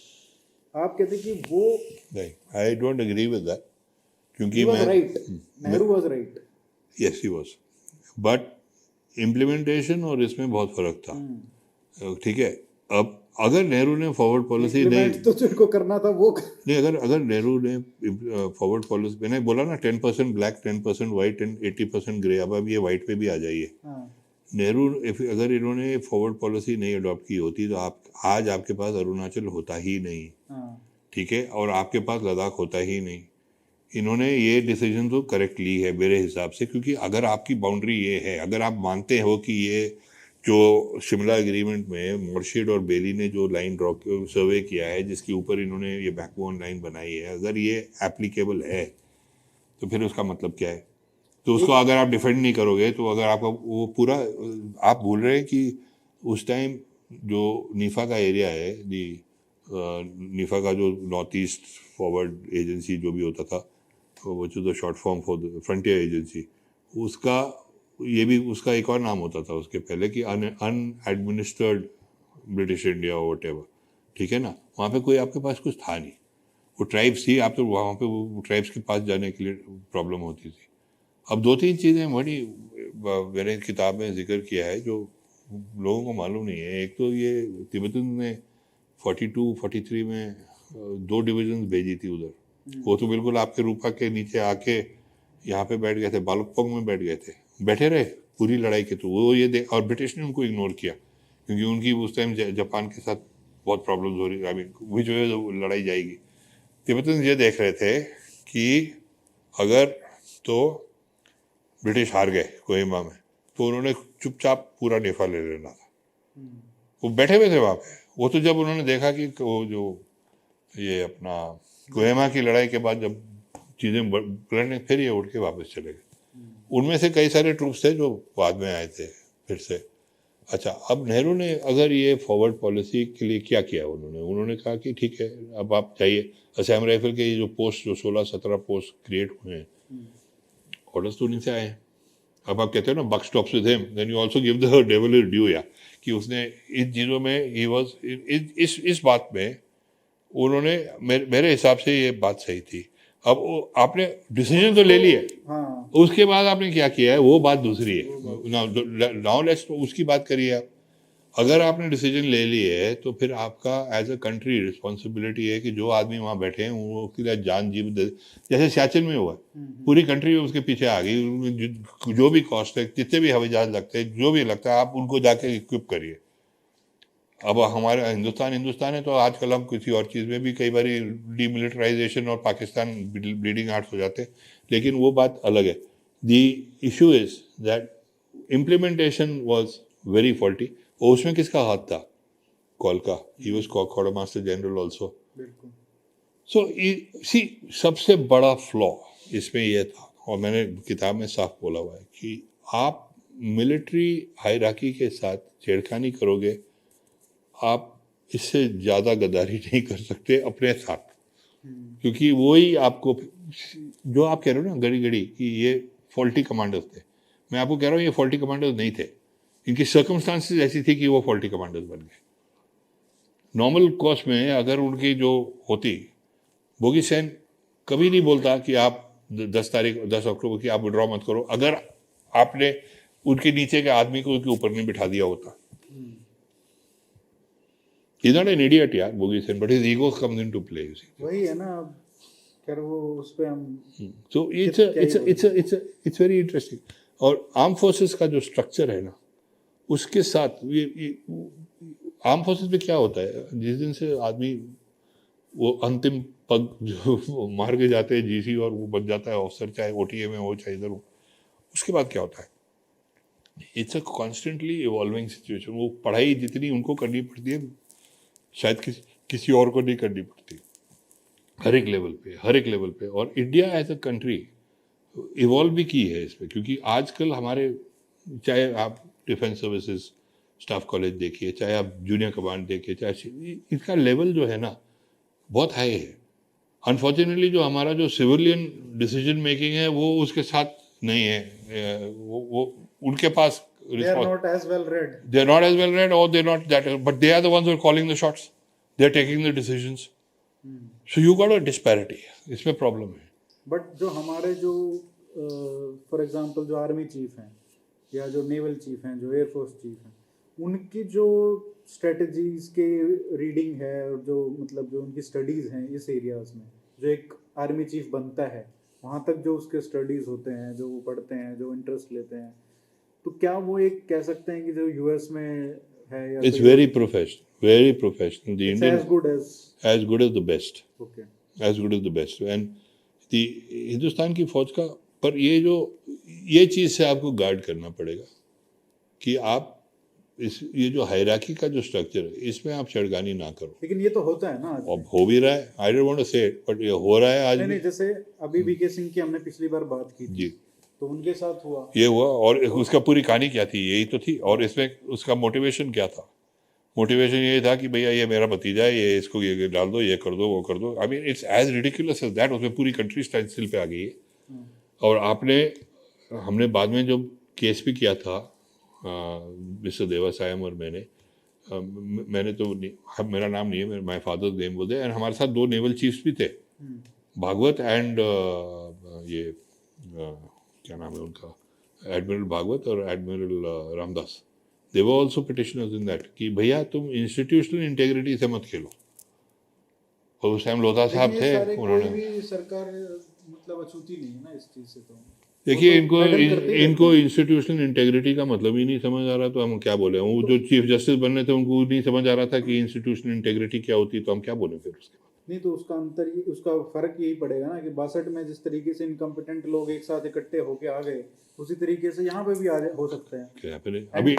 आप कहते हैं कि वो नहीं, I don't agree with that, क्योंकि he was मैं right, Nehru was right. Yes he was, but implementation और इसमें बहुत फर्क था। ठीक है, अब अगर नेहरू ने फॉरवर्ड पॉलिसी नहीं, तो जिनको करना था वो नहीं, अगर नेहरू ने फॉरवर्ड पॉलिसी, मैंने बोला ना 10% ब्लैक, 10% वाइट एंड 80% ग्रे, अब ये वाइट पे भी आ जाइए। हाँ, नेहरू अगर इन्होंने फॉरवर्ड पॉलिसी नहीं अडॉप्ट की होती तो आप आज आपके पास अरुणाचल होता ही नहीं, हाँ, ठीक है, और आपके पास लद्दाख होता ही नहीं। इन्होंने ये डिसीजन तो करेक्ट ली है मेरे हिसाब से, क्योंकि अगर आपकी बाउंड्री ये है, अगर आप मानते हो कि ये जो शिमला एग्रीमेंट में मोर्शिड और बेली ने जो लाइन ड्रॉ सर्वे किया है, जिसके ऊपर इन्होंने ये बैकबोन लाइन बनाई है, अगर ये एप्लीकेबल है तो फिर उसका मतलब क्या है? तो उसको अगर आप डिफेंड नहीं करोगे तो अगर आपका वो पूरा, आप भूल रहे हैं कि उस टाइम जो नीफा का एरिया है, नीफा का जो नॉर्थ ईस्ट फॉरवर्ड एजेंसी जो भी होता था, वो जो the short form for frontier agency, उसका ये भी उसका एक और नाम होता था उसके पहले कि अनएडमिनिस्टर्ड ब्रिटिश इंडिया और वट एवर, ठीक है ना। वहाँ पे कोई आपके पास कुछ था नहीं, वो ट्राइब्स थी, आप तो वहाँ पे वो ट्राइब्स के पास जाने के लिए प्रॉब्लम होती थी। अब 2-3 चीज़ें बड़ी मैंने किताब में जिक्र किया है जो लोगों को मालूम नहीं है। एक तो ये तिब्बतन ने 42-43 में 2 डिविजन भेजी थी उधर, वो तो बिल्कुल आपके रूपा के नीचे आके यहाँ पे बैठ गए थे, बालकपोंग में बैठ गए थे, बैठे रहे पूरी लड़ाई के। तो वो ये देख, और ब्रिटिश ने उनको इग्नोर किया क्योंकि उनकी उस टाइम जापान के साथ बहुत प्रॉब्लम्स हो रही, आई मीन वो जो है लड़ाई जाएगी। तिब्बतन ये देख रहे थे कि अगर तो ब्रिटिश हार गए कोहिमा में तो उन्होंने चुपचाप पूरा नेफा ले लेना था, वो बैठे हुए थे वहाँ पे। वो तो जब उन्होंने देखा कि वो जो ये अपना कोहिमा की लड़ाई के बाद जब चीज़ें पलटने, फिर ये उठ के वापस चले गए। उनमें से कई सारे ट्रूप्स थे जो बाद में आए थे फिर से। अच्छा, अब नेहरू ने अगर ये फॉरवर्ड पॉलिसी के लिए क्या किया, उन्होंने कहा कि ठीक है अब आप जाइए, असम राइफल के ये जो पोस्ट जो 16-17 पोस्ट क्रिएट हुए हैं, ऑर्डर्स तो उन्हीं से आए हैं। अब आप कहते हो ना buck stops with him, then you also give the devil his due, या कि उसने इन चीज़ों में ही वाज इस बात में उन्होंने मेरे हिसाब से ये बात सही थी। अब आपने डिसीजन तो ले लिया, हाँ, उसके बाद आपने क्या किया है वो बात दूसरी है। नाउ लेट्स उसकी बात करिए आप। अगर आपने डिसीजन ले लिए है तो फिर आपका एज अ कंट्री रिस्पॉन्सिबिलिटी है कि जो आदमी वहाँ बैठे हैं वो उसके लिए जान जीव जैसे सियाचिन में हुआ, पूरी कंट्री उसके पीछे आ गई, जो भी कॉस्ट है, जितने भी हवाई जहाज लगते हैं, जो भी लगता है, आप उनको जाके इक्विप करिए। अब हमारे हिंदुस्तान है तो आजकल हम किसी और चीज़ में भी कई बार डीमिलिटराइजेशन और पाकिस्तान ब्लीडिंग हार्ट हो जाते हैं, लेकिन वो बात अलग है। The issue is that implementation was very faulty. और उसमें किसका हाथ था? कॉल का, he was quarter master general also. बिल्कुल। सो सी सबसे बड़ा फ्लॉ इसमें यह था, और मैंने किताब में साफ बोला हुआ है कि आप मिलिट्री हायरार्की के साथ छेड़खानी करोगे, आप इससे ज़्यादा गद्दारी नहीं कर सकते अपने साथ, क्योंकि वही आपको, जो आप कह रहे हो ना घड़ी घड़ी कि ये फॉल्टी कमांडर्स थे, मैं आपको कह रहा हूँ ये फॉल्टी कमांडर्स नहीं थे, इनकी सर्कमस्टांसेस ऐसी थी कि वो फॉल्टी कमांडर्स बन गए। नॉर्मल कोर्स में अगर उनकी जो होती, बोगी सेन कभी नहीं बोलता कि आप 10 अक्टूबर की आप विड्रॉ मत करो, अगर आपने उनके नीचे के आदमी को उनके ऊपर नहीं बिठा दिया होता। He's not an idiot, यार, bogie Sen, but his ego comes into play, you see. वही है ना, अब खैर वो उस पे हम So it's very interesting. और आर्म फोर्सेस का जो स्ट्रक्चर है ना, उसके साथ ये आर्म फोर्सेस में क्या होता है, जिस दिन से आदमी वो अंतिम पग जो वो मार के जाते हैं जीसी और वो बन जाता है ऑफिसर, चाहे ओटीए में हो चाहे इधर हो, उसके बाद क्या होता है? It's a constantly evolving situation. वो पढ़ाई जितनी उनको करनी पड़ती है शायद किसी और को नहीं करनी पड़ती, हर एक लेवल पे। और India as a country evolve भी की है इसमें, क्योंकि आजकल हमारे, चाहे आप डिफेंस सर्विसेज स्टाफ कॉलेज देखिए, चाहे आप जूनियर कमांड देखिए, चाहे इसका लेवल जो है ना बहुत हाई है। अनफॉर्चुनेटली जो हमारा जो सिविलियन डिसीजन मेकिंग है वो उसके साथ नहीं है। वो उनके पास They are not as well read. they are not as well read, or they're not that, but they are the ones who are calling the shots, they are taking the decisions. So you got a disparity, इसमें problem है। But जो हमारे जो for example जो army chief हैं या जो naval chief हैं, जो एयरफोर्स चीफ हैं, उनकी जो स्ट्रेटजीज के रीडिंग है और जो मतलब जो उनकी स्टडीज़ हैं इस एरियाज में, जो एक आर्मी चीफ बनता है वहाँ तक जो उसके स्टडीज़ होते हैं, जो वो पढ़ते हैं, जो इंटरेस्ट लेते हैं, तो क्या वो एक कह सकते हैं कि जो यूएस में है या It's very professional. The Indian as good as the best. okay. As good as the best. And the Hindustan की फौज का, पर ये चीज़ से आपको गार्ड करना पड़ेगा कि आप ये जो हायरार्की का जो स्ट्रक्चर है इसमें आप छेड़खानी ना करो। लेकिन ये तो होता है ना आज। अब हो भी रहा है, आई डोंट वांट टू से इट, बट ये हो रहा है आज। नहीं, जैसे अभी वीके सिंह की हमने पिछली बार बात की थी, जी, तो उनके साथ हुआ ये हुआ, और उसका पूरी कहानी क्या थी, यही तो थी। और इसमें उसका मोटिवेशन क्या था? मोटिवेशन ये था कि भैया ये मेरा भतीजा है, ये इसको ये डाल दो, ये कर दो, वो कर दो। I mean it's as ridiculous as that. उसमें पूरी कंट्री स्टैंडस्टिल पे आ गई है। और हमने बाद में जो केस भी किया था मिस्टर देवासायम और मैंने तो मेरा नाम नहीं है, my father's name was there, and हमारे साथ 2 नेवल चीफ्स भी थे, भागवत एंड ये क्या नाम है उनका, एडमिरल भागवत और admiral Ramdas. They were also petitioners in that कि भैया तुम इंस्टीट्यूशनल इंटेग्रिटी से मत खेलो। और उस टाइम लोधा साहब थे, उन्होंने भी सरकार मतलब अछूती नहीं है ना इस चीज से। तो देखिए इनको इंस्टीट्यूशनल इंटेग्रिटी का मतलब ही नहीं समझ आ रहा, तो हम क्या बोले? वो जो चीफ जस्टिस बनने थे उनको नहीं समझ आ रहा था कि इंस्टीट्यूशनल इंटेग्रिटी क्या होती है, तो हम क्या बोले फिर उसके बाद? नहीं, तो उसका फर्क यही पड़ेगा ना कि 62 में जिस तरीके से इनकम्पिटेंट लोग एक साथ इकट्ठे होके आ गए, उसी तरीके से यहाँ पे भी हो सकते हैं। क्या अभी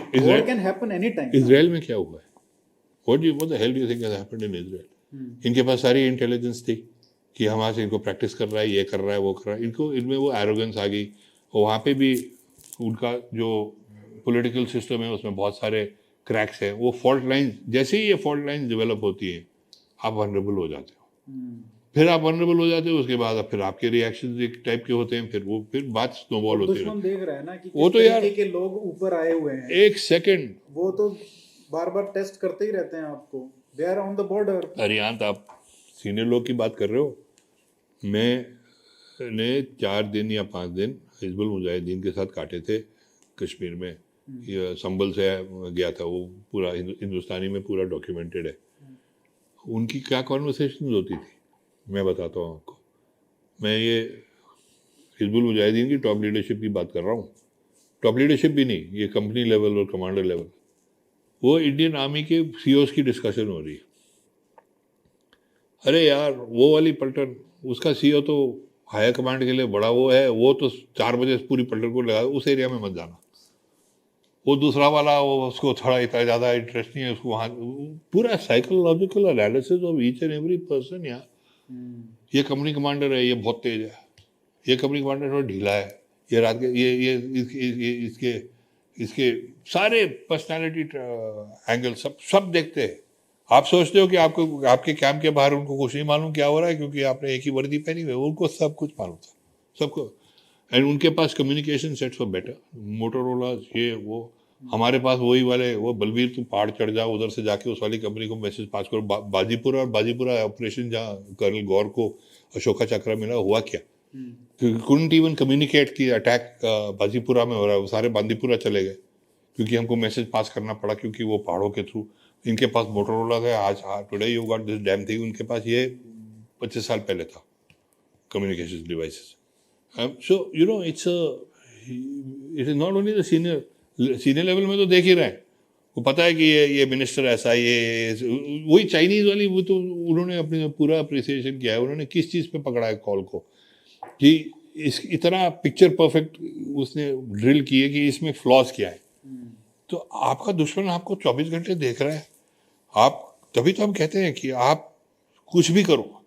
इजराइल में क्या हुआ है? What the hell do you think has happened in Israel? इनके पास सारी इंटेलिजेंस थी कि हमारे से इनको प्रैक्टिस कर रहा है, ये कर रहा है, वो कर रहा है। इनमें वो एरोगेंस आ गई। और वहाँ पे भी उनका जो पॉलिटिकल सिस्टम है उसमें बहुत सारे क्रैक्स हैं। वो फॉल्ट लाइन, जैसे ही ये फॉल्ट लाइन डेवलप होती है आप वनरेबल हो जाते हो। फिर आप वनरेबल हो जाते हो, उसके बाद फिर आपके रिएक्शन एक टाइप के होते हैं, फिर बात स्नोबॉल होती है। दुश्मन देख रहा है ना कि वो तो यार के लोग ऊपर आए हुए हैं, एक सेकंड वो तो बार बार टेस्ट करते ही रहते हैं आपको। They are on the border. अरियांत, आप सीनियर लोग की बात कर रहे हो। मैंने 4 दिन या 5 दिन हिजबुल मुजाहिदीन के साथ काटे थे कश्मीर में। ये संभल से गया था, वो पूरा हिंदुस्तानी में पूरा डॉक्यूमेंटेड है। उनकी क्या कॉन्वर्सेशन होती थी मैं बताता हूँ आपको। मैं ये हिजबुल मुजाहिदीन की टॉप लीडरशिप की बात कर रहा हूँ। टॉप लीडरशिप भी नहीं, ये कंपनी लेवल और कमांडर लेवल। वो इंडियन आर्मी के सीओस की डिस्कशन हो रही है। अरे यार वो वाली पलटन, उसका सीओ तो हायर कमांड के लिए बड़ा वो है, वो तो 4 बजे पूरी पलटन को लगा, उस एरिया में मत जाना। वो दूसरा वाला, वो उसको थोड़ा इतना ज़्यादा इंटरेस्ट नहीं है उसको वहाँ। पूरा psychological analysis of each and every person. यार ये कंपनी कमांडर है, ये बहुत तेज है, ये कंपनी कमांडर थोड़ा ढीला है, ये रात के ये इसके सारे पर्सनालिटी एंगल सब देखते हैं। आप सोचते हो कि आपके कैंप के बाहर उनको कुछ नहीं मालूम क्या हो रहा है, क्योंकि आपने एक ही वर्दी पहनी हुई है। उनको सब कुछ मालूम था, सबको। एंड उनके पास communication sets were better, Motorola ये वो। हमारे पास वही वाले, वो बलवीर तुम पहाड़ चढ़ जाओ, उधर से जाके उस वाली कंपनी को मैसेज पास करो। बाजीपुरा ऑपरेशन जहाँ कर्नल गौर को अशोका चक्र मिला, हुआ क्या? couldn't even communicate कि अटैक बाजीपुरा में हो रहा है। वो सारे बांदीपुरा चले गए क्योंकि हमको मैसेज पास करना पड़ा, क्योंकि वो पहाड़ों के थ्रू। इनके पास मोटोरोला है आज, today you got this damn thing. उनके पास ये 25 साल पहले था, communication devices. So you know it is not only the senior level में तो देख ही रहे हैं। वो पता है कि ये मिनिस्टर ऐसा है, ये वही चाइनीज वाली, वो तो उन्होंने अपने पूरा अप्रिसिएशन किया है। उन्होंने किस चीज़ पे पकड़ा है कॉल को कि इस इतना पिक्चर परफेक्ट उसने ड्रिल की है कि इसमें फ्लॉज क्या है। तो आपका दुश्मन आपको 24 घंटे देख रहा है। आप तभी तो हम कहते हैं कि आप कुछ भी करो,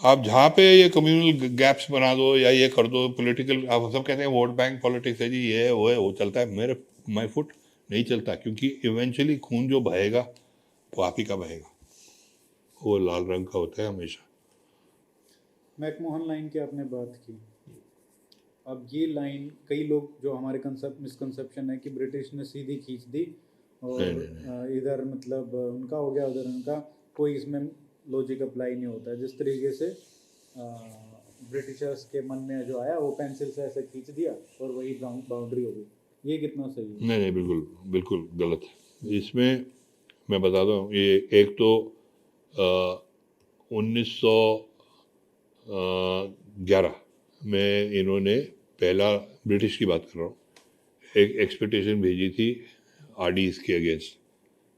आप जहाँ पे ये कम्युनल गैप्स बना दो या ये कर दो पॉलिटिकल, आप सब कहते हैं वोट बैंक पॉलिटिक्स है जी, ये है वो चलता है। मेरे माय फुट नहीं चलता, क्योंकि इवेंचुअली खून जो बहेगा वो आप ही का बहेगा, वो लाल रंग का होता है हमेशा। मैकमोहन लाइन की आपने बात की, अब ये लाइन कई लोग जो हमारे कंसेप्ट मिसकंसेप्शन है कि ब्रिटिश ने सीधी खींच दी और नहीं। इधर मतलब उनका हो गया उधर उनका, कोई इसमें लॉजिक अप्लाई नहीं होता है। जिस तरीके से ब्रिटिशर्स के मन में जो आया वो पेंसिल से ऐसे खींच दिया और वही बाउंड्री हो गई, ये कितना सही है? नहीं, बिल्कुल बिल्कुल गलत है। इसमें मैं बताता हूँ, ये एक तो 1911 में इन्होंने पहला, ब्रिटिश की बात कर रहा हूँ, एक एक्सपेडिशन भेजी थी आरडीज के अगेंस्ट,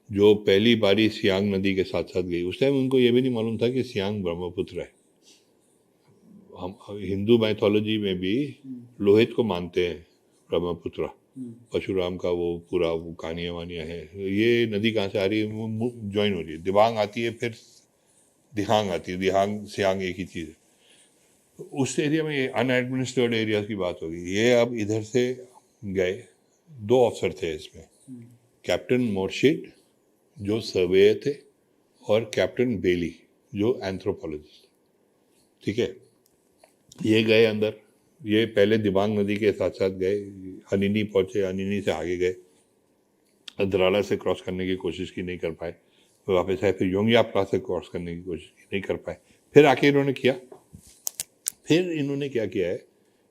जो पहली बारी सियांग नदी के साथ साथ गई। उस टाइम उनको ये भी नहीं मालूम था कि सियांग ब्रह्मपुत्र है। हम हिंदू मैथोलॉजी में भी लोहित को मानते हैं ब्रह्मपुत्र, परशुराम का वो पूरा वो कहानियाँ वानियाँ हैं। ये नदी कहाँ से आ रही है, वो ज्वाइन हो रही है, दिबांग आती है, फिर दिहांग आती है, दिहांग सियांग एक ही चीज़ है। उस एरिया में ये अनएडमिनिस्ट्रेटेड एरिया की बात होगी। ये अब इधर से गए, 2 अफसर थे इसमें, कैप्टन मोर्शिद जो सर्वेयर थे और कैप्टन बेली जो एंथ्रोपोलॉजिस्ट। ठीक है, ये गए अंदर, ये पहले दिबांग नदी के साथ साथ गए, अनिनी पहुंचे, अनिनी से आगे गए, अदराला से क्रॉस करने की कोशिश की, नहीं कर पाए, फिर वापस आए, फिर योंगियापला से क्रॉस करने की कोशिश की, नहीं कर पाए, फिर आके इन्होंने किया। फिर इन्होंने क्या किया है,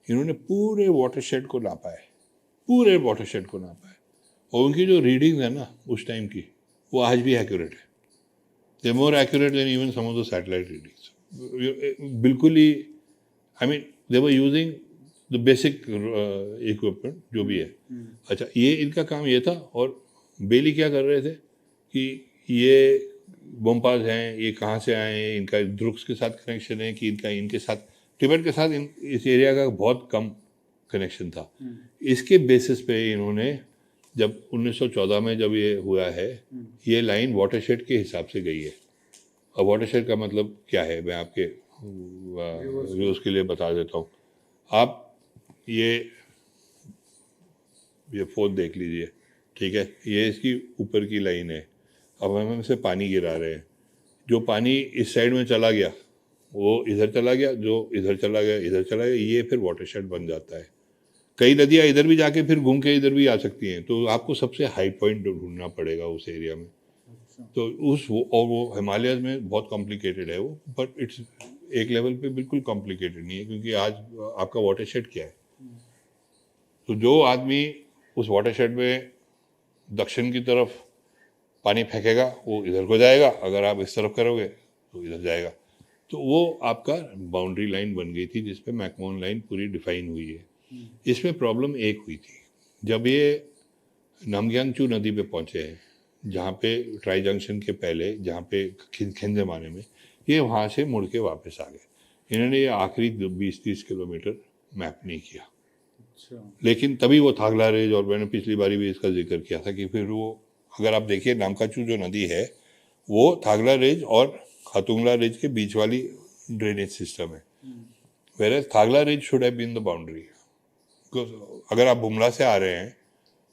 इन्होंने पूरे वाटरशेड को नापा है, पूरे वाटरशेड को नापा है, और उनकी जो रीडिंग है ना उस टाइम की, वो आज भी एक्यूरेट है। They more accurate than even some of the satellite readings. बिल्कुल ही, I mean they were using the basic equipment जो भी है। अच्छा, ये इनका काम ये था। और बेली क्या कर रहे थे कि ये बोमपास हैं, ये कहाँ से आए हैं, इनका द्रुक्स के साथ कनेक्शन है कि इनका इनके साथ, तिब्बत के साथ इस एरिया का बहुत कम कनेक्शन था। इसके बेसिस पे इन्होंने, जब 1914 में जब ये हुआ है, ये लाइन वाटरशेड के हिसाब से गई है। और वाटरशेड का मतलब क्या है, मैं आपके व्यूअर्स के लिए बता देता हूँ। आप ये फोर्थ देख लीजिए, ठीक है, ये इसकी ऊपर की लाइन है। अब हम इसे पानी गिरा रहे हैं, जो पानी इस साइड में चला गया वो इधर चला गया, जो इधर चला गया इधर चला गया, ये फिर वाटरशेड बन जाता है। कई नदियाँ इधर भी जाके फिर घूम के इधर भी आ सकती हैं, तो आपको सबसे हाई पॉइंट ढूंढना पड़ेगा उस एरिया में। तो वो हिमालय में बहुत कॉम्प्लिकेटेड है वो, बट इट्स एक लेवल पे बिल्कुल कॉम्प्लिकेटेड नहीं है, क्योंकि आज आपका वाटरशेड क्या है। तो जो आदमी उस वाटरशेड में दक्षिण की तरफ पानी फेंकेगा वो इधर को जाएगा, अगर आप इस तरफ करोगे तो इधर जाएगा। तो वो आपका बाउंड्री लाइन बन गई थी, जिसपे मैकमोहन लाइन पूरी डिफाइन हुई है। इसमें प्रॉब्लम एक हुई थी, जब ये नामग्यांगचू नदी पे पहुंचे हैं, जहाँ पे ट्राई जंक्शन के पहले, जहाँ पे खिन ज़माने में, ये वहाँ से मुड़ के वापस आ गए। इन्होंने ये आखिरी 20-30 किलोमीटर मैप नहीं किया। अच्छा। लेकिन तभी वो थागला रेंज, और मैंने पिछली बारी भी इसका जिक्र किया था कि फिर वो, अगर आप देखिए नामकाचू जो नदी है वो थागला रेंज और खातुंगला रेंज के बीच वाली ड्रेनेज सिस्टम है। Where Thagla range should have been the boundary. अगर आप बुमला से आ रहे हैं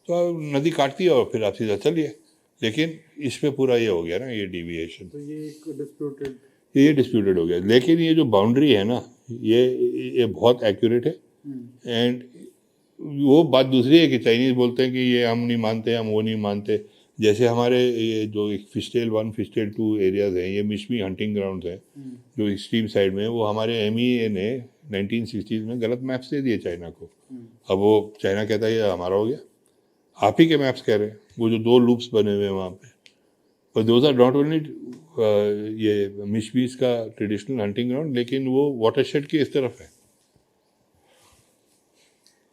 तो नदी काटती है और फिर आप सीधा चलिए, लेकिन इसमें पूरा ये हो गया ना, ये डिविएशन, तो ये एक डिस्प्यूटेड, ये डिस्प्यूटेड हो गया। लेकिन ये जो बाउंड्री है ना, ये बहुत एक्यूरेट है। एंड वो बात दूसरी है कि चाइनीज बोलते हैं कि ये हम नहीं मानते, हम वो नहीं मानते। जैसे हमारे ये जो एक फिशटेल 1 फिशटेल 2 एरियाज हैं, ये मिशमी हंटिंग ग्राउंड हैं जो एक्सट्रीम साइड में है, वो हमारे MEA ने 1960s में गलत मैप्स दे दिए चाइना को। अब वो चाइना कहता है ये हमारा हो गया, आप ही के मैप्स कह रहे हैं। वो जो 2 लूप्स बने हुए हैं वहाँ पे, पर दोज आर नॉट ओनली ये मिशमीज का ट्रेडिशनल हंटिंग ग्राउंड, लेकिन वो वाटरशेड की इस तरफ है।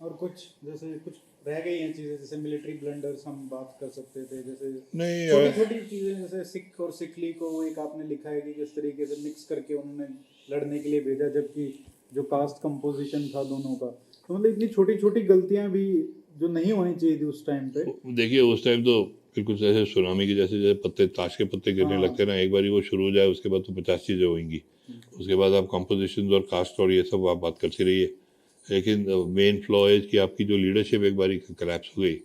और कुछ जैसे कुछ रह गई हैं चीजें, जैसे मिलिट्री ब्लंडर्स हम बात कर सकते थे, जैसे नहीं छोटी छोटी चीजें, जैसे सिख और सिखली को एक आपने लिखा है कि किस तरीके से मिक्स करके उन्होंने लड़ने के लिए भेजा, जबकि जो कास्ट कंपोजिशन था दोनों का, तो मतलब इतनी छोटी छोटी गलतियां भी जो नहीं होनी चाहिए थी उस टाइम पे। देखिए उस टाइम तो बिल्कुल जैसे सुनामी के जैसे जैसे पत्ते ताश के पत्ते गिरने हाँ। लगते हैं ना, एक बार वो शुरू हो जाए उसके बाद तो 50 चीज़ें होंगी। उसके बाद आप कॉम्पोजिशन और कास्ट और ये सब आप बात करते रहिए, लेकिन मेन फ्लॉ है कि आपकी जो लीडरशिप एक बार कोलैप्स हो गई,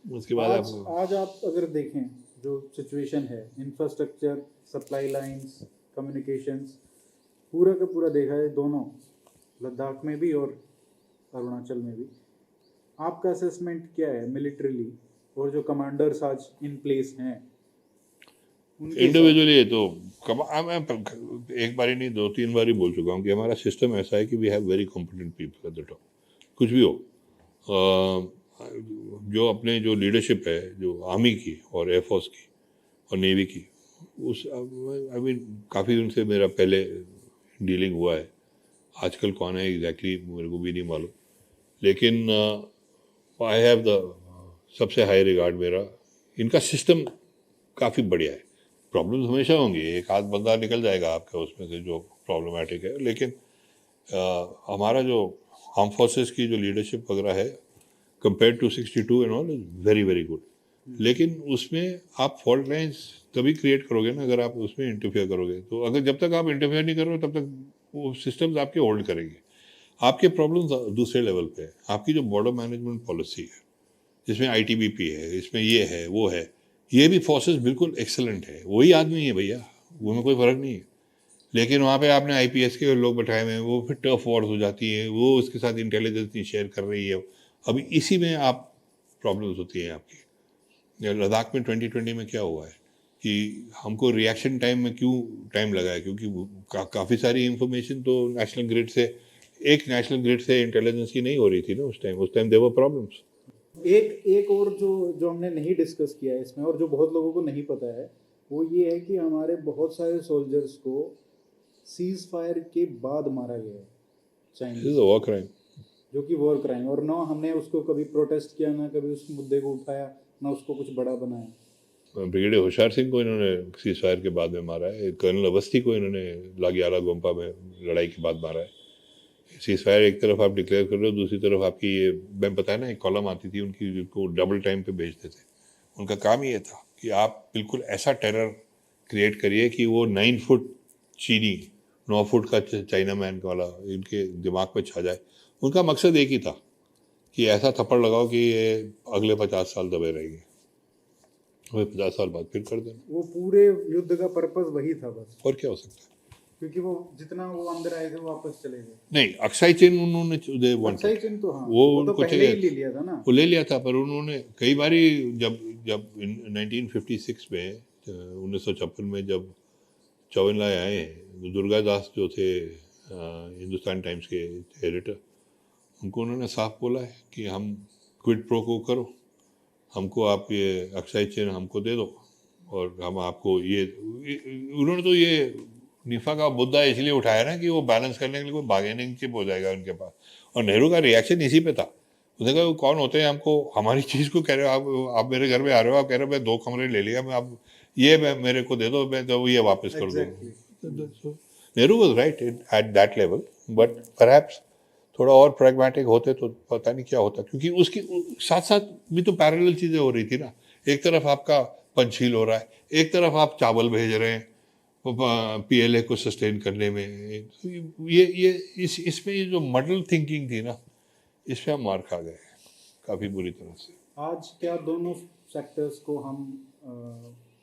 उसके बाद आज आप आज आप अगर देखें जो सिचुएशन है, इंफ्रास्ट्रक्चर, सप्लाई लाइंस, कम्युनिकेशंस, पूरा का पूरा देखा है दोनों, लद्दाख में भी और अरुणाचल में भी, आपका असेसमेंट क्या है मिलिट्रीली, और जो कमांडर्स आज इन प्लेस हैं उनके साथ? इंडिविजुअली तो मैं एक बार ही नहीं 2-3 बार ही बोल चुका हूँ कि हमारा सिस्टम ऐसा है कि we have very competent people at the top. कुछ भी हो, जो अपने जो लीडरशिप है जो आर्मी की और एयरफोर्स की और नेवी की, उस आई मीन काफ़ी उनसे मेरा पहले डीलिंग हुआ है। आजकल कौन है एग्जैक्टली मेरे को भी नहीं मालूम, लेकिन आई हैव द सबसे हाई रिगार्ड मेरा, इनका सिस्टम काफ़ी बढ़िया है। प्रॉब्लम्स हमेशा होंगी, एक आध बंदा निकल जाएगा आपका उसमें से जो प्रॉब्लमेटिक है, लेकिन हमारा जो आर्म फोर्सेस की जो लीडरशिप वगैरह है compare to 62 and all is very very good. लेकिन उसमें आप फॉल्ट लाइंस तभी क्रिएट करोगे ना अगर आप उसमें इंटरफेयर करोगे। तो अगर जब तक आप इंटरफेयर नहीं करोगे तब तक वो सिस्टम्स आपके होल्ड करेंगे। आपके प्रॉब्लम्स दूसरे लेवल पे है। आपकी जो बॉर्डर मैनेजमेंट पॉलिसी है, जिसमें ITBP है, इसमें ये है वो है, ये भी फोर्सेस बिल्कुल एक्सेलेंट है, वही आदमी है भैया, वो में कोई फ़र्क नहीं है। लेकिन वहाँ पे आपने IPS के लोग बैठाए हुए हैं, वो फिर टफ वॉर्स हो जाती है, वो उसके साथ इंटेलिजेंस नहीं शेयर कर रही है। अभी इसी में आप प्रॉब्लम्स होती हैं आपकी। लद्दाख में 2020 में क्या हुआ है कि हमको रिएक्शन टाइम में क्यों टाइम लगा है, क्योंकि काफ़ी सारी इंफॉर्मेशन तो नेशनल ग्रिड से, एक नेशनल ग्रिड से इंटेलिजेंस की नहीं हो रही थी ना उस टाइम देयर वर प्रॉब्लम्स। एक और जो जो हमने नहीं डिस्कस किया है इसमें, और जो बहुत लोगों को नहीं पता है, वो ये है कि हमारे बहुत सारे सोल्जर्स को सीज फायर के बाद मारा गया है this Chinese, is a war crime, जो कि वॉर क्राइम, और ना हमने उसको कभी प्रोटेस्ट किया, ना कभी उस मुद्दे को उठाया, ना उसको कुछ बड़ा बनाया। ब्रिगेडियर होशियार सिंह को इन्होंने सीज फायर के बाद में मारा है, कर्नल अवस्थी को इन्होंने लागियाला गोम्पा में लड़ाई के बाद मारा है। सीज फायर एक तरफ आप डिक्लेयर कर रहे हो, दूसरी तरफ आपकी ये मैं बताया ना, एक कॉलम आती थी उनकी जिनको डबल टाइम पे भेजते थे। उनका काम ये था कि आप बिल्कुल ऐसा टेरर क्रिएट करिए कि वो 9 फुट चीनी 9 फुट का चाइना मैन वाला इनके दिमाग पे छा जाए। उनका मकसद एक ही था कि ऐसा थप्पड़ लगाओ कि ये अगले 50 साल दबे रहेंगे, वही 50 साल बाद फिर कर देना। वो पूरे युद्ध का पर्पस वही था बस, और क्या हो सकता है। क्योंकि वो जितना वो अंदर आए थे वो वापस चले गए। नहीं, अक्साई चीन उन्होंने अक्साई चीन तो हाँ, वो तो उनको पहले ही चाहिए, ले लिया था ना। वो ले लिया था, पर उन्होंने कई बारी जब जब 1956 में 1956 में जब चौबेन लाए आए हैं, दुर्गा दास जो थे हिंदुस्तान टाइम्स के एडिटर, उनको उन्होंने साफ बोला है कि हम क्विड प्रो को करो, हमको आप ये अक्साई चीन हमको दे दो और हम आपको ये उन्होंने तो ये निफा का मुद्दा इसलिए उठाया ना कि वो बैलेंस करने के लिए कोई बार्गेनिंग चिप हो जाएगा उनके पास। और नेहरू का रिएक्शन इसी पे था। उसने कहा कौन होते हैं हमको हमारी चीज़ को कह रहे हो आप मेरे घर में आ रहे हो, आप कह रहे हो मैं 2 कमरे ले लिया, मैं आप ये मेरे को दे दो, मैं तो ये वापस कर दूँ। Nehru was right at that level, but perhaps थोड़ा और प्रैग्मेटिक होते तो पता नहीं क्या होता, क्योंकि उसकी साथ साथ भी तो पैरेलल चीज़ें हो रही थी ना। एक तरफ आपका पंचशील हो रहा है, एक तरफ आप चावल भेज रहे हैं PLA को सस्टेन करने में। ये इसमें ये जो मॉडल थिंकिंग थी ना, इस पे हम मार खा गए काफ़ी बुरी तरह से। आज क्या दोनों सेक्टर्स को हम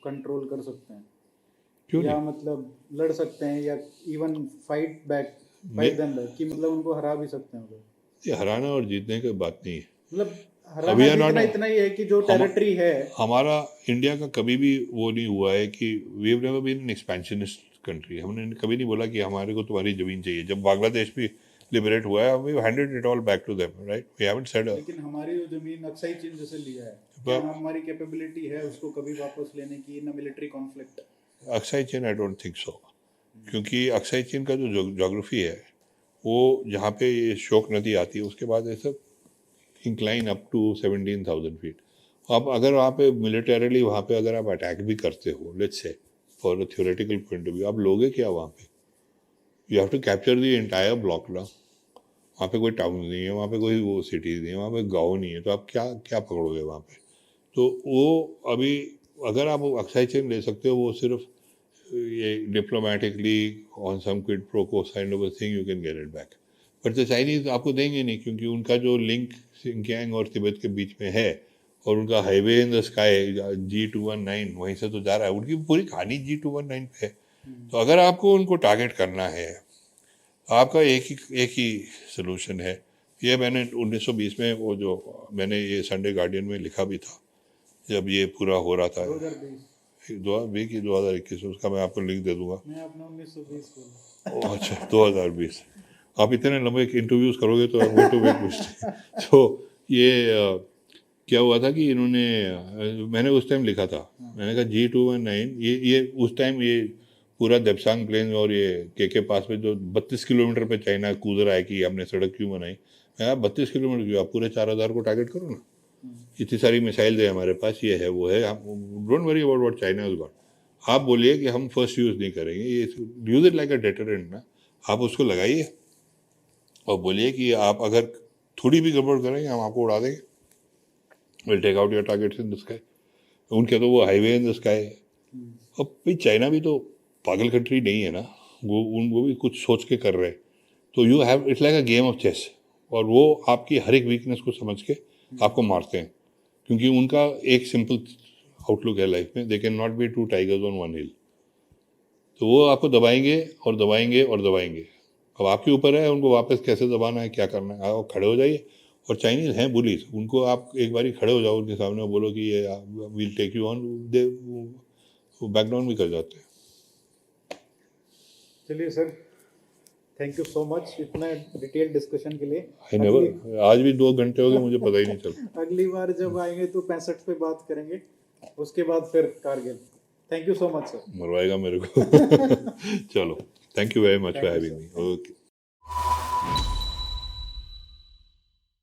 कंट्रोल कर सकते हैं, क्यों या नहीं? मतलब लड़ सकते हैं, या इवन फाइट देम बैक, कि मतलब उनको हरा भी सकते हैं उधर? ये हराना और जीतने की बात नहीं है। मतलब अभी हराना जीतना इतना ही है कि जो टेरिटरी है। हमारा इंडिया का कभी भी वो नहीं हुआ है कि we have never been an expansionist country. हमने कभी नहीं बोला कि हमारे को तुम्हारी जमीन चाहिए। जब बांग्लादेश भी लिबरेट हुआ है, we handed it all back to them, right? We haven't said. लेकिन हमारी जो जमीन अक्साई चीन जैसे लिया है, क्या हमारी कैपेबिलिटी है उसको कभी वापस लेने की, ना मिलिट्री कॉन्फ्लिक्ट? अक्साई चीन आई डोंट थिंक सो, क्योंकि अक्साई चीन का जो जोग्राफी है वो जहाँ पे ये शोक नदी आती है उसके बाद ये सब इंक्लाइन अप टू 17,000 फीट। आप अगर वहाँ पे मिलिटरीली वहाँ पे अगर आप अटैक भी करते हो, let's say for a theoretical point of view, आप लोगे क्या वहाँ पे? You have to capture the entire block ना। वहाँ पे कोई टाउन नहीं है, वहाँ पे कोई वो सिटीज़ नहीं है, वहाँ पे गाँव नहीं है, तो आप क्या क्या पकड़ोगे वहाँ पे? तो वो अभी अगर आप अक्साई चेन ले सकते हो, वो सिर्फ ये diplomatically on some quid pro quo kind of a thing you can get it back, but the Chinese आपको देंगे नहीं, क्योंकि उनका जो लिंक सिंकियांग और तिब्बत के बीच में है और उनका highway in the sky G219 वहीं से तो जा रहा है, उनकी पूरी कहानी G219 पे है। तो अगर आपको उनको टारगेट करना है, आपका एक ही सोल्यूशन है। ये मैंने 1920 में वो जो मैंने ये संडे गार्डियन में लिखा भी था, जब ये पूरा हो रहा था 2020 की 2021, उसका मैं आपको लिंक दे दूंगा। मैं अपना 1920 बोला। अच्छा 2020, आप इतने लंबे इंटरव्यूज करोगे तो I'm going to make mistake। तो ये क्या हुआ था कि इन्होंने मैंने उस टाइम लिखा था, मैंने कहा G219 ये उस टाइम ये पूरा देपसांग प्लेन और ये के पास में जो 32 किलोमीटर पे चाइना कूद रहा है कि हमने सड़क क्यों बनाई। मैं कहा 32 किलोमीटर क्यों, आप पूरे 4,000 को टारगेट करो ना, इतनी सारी मिसाइल है हमारे पास, ये है वो है, don't worry about what China has got. आप बोलिए कि हम फर्स्ट यूज़ नहीं करेंगे, ये use it like a deterrent ना, आप उसको लगाइए और बोलिए कि आप अगर थोड़ी भी गड़बड़ करेंगे हम आपको उड़ा देंगे, will take out your targets in the sky. उनके तो वो हाईवे इन द स्काई है। अब भाई चाइना भी तो पागल कंट्री नहीं है ना, वो भी कुछ सोच के कर रहे हैं। तो you have it's like a game of chess, और वो आपकी हर एक वीकनेस को समझ के आपको मारते हैं, क्योंकि उनका एक सिंपल आउटलुक है लाइफ में, they can not be two tigers on one hill. तो वो आपको दबाएंगे और दबाएंगे और दबाएंगे। अब आपके ऊपर है उनको वापस कैसे दबाना है, क्या करना है। आप खड़े हो जाइए, और चाइनीज हैं बुलीज, उनको आप एक बारी खड़े हो जाओ उनके सामने, बोलो कि ये विल टेक यू ऑन, दे वो बैक डाउन भी कर जाते हैं। चलिए sir, thank you so much इतना डिटेल डिस्कशन के लिए। आई नेवर, आज भी 2 घंटे हो गए मुझे पता ही नहीं चला। अगली बार जब आएंगे तो 65 पे बात करेंगे, उसके बाद फिर Kargil. Thank you so much sir. मरवाएगा मेरे को। चलो, thank you very much for having me. Okay.